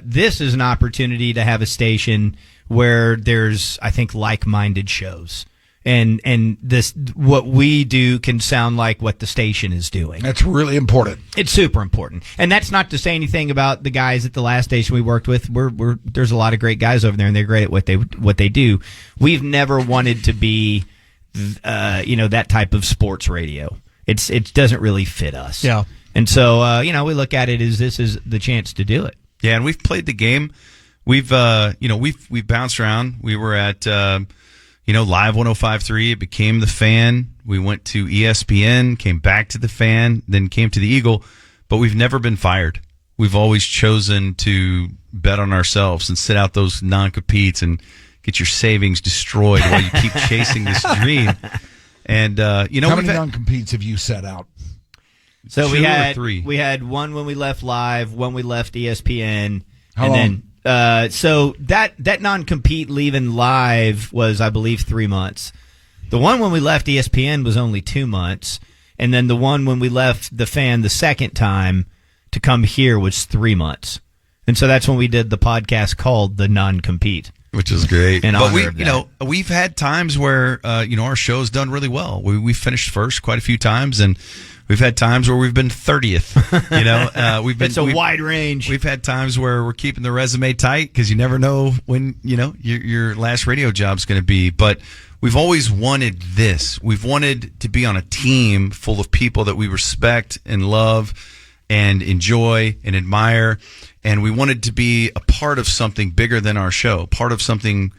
This is an opportunity to have a station where there's, I think, like-minded shows. And this, what we do can sound like what the station is doing. That's really important. It's super important. And that's not to say anything about the guys at the last station we worked with. There's a lot of great guys over there, and they're great at what they do. We've never wanted to be, that type of sports radio. It doesn't really fit us. Yeah. And so, we look at it as this is the chance to do it. Yeah, and we've played the game. We've bounced around. We were at, Live 105.3. It became the Fan. We went to ESPN, came back to the Fan, then came to the Eagle. But we've never been fired. We've always chosen to bet on ourselves and sit out those non-competes and get your savings destroyed while you keep chasing this dream. And how many non-competes have you set out? So Two or three. We had one when we left Live, one we left ESPN. How long? So that non-compete leaving Live was, I believe, 3 months. The one when we left ESPN was only 2 months. And then the one when we left the Fan the second time to come here was 3 months. And so that's when we did the podcast called The Non-Compete. Which is great. But we've had times where, our show's done really well. We finished first quite a few times, and we've had times where we've been 30th. It's a wide range. We've had times where we're keeping the resume tight because you never know when, your last radio job's going to be. But we've always wanted this. We've wanted to be on a team full of people that we respect and love and enjoy and admire. And we wanted to be a part of something bigger than our show, part of something,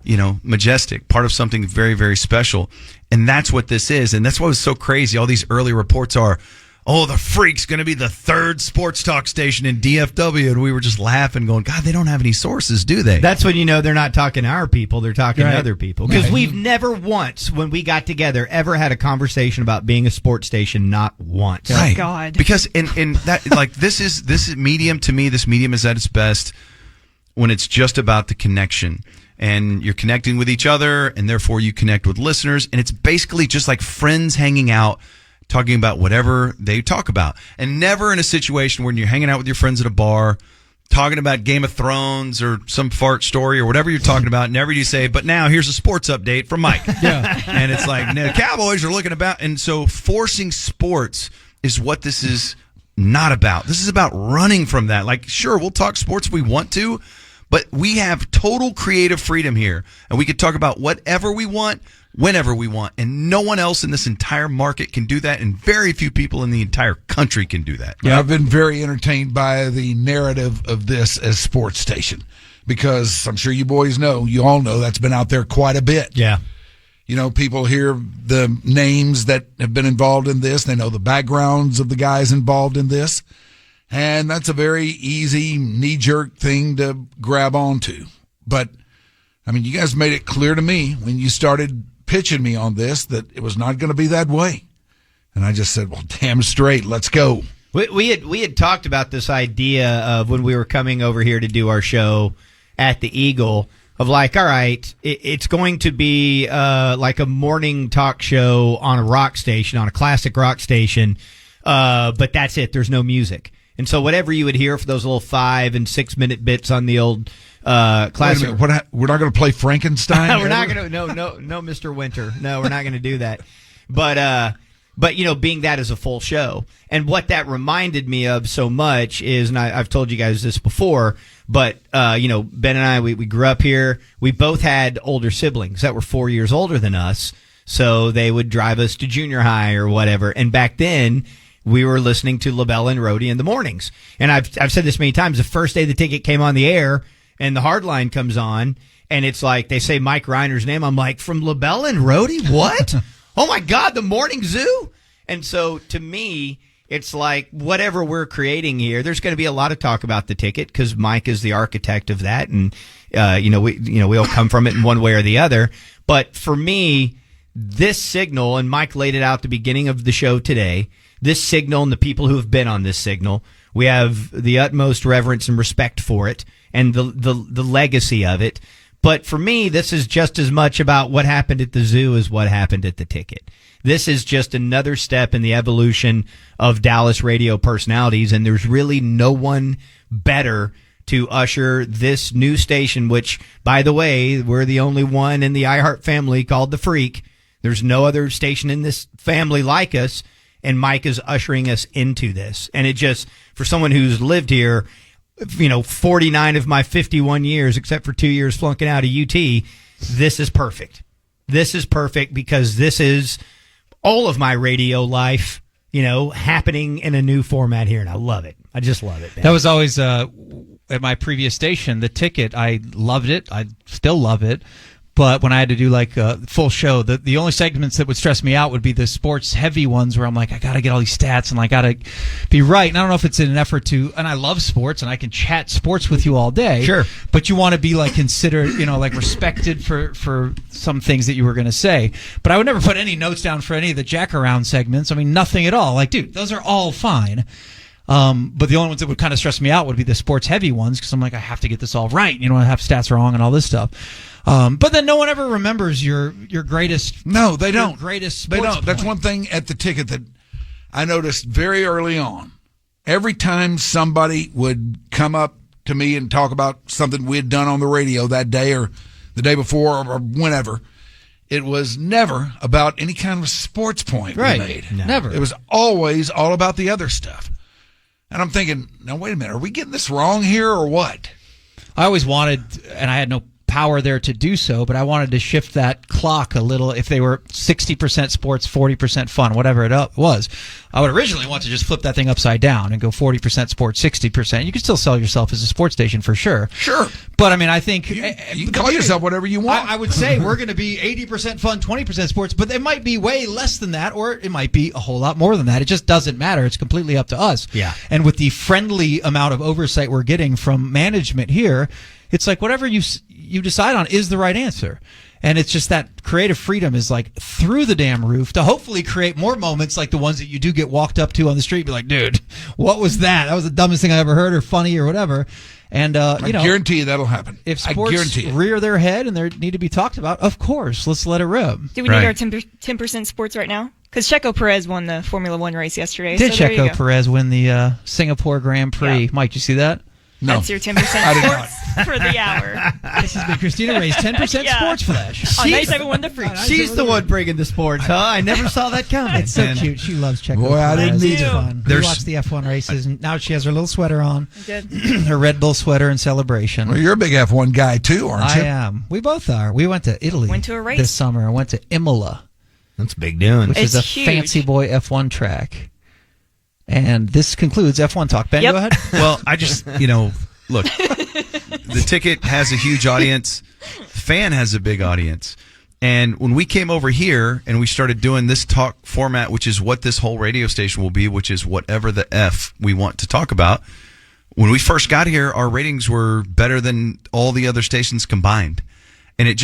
majestic, part of something very, very special. And that's what this is. And that's what was so crazy. All these early reports are, the Freak's going to be the third sports talk station in DFW. And we were just laughing, going, God, they don't have any sources, do they? That's when they're not talking to our people. They're talking to other people. Because we've never once, when we got together, ever had a conversation about being a sports station. Not once. Right. Oh, God. Because in that, like, this is medium to me. This medium is at its best when it's just about the connection. And you're connecting with each other, and therefore you connect with listeners. And it's basically just like friends hanging out, talking about whatever they talk about. And never in a situation when you're hanging out with your friends at a bar, talking about Game of Thrones or some fart story or whatever you're talking about. Never do you say, but now here's a sports update from Mike. Yeah. And it's like, the Cowboys are looking about. And so forcing sports is what this is not about. This is about running from that. Like, sure, we'll talk sports if we want to, but we have total creative freedom here. And we can talk about whatever we want, whenever we want. And no one else in this entire market can do that. And very few people in the entire country can do that. Yeah, I've been very entertained by the narrative of this as sports station because I'm sure you boys know, you all know that's been out there quite a bit. Yeah. People hear the names that have been involved in this. They know the backgrounds of the guys involved in this. And that's a very easy knee-jerk thing to grab onto. But, you guys made it clear to me when you started pitching me on this that it was not going to be that way. And I just said, well, damn straight, let's go. We had talked about this idea of when we were coming over here to do our show at the Eagle of like, all right, it's going to be like a morning talk show on a rock station, on a classic rock station, but that's it. There's no music. And so whatever you would hear for those little 5 and 6 minute bits on the old classic. Wait a minute, we're not going to play Frankenstein? We're not going to. No, Mr. Winter. No, we're not going to do that. But being that is a full show. And what that reminded me of so much is, and I've told you guys this before, but, Ben and I, we grew up here. We both had older siblings that were 4 years older than us. So they would drive us to junior high or whatever. And back then, we were listening to LaBelle and Rhodey in the mornings. And I've said this many times. The first day the ticket came on the air and the hard line comes on, and it's like they say Mike Rhyner's name. I'm like, from LaBelle and Rhodey? What? Oh my God, the morning zoo? And so to me, it's like whatever we're creating here, there's going to be a lot of talk about the ticket because Mike is the architect of that, and we all come from it in one way or the other. But for me, this signal, and Mike laid it out at the beginning of the show today, this signal and the people who have been on this signal, we have the utmost reverence and respect for it and the legacy of it. But for me, this is just as much about what happened at the zoo as what happened at the ticket. This is just another step in the evolution of Dallas radio personalities, and there's really no one better to usher this new station, which, by the way, we're the only one in the iHeart family called The Freak. There's no other station in this family like us, and Mike is ushering us into this. And it just, for someone who's lived here, 49 of my 51 years, except for 2 years flunking out of UT, this is perfect. This is perfect because this is all of my radio life, happening in a new format here, and I love it. I just love it, man. That was always at my previous station, the ticket. I loved it. I still love it. But when I had to do like a full show, the only segments that would stress me out would be the sports heavy ones where I'm like, I got to get all these stats and I got to be right. And I don't know if it's in an effort to, and I love sports and I can chat sports with you all day. Sure. But you want to be like considered, like respected for some things that you were going to say. But I would never put any notes down for any of the jack around segments. I mean, nothing at all. Like, dude, those are all fine. But the only ones that would kind of stress me out would be the sports heavy ones because I'm like, I have to get this all right. I have stats wrong and all this stuff. But then no one ever remembers your greatest. No, they don't. Greatest. They don't. Point. That's one thing at the ticket that I noticed very early on. Every time somebody would come up to me and talk about something we had done on the radio that day or the day before or whenever, it was never about any kind of sports point we made. No. Never. It was always all about the other stuff. And I'm thinking, now wait a minute, are we getting this wrong here or what? I always wanted, and I had no power there to do so, but I wanted to shift that clock a little. If they were 60% sports, 40% fun, whatever it was, I would originally want to just flip that thing upside down and go 40% sports, 60%. You could still sell yourself as a sports station for sure. Sure. But I mean, I think you can call yourself whatever you want. I would say we're going to be 80% fun, 20% sports, but it might be way less than that, or it might be a whole lot more than that. It just doesn't matter. It's completely up to us. Yeah. And with the friendly amount of oversight we're getting from management here, it's like whatever you decide on is the right answer. And it's just that creative freedom is like through the damn roof to hopefully create more moments like the ones that you do get walked up to on the street. Be like, dude, what was that? That was the dumbest thing I ever heard or funny or whatever. And, I guarantee you that'll happen. If sports rear their head and they need to be talked about, of course, let's let it rip. Do we need our 10% sports right now? Because Checo Perez won the Formula One race yesterday. Did Checo Perez win the Singapore Grand Prix? Yeah. Mike, did you see that? No. That's your 10% sports for the hour. This has been Christina Ray's 10% sports flash. On 97.1 The Freak. She's the one bringing the sports, huh? I never saw that coming. It's so cute. She loves Checo. Boy, I didn't need it. We watched the F1 races, and now she has her little sweater on. Good. Her Red Bull sweater in celebration. Well, you're a big F1 guy, too, aren't you? I am. We both are. We went to Italy Went to a race this summer. I went to Imola. That's big doing. Which is a fancy boy F1 track. And this concludes F1 Talk. Ben, go ahead. Well, I just, look, the ticket has a huge audience. Fan has a big audience. And when we came over here and we started doing this talk format, which is what this whole radio station will be, which is whatever the F we want to talk about, when we first got here, our ratings were better than all the other stations combined. And it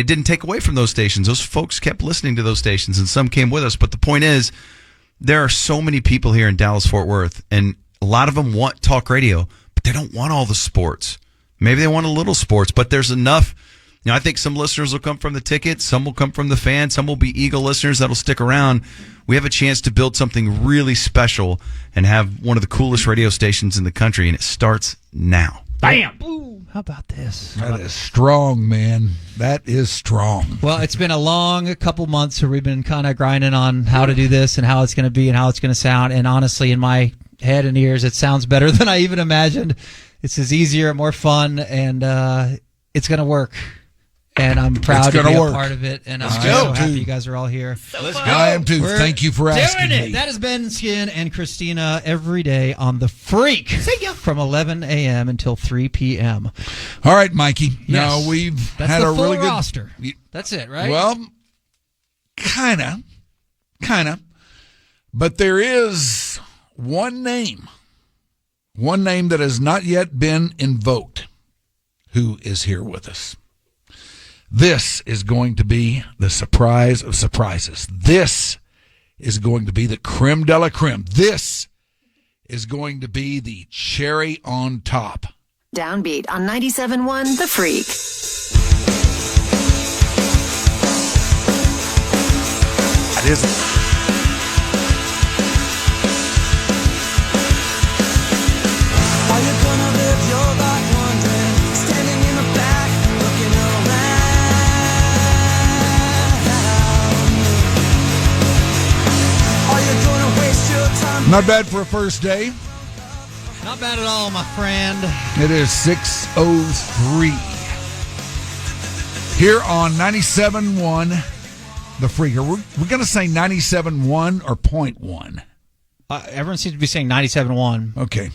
didn't take away from those stations. Those folks kept listening to those stations, and some came with us. But the point is, there are so many people here in Dallas-Fort Worth, and a lot of them want talk radio, but they don't want all the sports. Maybe they want a little sports, but there's enough. I think some listeners will come from the ticket, some will come from the fan, some will be Eagle listeners that'll stick around. We have a chance to build something really special and have one of the coolest radio stations in the country, and it starts now. Bam! Ooh, how about this? That is strong, man. That is strong. Well, it's been a long couple months where we've been kind of grinding on how to do this and how it's going to be and how it's going to sound. And honestly, in my head and ears, it sounds better than I even imagined. It's easier, more fun, and it's going to work. And I'm proud to be a part of it. And I'm so happy too. you guys are all here. Let's go. I am too. Thank you for asking me. That has been Skin and Christina every day on The Freak. From 11 a.m. until 3 p.m. All right, Mikey. Yes. Now we've That's had the a full really good roster. That's it, right? Well, kind of. But there is one name that has not yet been invoked, who is here with us. This is going to be the surprise of surprises. This is going to be the creme de la creme. This is going to be the cherry on top. Downbeat on 97.1 The Freak. It isn't. Are you gonna live your life wondering, standing in the back, looking around? Are you gonna waste your time? Not bad for a first day. Not bad at all, my friend. It is 6:03. Here on 97.1 The Freak. We're going to say 97.1 or 0.1? Everyone seems to be saying 97.1. Okay.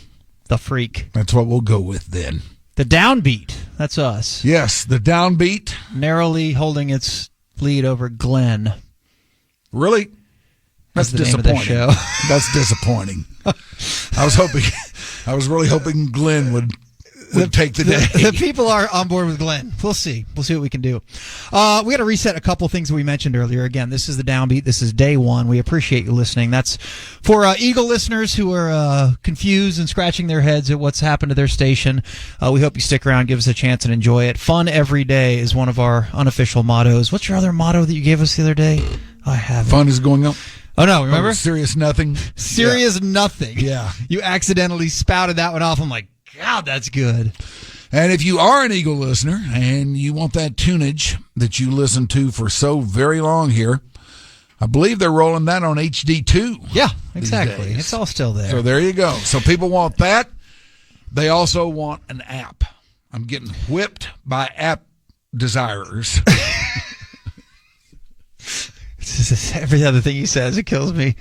The Freak. That's what we'll go with then. The Downbeat. That's us. Yes, the Downbeat. Narrowly holding its lead over Glenn. Really? That's the name of disappointing. the show. That's disappointing. I was really hoping Glenn would take the day. The people are on board with Glenn. We'll see. We'll see what we can do. We got to reset a couple things that we mentioned earlier. Again, this is the Downbeat. This is day one. We appreciate you listening. That's for Eagle listeners who are confused and scratching their heads at what's happened to their station. We hope you stick around, give us a chance, and enjoy it. Fun every day is one of our unofficial mottos. What's your other motto that you gave us the other day? I haven't. Fun is going up. Oh, no, remember? Serious nothing. Serious nothing. Yeah. You accidentally spouted that one off. I'm like, God, that's good. And if you are an Eagle listener and you want that tunage that you listen to for so very long here, I believe they're rolling that on HD2. Yeah, exactly. It's all still there. So there you go. So people want that. They also want an app. I'm getting whipped by app desirers. Every other thing he says, it kills me.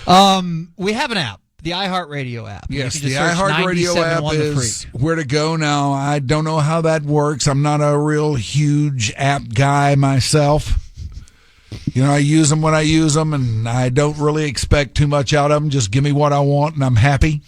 We have an app, the iHeartRadio app. Yes, the iHeartRadio app is where to go now. I don't know how that works. I'm not a real huge app guy myself. You know, I use them when I use them, and I don't really expect too much out of them. Just give me what I want, and I'm happy.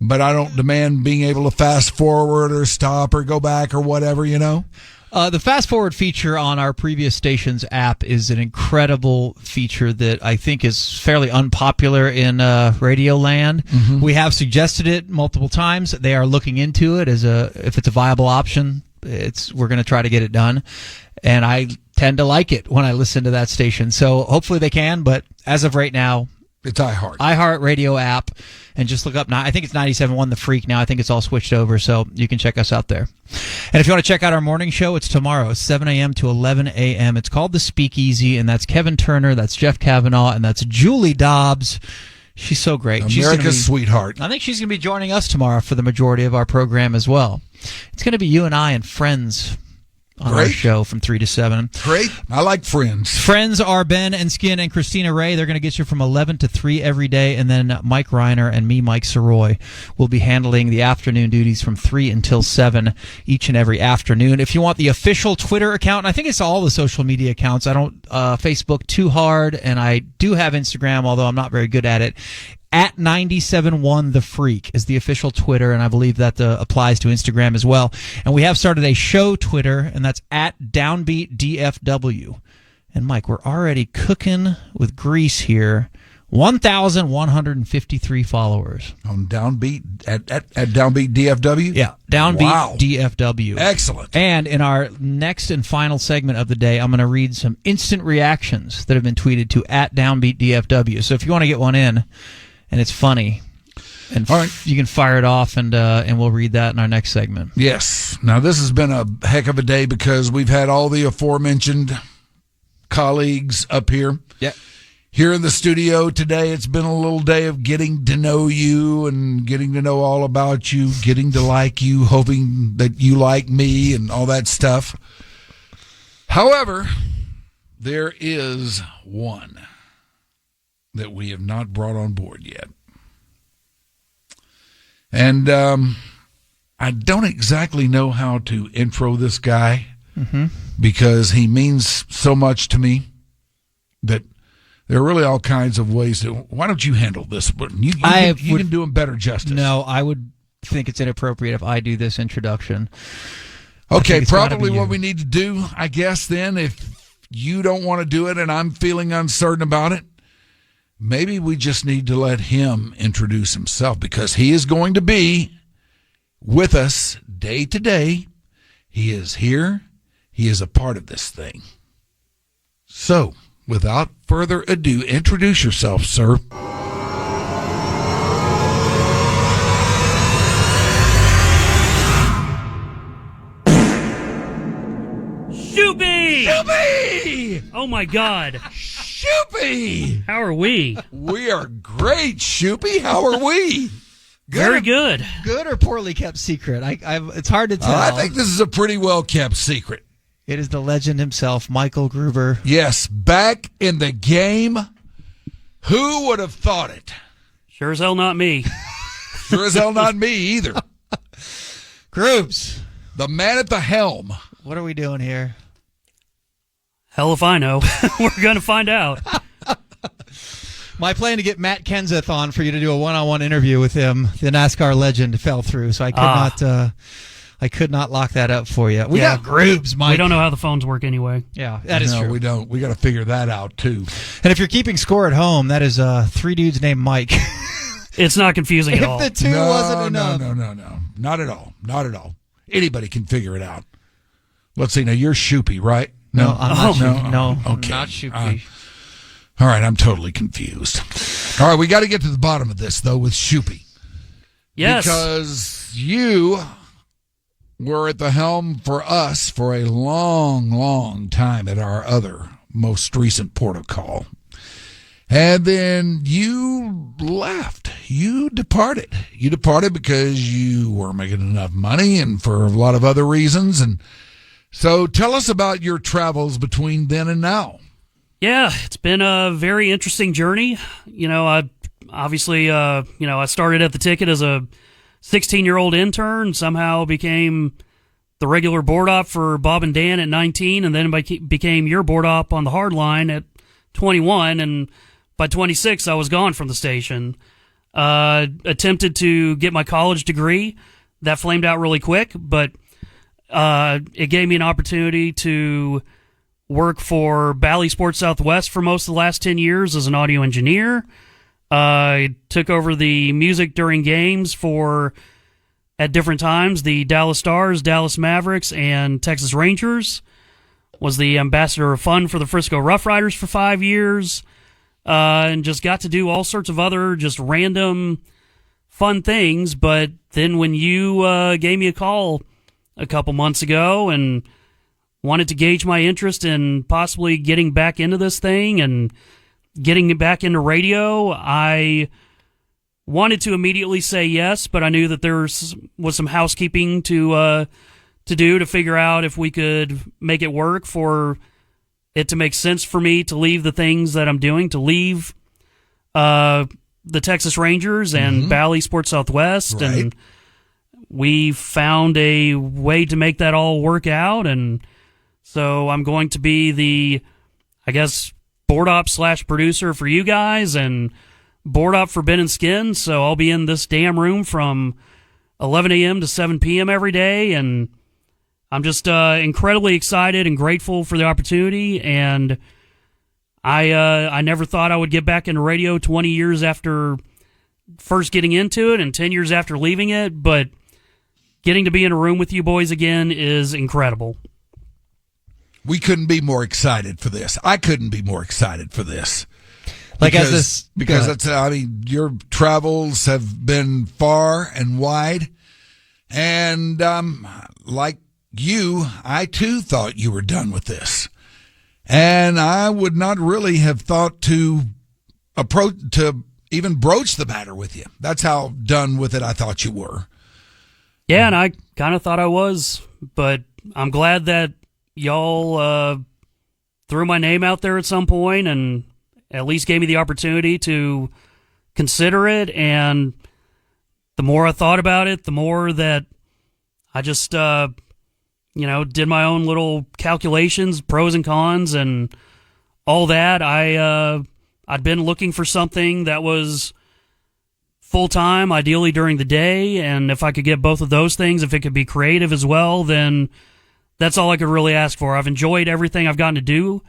But I don't demand being able to fast forward or stop or go back or whatever, you know. The fast forward feature on our previous station's app is an incredible feature that I think is fairly unpopular in radio land. Mm-hmm. We have suggested it multiple times. They are looking into it if it's a viable option. We're going to try to get it done. And I tend to like it when I listen to that station. So hopefully they can, but as of right now, it's iHeartRadio app, and just look up now. I think it's 97.1 The Freak now. I think it's all switched over, so you can check us out there. And if you want to check out our morning show, it's tomorrow, 7 a.m. to 11 a.m. It's called The Speakeasy, and that's Kevin Turner, that's Jeff Kavanaugh, and that's Julie Dobbs. She's so great. America's sweetheart. I think she's going to be joining us tomorrow for the majority of our program as well. It's going to be you and I and friends on our show from 3 to 7. Great. I like Friends. Friends are Ben and Skin and Christina Ray. They're going to get you from 11 to 3 every day. And then Mike Rhyner and me, Mike Sirois, will be handling the afternoon duties from 3 until 7 each and every afternoon. If you want the official Twitter account, and I think it's all the social media accounts. I don't Facebook too hard, and I do have Instagram, although I'm not very good at it. At 97.1 The Freak is the official Twitter, and I believe that applies to Instagram as well. And we have started a show Twitter, and that's at Downbeat DFW. And Mike, we're already cooking with grease here. 1,153 followers on Downbeat at Downbeat DFW. Yeah, Downbeat DFW. Excellent. And in our next and final segment of the day, I'm going to read some instant reactions that have been tweeted to at Downbeat DFW. So if you want to get one in, and it's funny, and you can fire it off, and we'll read that in our next segment. Yes. Now this has been a heck of a day because we've had all the aforementioned colleagues up here. Yeah. Here in the studio today, it's been a little day of getting to know you and getting to know all about you, getting to like you, hoping that you like me and all that stuff. However, there is one that we have not brought on board yet. And I don't exactly know how to intro this guy because he means so much to me that there are really all kinds of ways to. Why don't you handle this? You can do him better justice. No, I would think it's inappropriate if I do this introduction. Okay, probably what we need to do, I guess, then, if you don't want to do it and I'm feeling uncertain about it, maybe we just need to let him introduce himself because he is going to be with us day to day. He is here. He is a part of this thing. So, without further ado, introduce yourself, sir. Shoopy! Shoopy! Oh my God. Shoopy! How are we? We are great, Shoopy. How are we? Very good. Good or poorly kept secret? It's hard to tell. I think this is a pretty well kept secret. It is the legend himself, Michael Gruber. Yes, back in the game. Who would have thought it? Sure as hell not me. Sure as hell not me either. Grubes. The man at the helm. What are we doing here? Hell if I know. We're going to find out. My plan to get Matt Kenseth on for you to do a one-on-one interview with him, the NASCAR legend, fell through, so I could not lock that up for you. We got Grubes, Mike. We don't know how the phones work anyway. Yeah, that is true. We don't. We got to figure that out too. And if you're keeping score at home, that is three dudes named Mike. It's not confusing at all. If the two wasn't enough. No. Not at all. Not at all. Anybody can figure it out. Let's see. Now, you're Shoopy, right? No, I'm not Shoopy. No, okay. Not Shoopy. All right, I'm totally confused. All right, we got to get to the bottom of this, though, with Shoopy. Yes. Because you were at the helm for us for a long, long time at our other most recent port of call. And then you left. You departed. You departed because you weren't making enough money and for a lot of other reasons. And so tell us about your travels between then and now. Yeah, it's been a very interesting journey. I started at the ticket as a 16-year-old intern, somehow became the regular board op for Bob and Dan at 19, and then became your board op on the hard line at 21, and by 26, I was gone from the station. Attempted to get my college degree. That flamed out really quick, but it gave me an opportunity to work for Bally Sports Southwest for most of the last 10 years as an audio engineer. I took over the music during games at different times, the Dallas Stars, Dallas Mavericks, and Texas Rangers. Was the ambassador of fun for the Frisco Rough Riders for 5 years. And just got to do all sorts of other just random fun things. But then when you gave me a call a couple months ago and wanted to gauge my interest in possibly getting back into this thing and getting back into radio, I wanted to immediately say yes, but I knew that there was some housekeeping to do to figure out if we could make it work for it to make sense for me to leave the things that I'm doing, to leave the Texas Rangers and Bally Sports Southwest. Right. And we found a way to make that all work out. And so I'm going to be the, board op / producer for you guys and board op for Ben and Skin. So I'll be in this damn room from 11 a.m. to 7 p.m. every day. And I'm just incredibly excited and grateful for the opportunity. And I never thought I would get back into radio 20 years after first getting into it and 10 years after leaving it. But getting to be in a room with you boys again is incredible. We couldn't be more excited for this. I couldn't be more excited for this. Because your travels have been far and wide. And like you, I too thought you were done with this. And I would not really have thought to even broach the matter with you. That's how done with it I thought you were. Yeah, and I kind of thought I was, but I'm glad that y'all threw my name out there at some point and at least gave me the opportunity to consider it. And the more I thought about it, the more that I just, did my own little calculations, pros and cons, and all that. I'd been looking for something that was full-time, ideally during the day, and if I could get both of those things, if it could be creative as well, then that's all I could really ask for. I've enjoyed everything I've gotten to do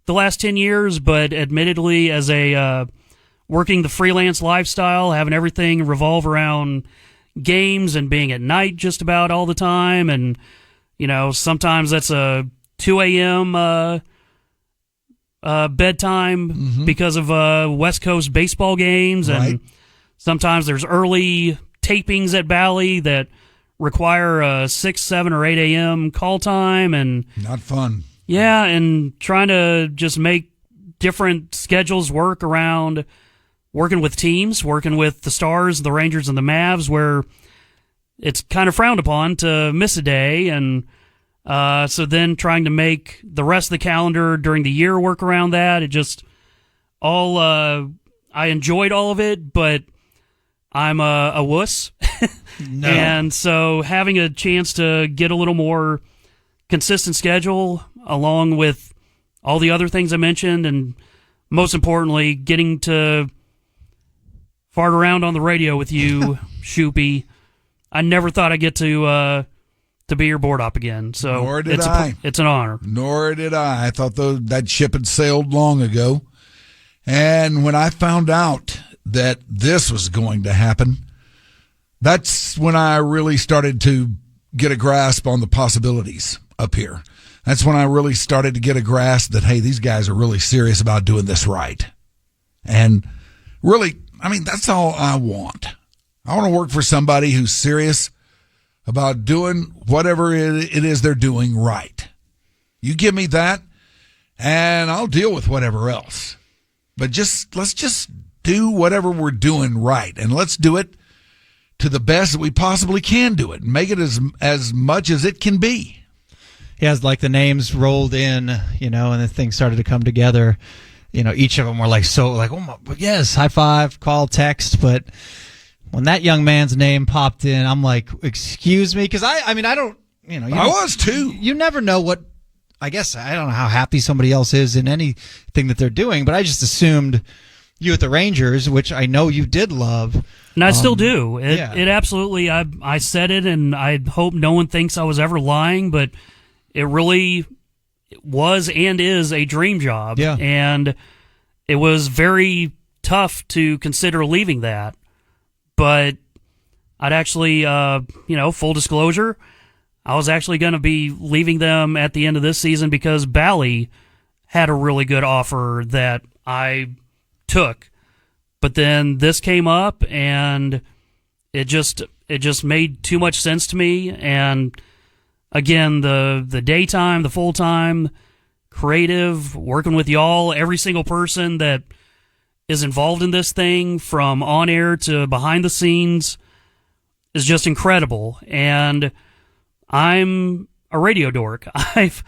the last 10 years, but admittedly, as a working the freelance lifestyle, having everything revolve around games and being at night just about all the time, and, sometimes that's a 2 a.m., bedtime because of West Coast baseball games, and sometimes there's early tapings at Bally that require a 6, 7, or 8 a.m. call time, and not fun. Yeah, and trying to just make different schedules work around working with teams, working with the Stars, the Rangers, and the Mavs, where it's kind of frowned upon to miss a day, and so then trying to make the rest of the calendar during the year work around that. It just all I enjoyed all of it, but I'm a wuss. No. And so having a chance to get a little more consistent schedule along with all the other things I mentioned, and most importantly, getting to fart around on the radio with you, Shoopy. I never thought I'd get to be your board op again. So Nor did I. It's an honor. Nor did I. I thought that ship had sailed long ago. And when I found out that this was going to happen, that's when I really started to get a grasp on the possibilities up here. That's when I really started to get a grasp that, hey, these guys are really serious about doing this right. And really, that's all I want. I want to work for somebody who's serious about doing whatever it is they're doing right. You give me that, and I'll deal with whatever else. But let's just do whatever we're doing right, and let's do it to the best that we possibly can do it, and make it as much as it can be. Yeah, as like the names rolled in, and the things started to come together. Each of them were oh my, yes, high five, call, text, but when that young man's name popped in, I'm like, excuse me, because I don't, I was too. You never know what. I guess I don't know how happy somebody else is in anything that they're doing, but I just assumed you at the Rangers, which I know you did love. And I still do. It absolutely, I said it, and I hope no one thinks I was ever lying, but it really was and is a dream job. Yeah. And it was very tough to consider leaving that. But I'd actually, full disclosure, I was actually going to be leaving them at the end of this season because Bally had a really good offer that I took. But then this came up, and it just made too much sense to me. And again, the daytime, the full-time, creative, working with y'all, every single person that is involved in this thing, from on air to behind the scenes, is just incredible. And I'm a radio dork. I've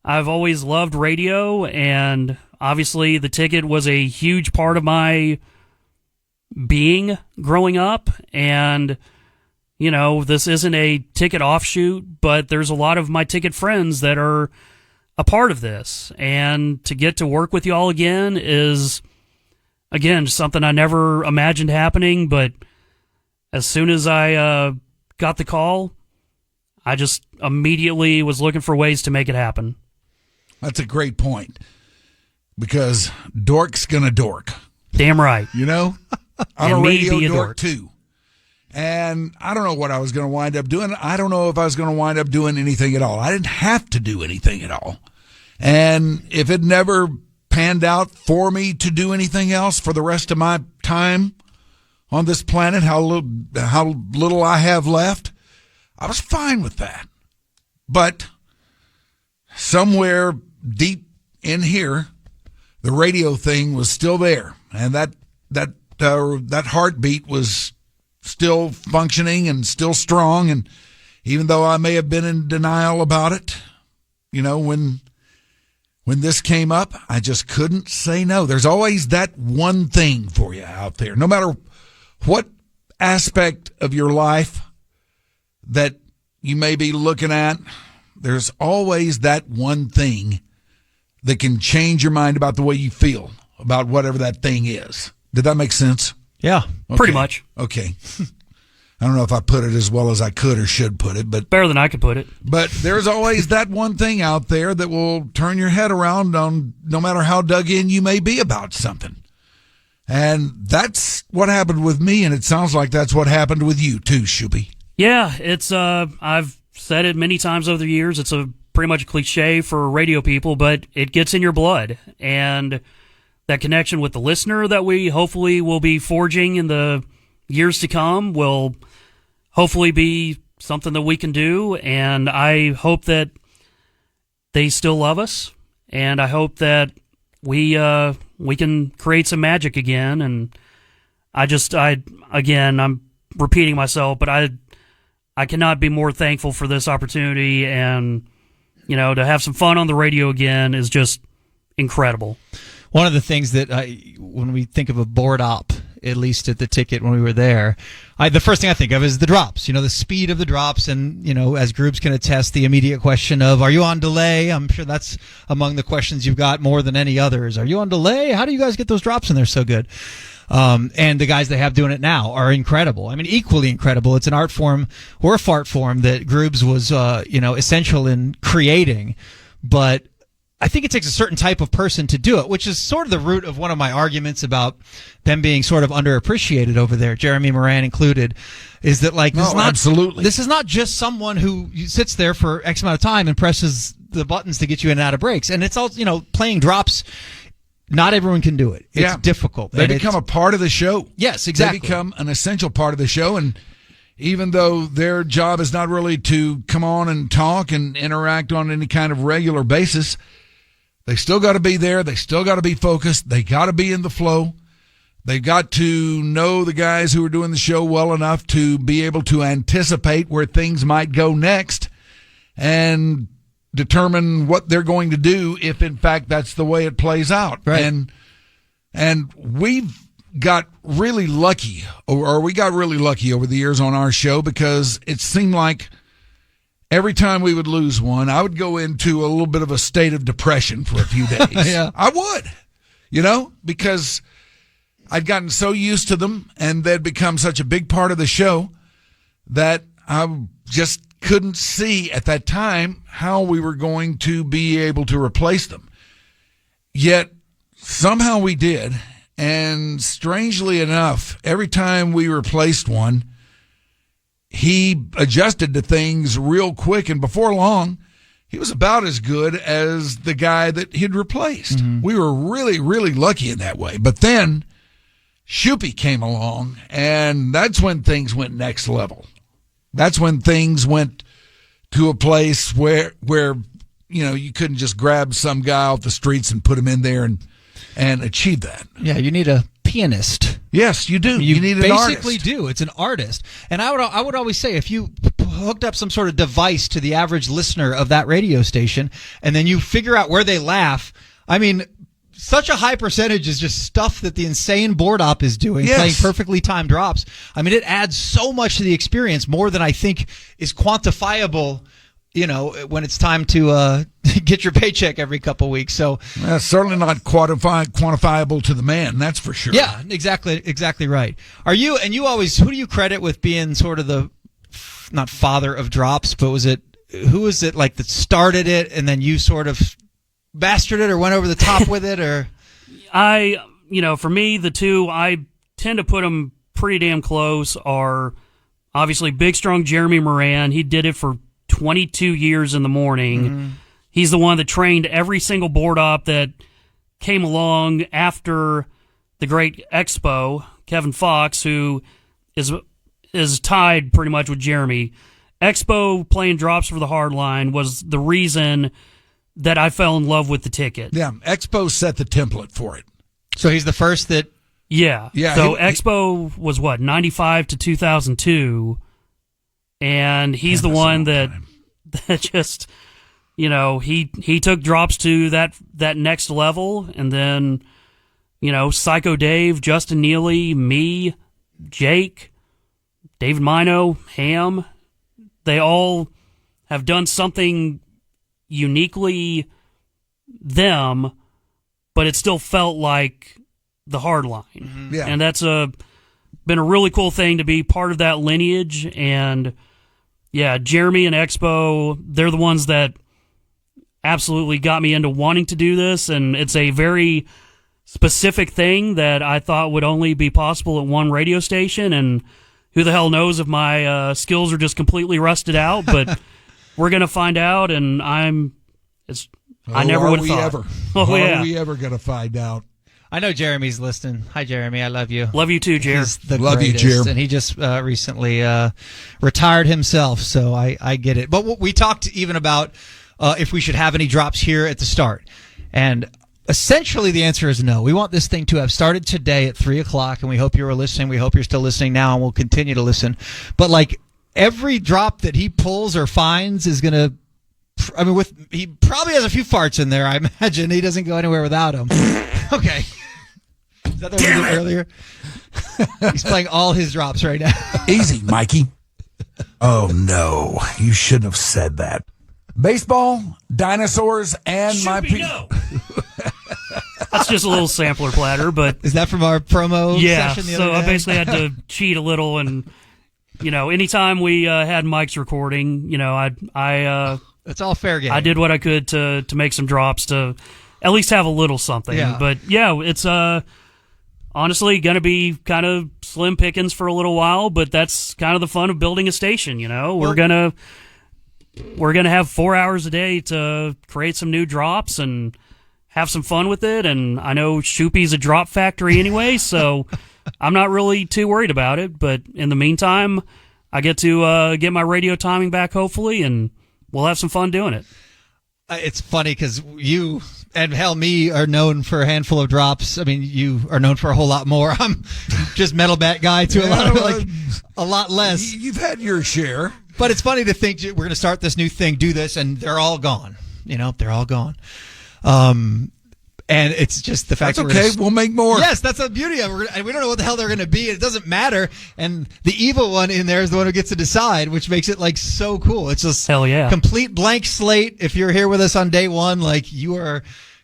always loved radio, and obviously the ticket was a huge part of my being growing up. And this isn't a ticket offshoot, but there's a lot of my ticket friends that are a part of this. And to get to work with y'all again is, again, something I never imagined happening. But as soon as I got the call, I just immediately was looking for ways to make it happen. That's a great point, because dork's gonna dork. Damn right. I'm a radio dork too. And I don't know what I was going to wind up doing. I don't know if I was going to wind up doing anything at all. I didn't have to do anything at all. And if it never panned out for me to do anything else for the rest of my time on this planet, how little I have left, I was fine with that. But somewhere deep in here, the radio thing was still there. And that heartbeat was still functioning and still strong. And even though I may have been in denial about it, when this came up, I just couldn't say no. There's always that one thing for you out there, no matter what aspect of your life that you may be looking at. There's always that one thing that can change your mind about the way you feel about whatever that thing is. Did that make sense? Yeah, pretty much. Okay. I don't know if I put it as well as I could or should put it, but better than I could put it. But there's always that one thing out there that will turn your head around on no matter how dug in you may be about something. And that's what happened with me, and it sounds like that's what happened with you too, Shoopy. Yeah, it's I've said it many times over the years. It's a pretty much a cliche for radio people, but it gets in your blood, and that connection with the listener that we hopefully will be forging in the years to come will hopefully be something that we can do, and I hope that they still love us, and I hope that we can create some magic again. And I'm repeating myself, but I cannot be more thankful for this opportunity, and to have some fun on the radio again is just incredible. One of the things that when we think of a board op, at least at the ticket when we were there, the first thing I think of is the drops, the speed of the drops. And, as Grubes can attest, the immediate question of, are you on delay? I'm sure that's among the questions you've got more than any others. Are you on delay? How do you guys get those drops in there so good? And the guys they have doing it now are incredible. I mean, equally incredible. It's an art form or a fart form that Grubes was, essential in creating. But I think it takes a certain type of person to do it, which is sort of the root of one of my arguments about them being sort of underappreciated over there, Jeremy Moran included, is that this is not just someone who sits there for X amount of time and presses the buttons to get you in and out of breaks. And it's all, playing drops. Not everyone can do it. It's difficult. They become a part of the show. Yes, exactly. They become an essential part of the show. And even though their job is not really to come on and talk and interact on any kind of regular basis, they still got to be there. They still got to be focused. They got to be in the flow. They've got to know the guys who are doing the show well enough to be able to anticipate where things might go next and determine what they're going to do if, in fact, that's the way it plays out. Right. And we've got really lucky, or we got really lucky over the years on our show, because it seemed like every time we would lose one, I would go into a little bit of a state of depression for a few days. Yeah. I would, because I'd gotten so used to them and they'd become such a big part of the show that I just couldn't see at that time how we were going to be able to replace them. Yet somehow we did, and strangely enough, every time we replaced one, he adjusted to things real quick, and before long, he was about as good as the guy that he'd replaced. Mm-hmm. We were really, really lucky in that way. But then Shoopy came along, and that's when things went next level. That's when things went to a place where you couldn't just grab some guy off the streets and put him in there and achieve that. Yeah, you need a pianist. Yes, you do. You need an artist. Basically do. It's an artist. And I would always say, if you hooked up some sort of device to the average listener of that radio station, and then you figure out where they laugh, I mean, such a high percentage is just stuff that the insane board op is doing, playing perfectly timed drops. I mean, it adds so much to the experience, more than I think is quantifiable, when it's time to get your paycheck every couple weeks. So certainly not quantifiable to the man, that's for sure. Yeah, exactly right. Who do you credit with being sort of the, not father of drops, but who was it like that started it, and then you sort of bastarded it or went over the top with it? Or for me, the two I tend to put them pretty damn close are obviously big, strong Jeremy Moran. He did it for 22 years in the morning. Mm-hmm. He's the one that trained every single board op that came along after the great Expo, Kevin Fox, who is tied pretty much with Jeremy. Expo playing drops for the hard line was the reason that I fell in love with the ticket. Yeah, Expo set the template for it. So he's the first that... Yeah. So Expo was 95 to 2002, and he's the one that just he took drops to that next level, and then, Psycho Dave, Justin Neely, me, Jake, David Mino, Ham, they all have done something uniquely them, but it still felt like the hard line. Mm-hmm. Yeah. And that's been a really cool thing to be part of that lineage. And yeah, Jeremy and Expo, they're the ones that absolutely got me into wanting to do this. And it's a very specific thing that I thought would only be possible at one radio station. And who the hell knows if my skills are just completely rusted out, but we're going to find out. And I never would have thought. Ever? Oh, Are we ever going to find out? I know Jeremy's listening. Hi, Jeremy. I love you. Love you too, Jer. He's the love greatest, you, Jer. And he just recently retired himself, so I get it. But we talked even about if we should have any drops here at the start. And essentially the answer is no. We want this thing to have started today at 3 o'clock, and we hope you were listening. We hope you're still listening now, and we'll continue to listen. But, like, every drop that he pulls or finds is going to, he probably has a few farts in there, I imagine. He doesn't go anywhere without them. Okay. Is that the one we did earlier? He's playing all his drops right now. Easy, Mikey. Oh, no. You shouldn't have said that. Baseball, dinosaurs, and my people. That's just a little sampler platter, but... Is that from our promo session the other day? I basically had to cheat a little, and, anytime we had Mike's recording, it's all fair game. I did what I could to make some drops to at least have a little something. Yeah. But, yeah, it's honestly going to be kind of slim pickings for a little while, but that's kind of the fun of building a station, We're going to have 4 hours a day to create some new drops and have some fun with it. And I know Shoopy's a drop factory anyway, so I'm not really too worried about it. But in the meantime, I get to get my radio timing back, hopefully, and we'll have some fun doing it. It's funny because you and me are known for a handful of drops. I mean, you are known for a whole lot more. I'm just metal bat guy to a lot less. You've had your share. But it's funny to think we're going to start this new thing, do this, and they're all gone. They're all gone. And it's just the fact that's that okay. We'll make more. Yes, that's the beauty of it. And we don't know what the hell they're going to be. It doesn't matter. And the evil one in there is the one who gets to decide, which makes it so cool. It's just hell yeah, complete blank slate. If you're here with us on day one, you are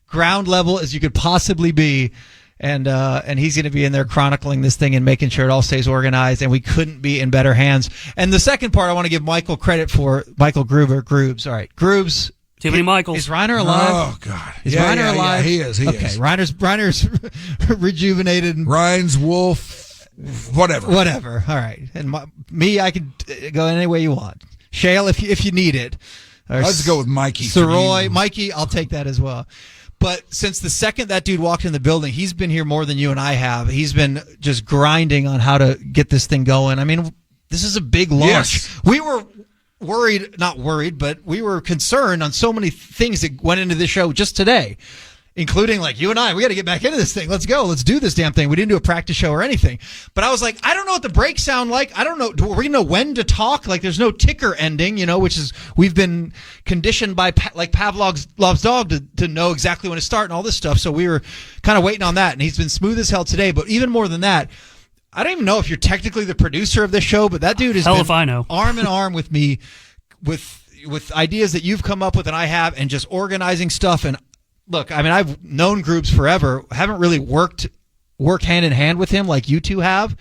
ground level as you could possibly be. And he's going to be in there chronicling this thing and making sure it all stays organized, and we couldn't be in better hands. And the second part I want to give Michael credit for, Michael Grubes. All right, Grubes. Too many Michaels. Is Rhyner alive? Oh, God. Is Rhyner alive? Yeah, he is. Okay, Rhyner's rejuvenated. Ryan's Wolf, whatever. Whatever. All right. And I can go any way you want. Shale, if you need it. Or let's go with Mikey. Sirois. Mikey, I'll take that as well. But since the second that dude walked in the building, he's been here more than you and I have. He's been just grinding on how to get this thing going. I mean, this is a big launch. Yes. We were not worried, but we were concerned on so many things that went into this show just today, including you and I. We got to get back into this thing. Let's go. Let's do this damn thing. We didn't do a practice show or anything. But I was like, I don't know what the breaks sound like. I don't know. Are we going to know when to talk? There's no ticker ending, which is we've been conditioned by Pavlov's dog to know exactly when to start and all this stuff. So we were kind of waiting on that. And he's been smooth as hell today. But even more than that, I don't even know if you're technically the producer of this show, but that dude has been if I know. arm in arm with me with ideas that you've come up with and I have, and just organizing stuff. And look, I mean, I've known Grubes forever, haven't really worked hand in hand with him like you two have.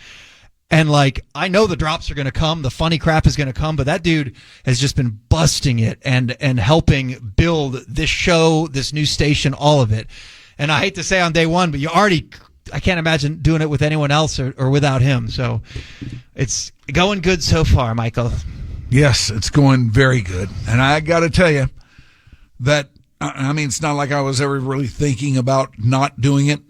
And I know the drops are going to come, the funny crap is going to come, but that dude has just been busting it and helping build this show, this new station, all of it. And I hate to say on day one, but I can't imagine doing it with anyone else or without him. So it's going good so far, Michael. Yes, it's going very good. And I got to tell you that, it's not like I was ever really thinking about not doing it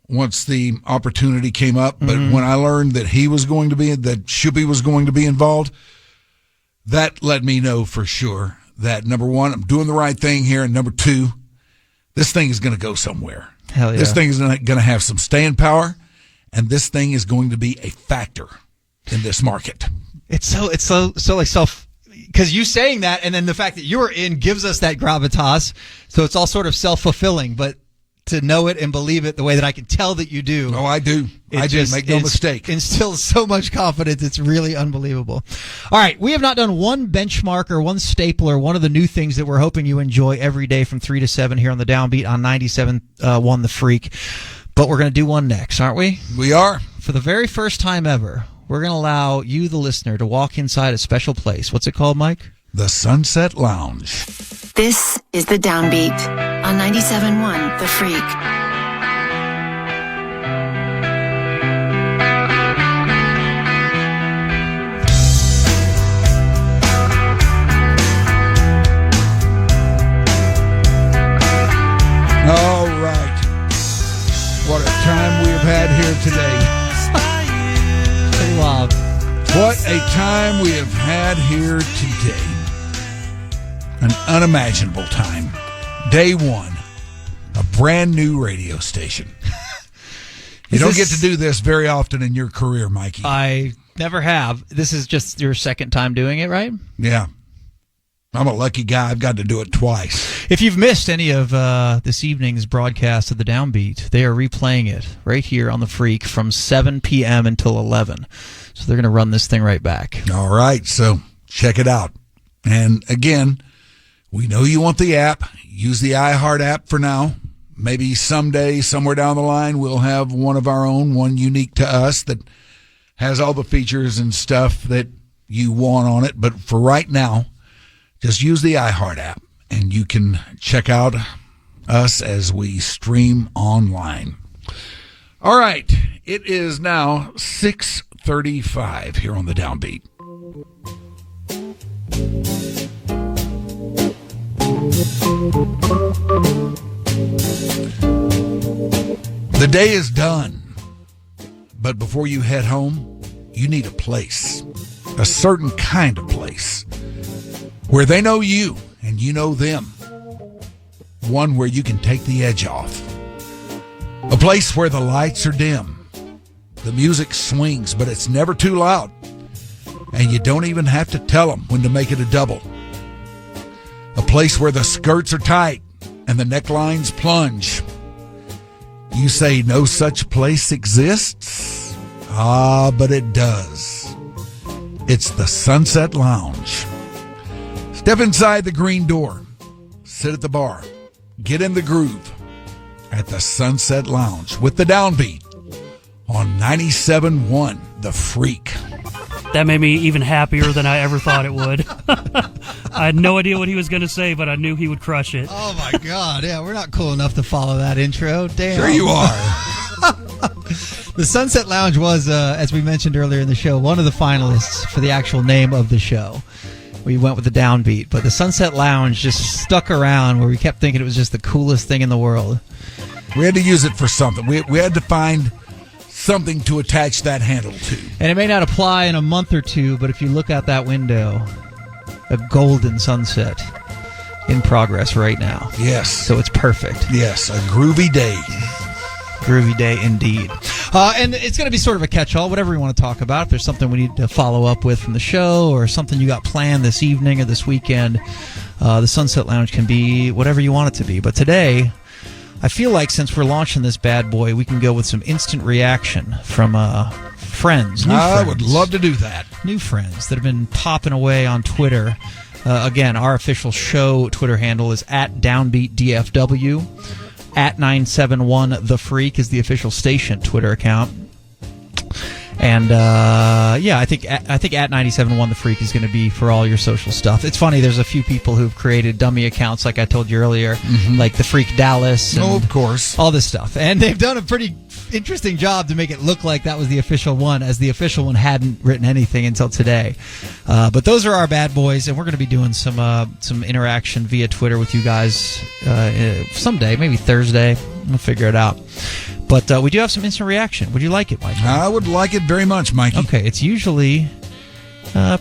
once the opportunity came up. But when I learned that that Shoopy was going to be involved, that let me know for sure that, number one, I'm doing the right thing here. And number two, this thing is going to go somewhere. Hell yeah. This thing is going to have some staying power, and this thing is going to be a factor in this market. It's so because you saying that, and then the fact that you were in gives us that gravitas. So it's all sort of self-fulfilling, but to know it and believe it the way that I can tell that you do. Oh, I do. I do. Make no mistake. Instills so much confidence. It's really unbelievable. All right. We have not done one benchmark or one stapler, one of the new things that we're hoping you enjoy every day from 3 to 7 here on the Downbeat on 97.1 The Freak. But we're going to do one next, aren't we? We are. For the very first time ever, we're going to allow you, the listener, to walk inside a special place. What's it called, Mike? The Sunset Lounge. This is the Downbeat on 97.1 The Freak. All right. What a time we have had here today. Wow. What a time we have had here today. An unimaginable time. Day one. A brand new radio station. You don't get to do this very often in your career, Mikey. I never have. This is just your second time doing it, right? Yeah. I'm a lucky guy. I've got to do it twice. If you've missed any of this evening's broadcast of the Downbeat, they are replaying it right here on The Freak from 7 p.m. until 11. So they're going to run this thing right back. All right. So check it out. And again, we know you want the app. Use the iHeart app for now. Maybe someday, somewhere down the line, we'll have one of our own, one unique to us that has all the features and stuff that you want on it. But for right now, just use the iHeart app, and you can check out us as we stream online. All right. It is now 6:35 here on the Downbeat. The day is done, but before you head home, you need a place, a certain kind of place, where they know you and you know them. One where you can take the edge off. A place where the lights are dim. The music swings, but it's never too loud. And you don't even have to tell them when to make it a double. A place where the skirts are tight and the necklines plunge. You say no such place exists? Ah, but it does. It's the Sunset Lounge. Step inside the green door. Sit at the bar. Get in the groove at the Sunset Lounge with the Downbeat on 97.1 The Freak. That made me even happier than I ever thought it would. I had no idea what he was going to say, but I knew he would crush it. Oh, my God. Yeah, we're not cool enough to follow that intro. Damn. Sure you are. The Sunset Lounge was, as we mentioned earlier in the show, one of the finalists for the actual name of the show. We went with the Downbeat, but the Sunset Lounge just stuck around where we kept thinking it was just the coolest thing in the world. We had to use it for something. We had to find something to attach that handle to. And it may not apply in a month or two, but if you look out that window, a golden sunset in progress right now. Yes. So it's perfect. Yes, a groovy day. Groovy day indeed. And it's going to be sort of a catch-all, whatever you want to talk about. If there's something we need to follow up with from the show or something you got planned this evening or this weekend, the Sunset Lounge can be whatever you want it to be. But today, I feel like since we're launching this bad boy, we can go with some instant reaction from friends. I would love to do that. New friends that have been popping away on Twitter. Again, our official show Twitter handle is @DownbeatDFW. @971 The Freak is the official station Twitter account. And I think @971 The Freak is going to be for all your social stuff. It's funny, there's a few people who've created dummy accounts, like I told you earlier, like the Freak Dallas. And of course. All this stuff. And they've done a pretty interesting job to make it look like that was the official one, as the official one hadn't written anything until today. But those are our bad boys, and we're going to be doing some interaction via Twitter with you guys someday, maybe Thursday. We'll figure it out. But we do have some instant reaction. Would you like it, Mike? I would like it very much, Mikey. Okay, it's usually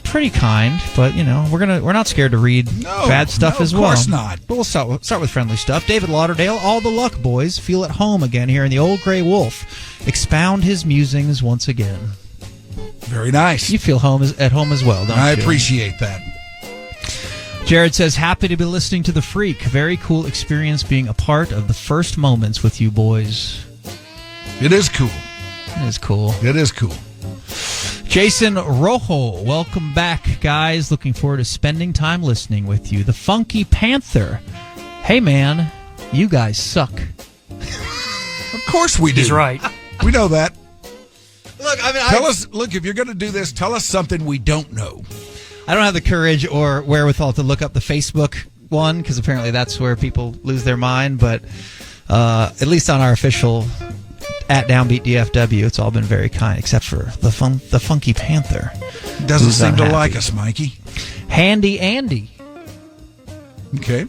pretty kind, but we're not scared to read bad stuff as well. Of course not. But we'll start with friendly stuff. David Lauderdale, all the luck, boys. Feel at home again here in the Old Grey Wolf. Expound his musings once again. Very nice. You feel at home as well, don't you? I appreciate that. Jared says, happy to be listening to The Freak. Very cool experience being a part of the first moments with you boys. It is cool. It is cool. It is cool. Jason Rojo, welcome back, guys. Looking forward to spending time listening with you. The Funky Panther. Hey, man, you guys suck. Of course we do. He's right. We know that. Look, I mean, tell us. Look, if you're going to do this, tell us something we don't know. I don't have the courage or wherewithal to look up the Facebook one because apparently that's where people lose their mind. But at least on our official @Downbeat DFW, it's all been very kind, except for the Funky Panther. Doesn't seem to like us, Mikey. Handy Andy. Okay.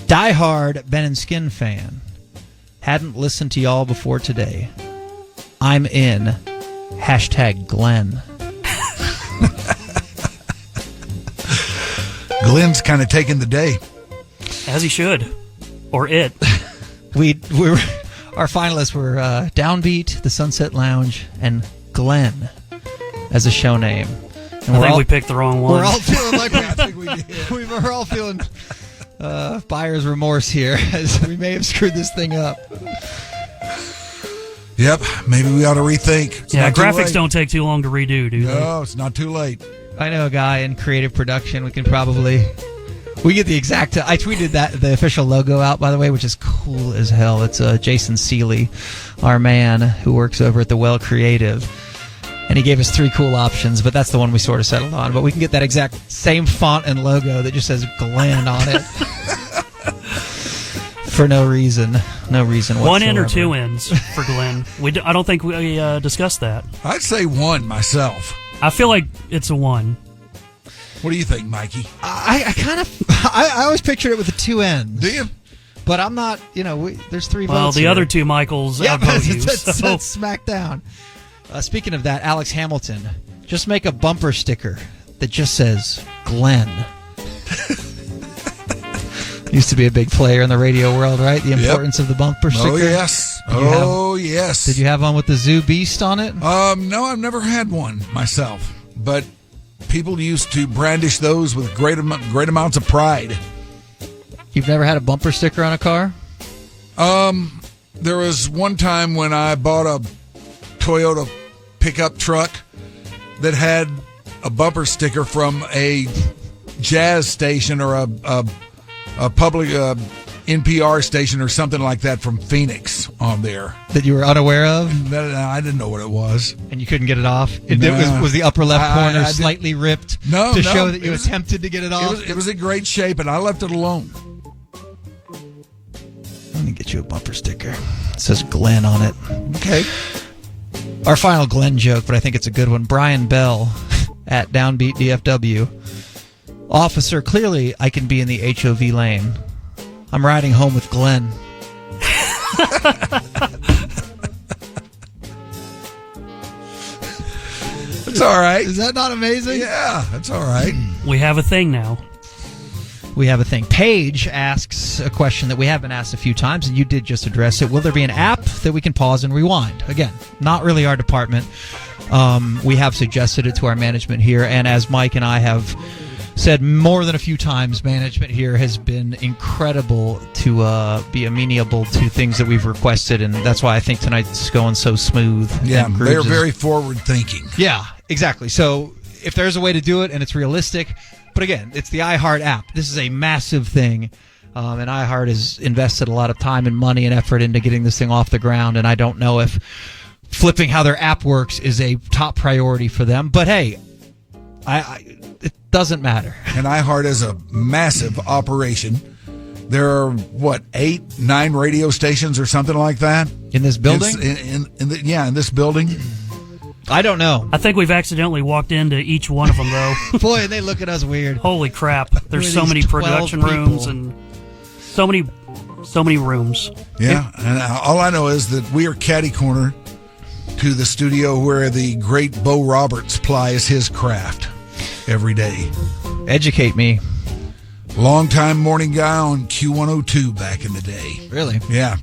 Diehard Ben and Skin fan. Hadn't listened to y'all before today. I'm in. #Glenn. Glenn's kind of taking the day. As he should. Or it. Our finalists were Downbeat, The Sunset Lounge, and Glenn as a show name. And I think we picked the wrong one. We're all feeling like I think we did. We're all feeling buyer's remorse here, as we may have screwed this thing up. Yep, maybe we ought to rethink. It's yeah, not too graphics late. don't take too long to redo, do they? No, it's not too late. I know a guy in creative production. We can probably... We get the exact... I tweeted the official logo out, by the way, which is cool as hell. It's Jason Seeley, our man who works over at the Well Creative. And he gave us 3 cool options, but that's the one we sort of settled on. But we can get that exact same font and logo that just says Glenn on it. For no reason. No reason whatsoever. 1 in or 2 ins for Glenn? I don't think we discussed that. I'd say 1 myself. I feel like it's a 1. What do you think, Mikey? I always pictured it with the 2 ends. Do you? But I'm not, there's 3 votes. Well, the here. other 2 Michaels outvote you. That's smack down. Speaking of that, Alex Hamilton, just make a bumper sticker that just says Glenn. Used to be a big player in the radio world, right? The importance of the bumper sticker. Oh, yes. Yes. Did you have one with the Zoo Beast on it? No, I've never had one myself. But people used to brandish those with great amounts of pride. You've never had a bumper sticker on a car? There was one time when I bought a Toyota pickup truck that had a bumper sticker from a jazz station or a public NPR station or something like that from Phoenix on there. That you were unaware of? I didn't know what it was. And you couldn't get it off? Was the upper left corner slightly ripped to show that you attempted to get it off? It was in great shape, and I left it alone. Let me get you a bumper sticker. It says Glenn on it. Okay. Our final Glenn joke, but I think it's a good one. Brian Bell @Downbeat DFW. Officer, clearly I can be in the HOV lane. I'm riding home with Glenn. It's all right. Is that not amazing? Yeah, that's all right. We have a thing now. We have a thing. Paige asks a question that we have been asked a few times, and you did just address it. Will there be an app that we can pause and rewind? Again, not really our department. We have suggested it to our management here, and as Mike and I have said more than a few times, management here has been incredible to be amenable to things that we've requested, and that's why I think tonight's going so smooth. Yeah, they're very forward-thinking. Yeah, exactly. So if there's a way to do it and it's realistic, but again, it's the iHeart app. This is a massive thing, and iHeart has invested a lot of time and money and effort into getting this thing off the ground, and I don't know if flipping how their app works is a top priority for them, but hey, it doesn't matter. And iHeart is a massive operation. There are, 8, 9 radio stations or something like that? In this building? In this building. I don't know. I think we've accidentally walked into each one of them, though. Boy, and they look at us weird. Holy crap. There's so many production rooms and so many rooms. Yeah, and all I know is that we are catty corner to the studio where the great Bo Roberts plies his craft every day. Educate me. Longtime morning guy on Q102 back in the day. Really? Yeah.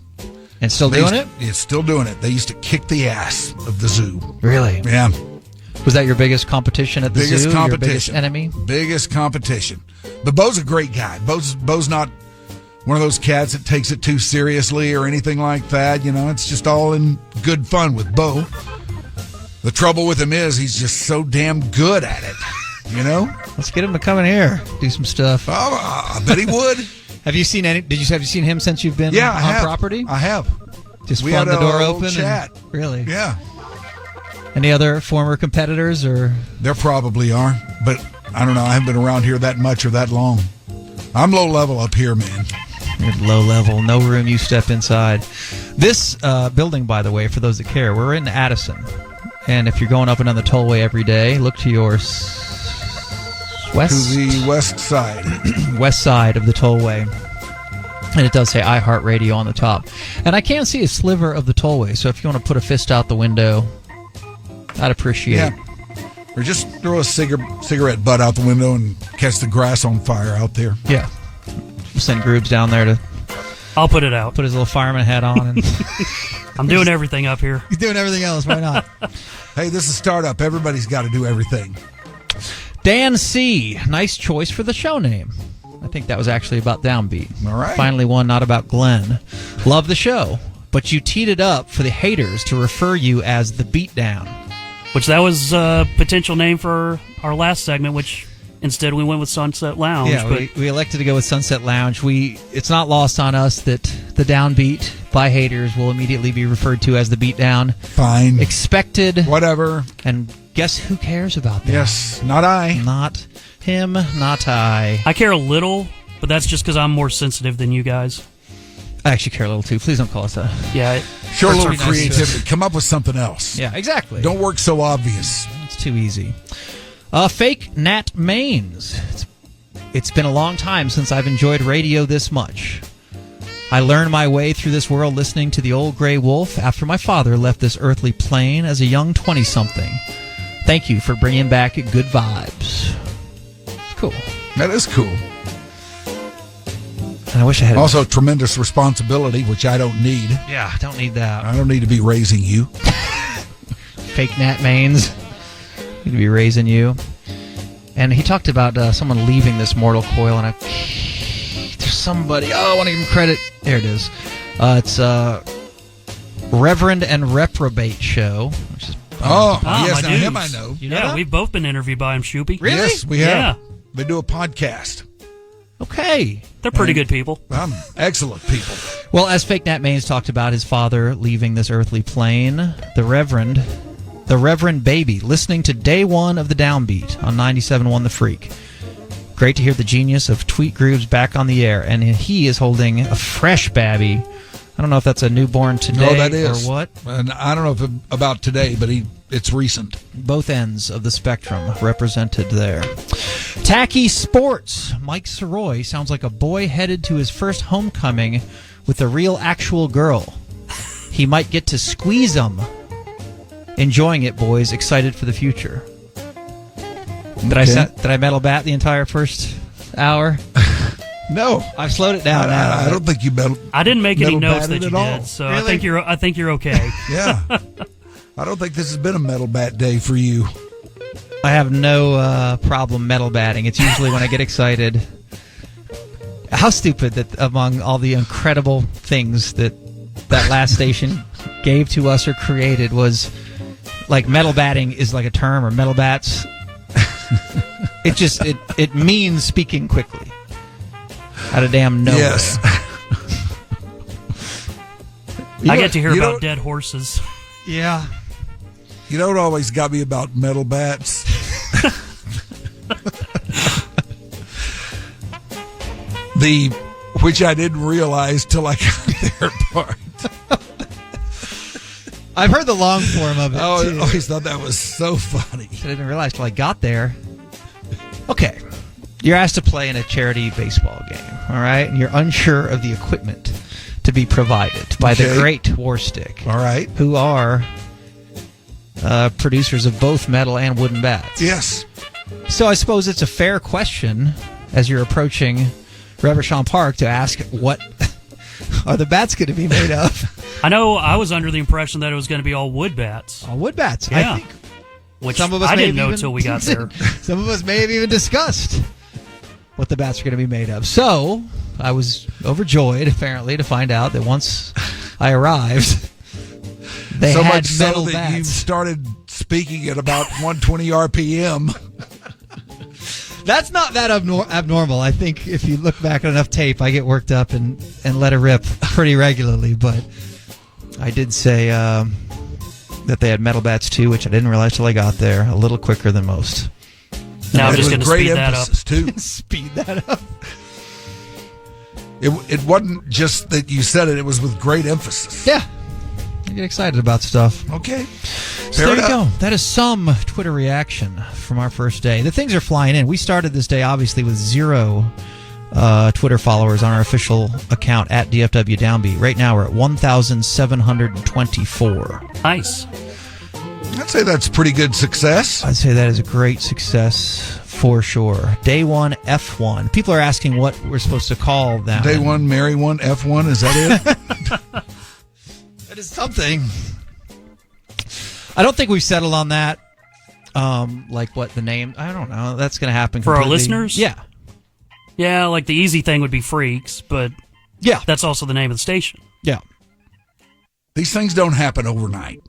And still doing it? It's still doing it. They used to kick the ass of the zoo. Really? Yeah. Was that your biggest competition at the zoo? Your biggest enemy? Biggest competition. But Bo's a great guy. Bo's not one of those cats that takes it too seriously or anything like that. It's just all in good fun with Bo. The trouble with him is he's just so damn good at it. Let's get him to come in here, do some stuff. Oh, I bet he would. Have you seen him since you've been on property? I have. Just we flung had the door a open? Chat. Really? Yeah. Any other former competitors? Or there probably are, but I don't know. I haven't been around here that much or that long. I'm low level up here, man. You're low level. No room. You step inside. This building, by the way, for those that care, we're in Addison. And if you're going up and down the tollway every day, look to your west. To the west side. West side of the tollway. And it does say iHeartRadio on the top. And I can see a sliver of the tollway, so if you want to put a fist out the window, I'd appreciate it. Or just throw a cigarette butt out the window and catch the grass on fire out there. Yeah. We'll send Grubes down there to... I'll put it out. Put his little fireman hat on. And I'm doing everything up here. He's doing everything else. Why not? Hey, this is startup. Everybody's got to do everything. Dan C. Nice choice for the show name. I think that was actually about Downbeat. All right. Finally one not about Glenn. Love the show, but you teed it up for the haters to refer you as the Beatdown. Which that was a potential name for our last segment, which instead we went with Sunset Lounge. Yeah, but we elected to go with Sunset Lounge. It's not lost on us that the Downbeat by haters will immediately be referred to as the Beatdown. Fine. Expected. Whatever. And guess who cares about that? Yes, not I. Not him, not I. I care a little, but that's just because I'm more sensitive than you guys. I actually care a little too. Please don't call us that. Yeah. Show a little creativity. Come up with something else. Yeah, exactly. Don't work so obvious. It's too easy. Fake Nat Mains. It's been a long time since I've enjoyed radio this much. I learned my way through this world listening to the Old Grey Wolf after my father left this earthly plane as a young 20-something. Thank you for bringing back good vibes. It's cool. That is cool. And I wish I had... Also, tremendous responsibility, which I don't need. Yeah, I don't need that. I don't need to be raising you. Fake Nat Mains. Need to be raising you. And he talked about someone leaving this mortal coil, and there's somebody... Oh, I want to give him credit. There it is. It's Reverend and Reprobate Show, which is... yes, now him I know. You know that? We've both been interviewed by him, Shoopy. Really? Yes, we have. Yeah. They do a podcast. Okay. They're pretty good people. Excellent people. Well, as Fake Nat Mains talked about his father leaving this earthly plane, the Reverend Baby, listening to day one of the Downbeat on 97.1 The Freak. Great to hear the genius of Tweet Grooves back on the air, and he is holding a fresh babby. I don't know if that's a newborn today that is. or what. And I don't know if about today, but it's recent. Both ends of the spectrum represented there. Tacky Sports. Mike Sirois sounds like a boy headed to his first homecoming with a real actual girl. He might get to squeeze them. Enjoying it, boys. Excited for the future. Did I metal bat the entire first hour? No, I've slowed it down now. I don't think you metal. I didn't make any notes that you did, all. so Really? I think you're okay. Yeah, I don't think this has been a metal bat day for you. I have no problem metal batting. It's usually when I get excited. How stupid that among all the incredible things that last station gave to us or created was like metal batting is like a term, or metal bats. It means speaking quickly. Out of damn nowhere. Yes. I get to hear about dead horses. Yeah. You know what always got me about metal bats? Which I didn't realize till I got there part. I've heard the long form of it. I too. always thought that was so funny. I didn't realize till I got there. Okay. You're asked to play in a charity baseball game, all right? And you're unsure of the equipment to be provided by the Great War Stick. All right. Who are producers of both metal and wooden bats. Yes. So I suppose it's a fair question as you're approaching Reverchon Park to ask, what are the bats going to be made of? I know I was under the impression that it was going to be all wood bats. All wood bats. Yeah. I think which some of us I may didn't have know even- until we got there. Some of us may have even discussed what the bats are going to be made of. So I was overjoyed, apparently, to find out that once I arrived, they so had much so metal that bats. you started speaking at about 120 RPM. That's not that abnormal. I think if you look back at enough tape, I get worked up and let it rip pretty regularly. But I did say that they had metal bats too, which I didn't realize till I got there. A little quicker than most. Now I'm just going to great speed that up. emphasis too. Speed that up. It wasn't just that you said it; it was with great emphasis. Yeah, I get excited about stuff. Okay. So there you go. That is some Twitter reaction from our first day. The things are flying in. We started this day, obviously, with 0 Twitter followers on our official account at DFW Downbeat. Right now, we're at 1,724. Nice. I'd say that's pretty good success. I'd say that is a great success for sure. Day 1, F1. People are asking what we're supposed to call that. Day 1, Mary 1, F1. Is that it? That is something. I don't think we've settled on that. Like what the name? I don't know. That's going to happen For our completely. listeners? Yeah. Yeah, like the easy thing would be Freaks, but yeah, that's also the name of the station. Yeah. These things don't happen overnight.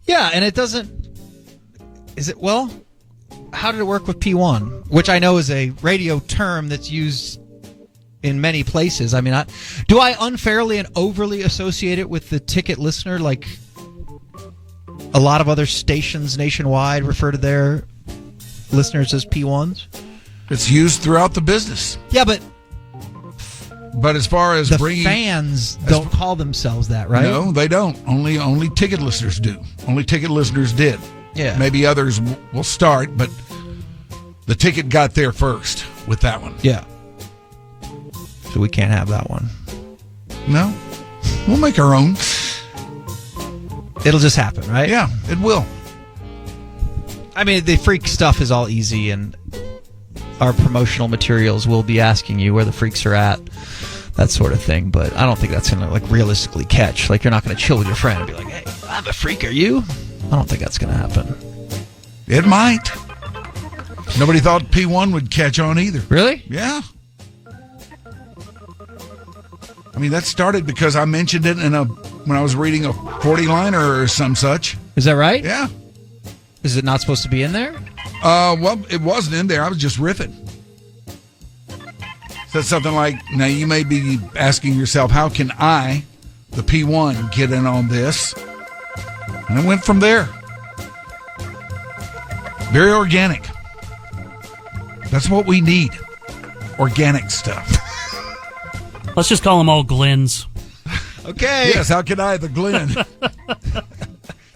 Yeah, and it doesn't. Is it, well, how did it work with P1? Which I know is a radio term that's used in many places. I mean, do I unfairly and overly associate it with the ticket listener? Like a lot of other stations nationwide refer to their listeners as P1s? It's used throughout the business. Yeah, but as far as the bringing fans don't call themselves that, right? No, they don't. Only ticket listeners do. Only ticket listeners did. Yeah. Maybe others will start, but the ticket got there first with that one. Yeah. So we can't have that one. No. We'll make our own. It'll just happen, right? Yeah, it will. I mean, the freak stuff is all easy, and our promotional materials will be asking you where the freaks are at, that sort of thing. But I don't think that's going to like realistically catch. Like, you're not going to chill with your friend and be like, "Hey, I'm a freak. Are you?" I don't think that's going to happen. It might. Nobody thought P1 would catch on either. Really? Yeah. I mean, that started because I mentioned it when I was reading a 40-liner or some such. Is that right? Yeah. Is it not supposed to be in there? Well, it wasn't in there. I was just riffing. Said something like, now you may be asking yourself, how can I, the P1, get in on this? And I went from there. Very organic. That's what we need. Organic stuff. Let's just call them all Glens. Okay. Yes, how can I, the Glen?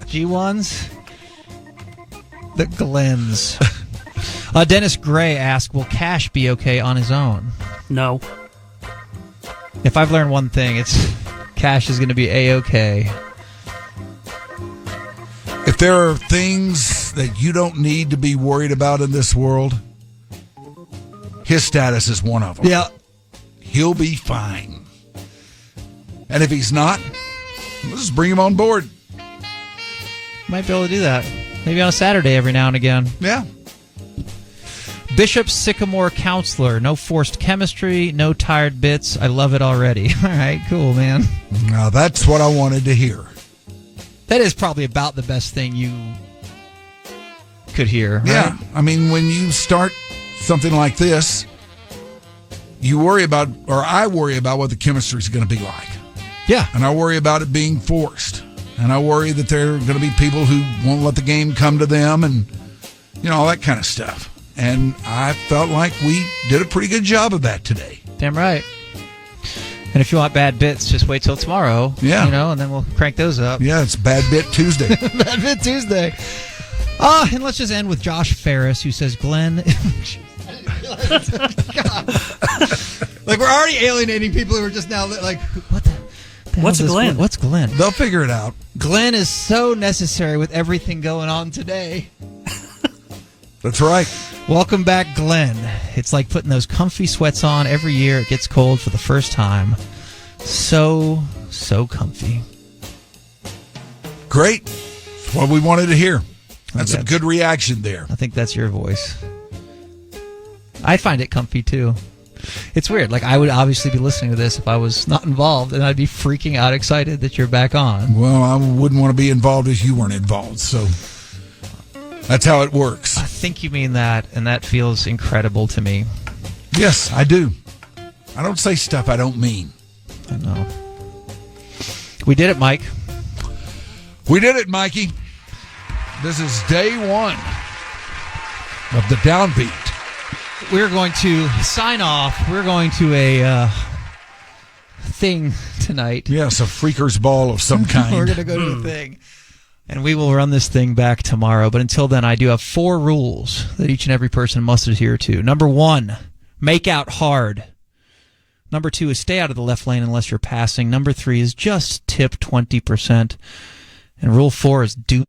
G1s? The Glens. Dennis Gray asked, will Cash be okay on his own? No. If I've learned one thing, it's Cash is going to be A-okay. If there are things that you don't need to be worried about in this world, his status is one of them. Yeah. He'll be fine. And if he's not, let's just bring him on board. Might be able to do that. Maybe on a Saturday every now and again. Yeah. Bishop Sycamore Counselor. No forced chemistry, no tired bits. I love it already. All right, cool, man. Now, that's what I wanted to hear. That is probably about the best thing you could hear. Right? Yeah. I mean, when you start something like this, you worry about, or I worry about what the chemistry is going to be like. Yeah. And I worry about it being forced. And I worry that there are going to be people who won't let the game come to them and, all that kind of stuff. And I felt like we did a pretty good job of that today. Damn right. And if you want bad bits, just wait till tomorrow. Yeah. And then we'll crank those up. Yeah, it's Bad Bit Tuesday. Bad Bit Tuesday. And let's just end with Josh Ferris, who says, Glenn... Like, we're already alienating people who are just now like, what the What's Glenn? What's Glenn? They'll figure it out. Glenn is so necessary with everything going on today. That's right. Welcome back, Glenn. It's like putting those comfy sweats on every year. It gets cold for the first time. So comfy. Great. It's what we wanted to hear. That's a good reaction there. I think that's your voice. I find it comfy, too. It's weird. Like, I would obviously be listening to this if I was not involved, and I'd be freaking out excited that you're back on. Well, I wouldn't want to be involved if you weren't involved, so that's how it works. I think you mean that, and that feels incredible to me. Yes, I do. I don't say stuff I don't mean. I know. We did it, Mike. We did it, Mikey. This is day one of the Downbeat. We're going to sign off. We're going to a thing tonight. Yes, a freaker's ball of some kind. We're going to go to a thing. And we will run this thing back tomorrow. But until then, I do have 4 rules that each and every person must adhere to. Number 1, make out hard. Number 2 is stay out of the left lane unless you're passing. Number 3 is just tip 20%. And rule 4 is do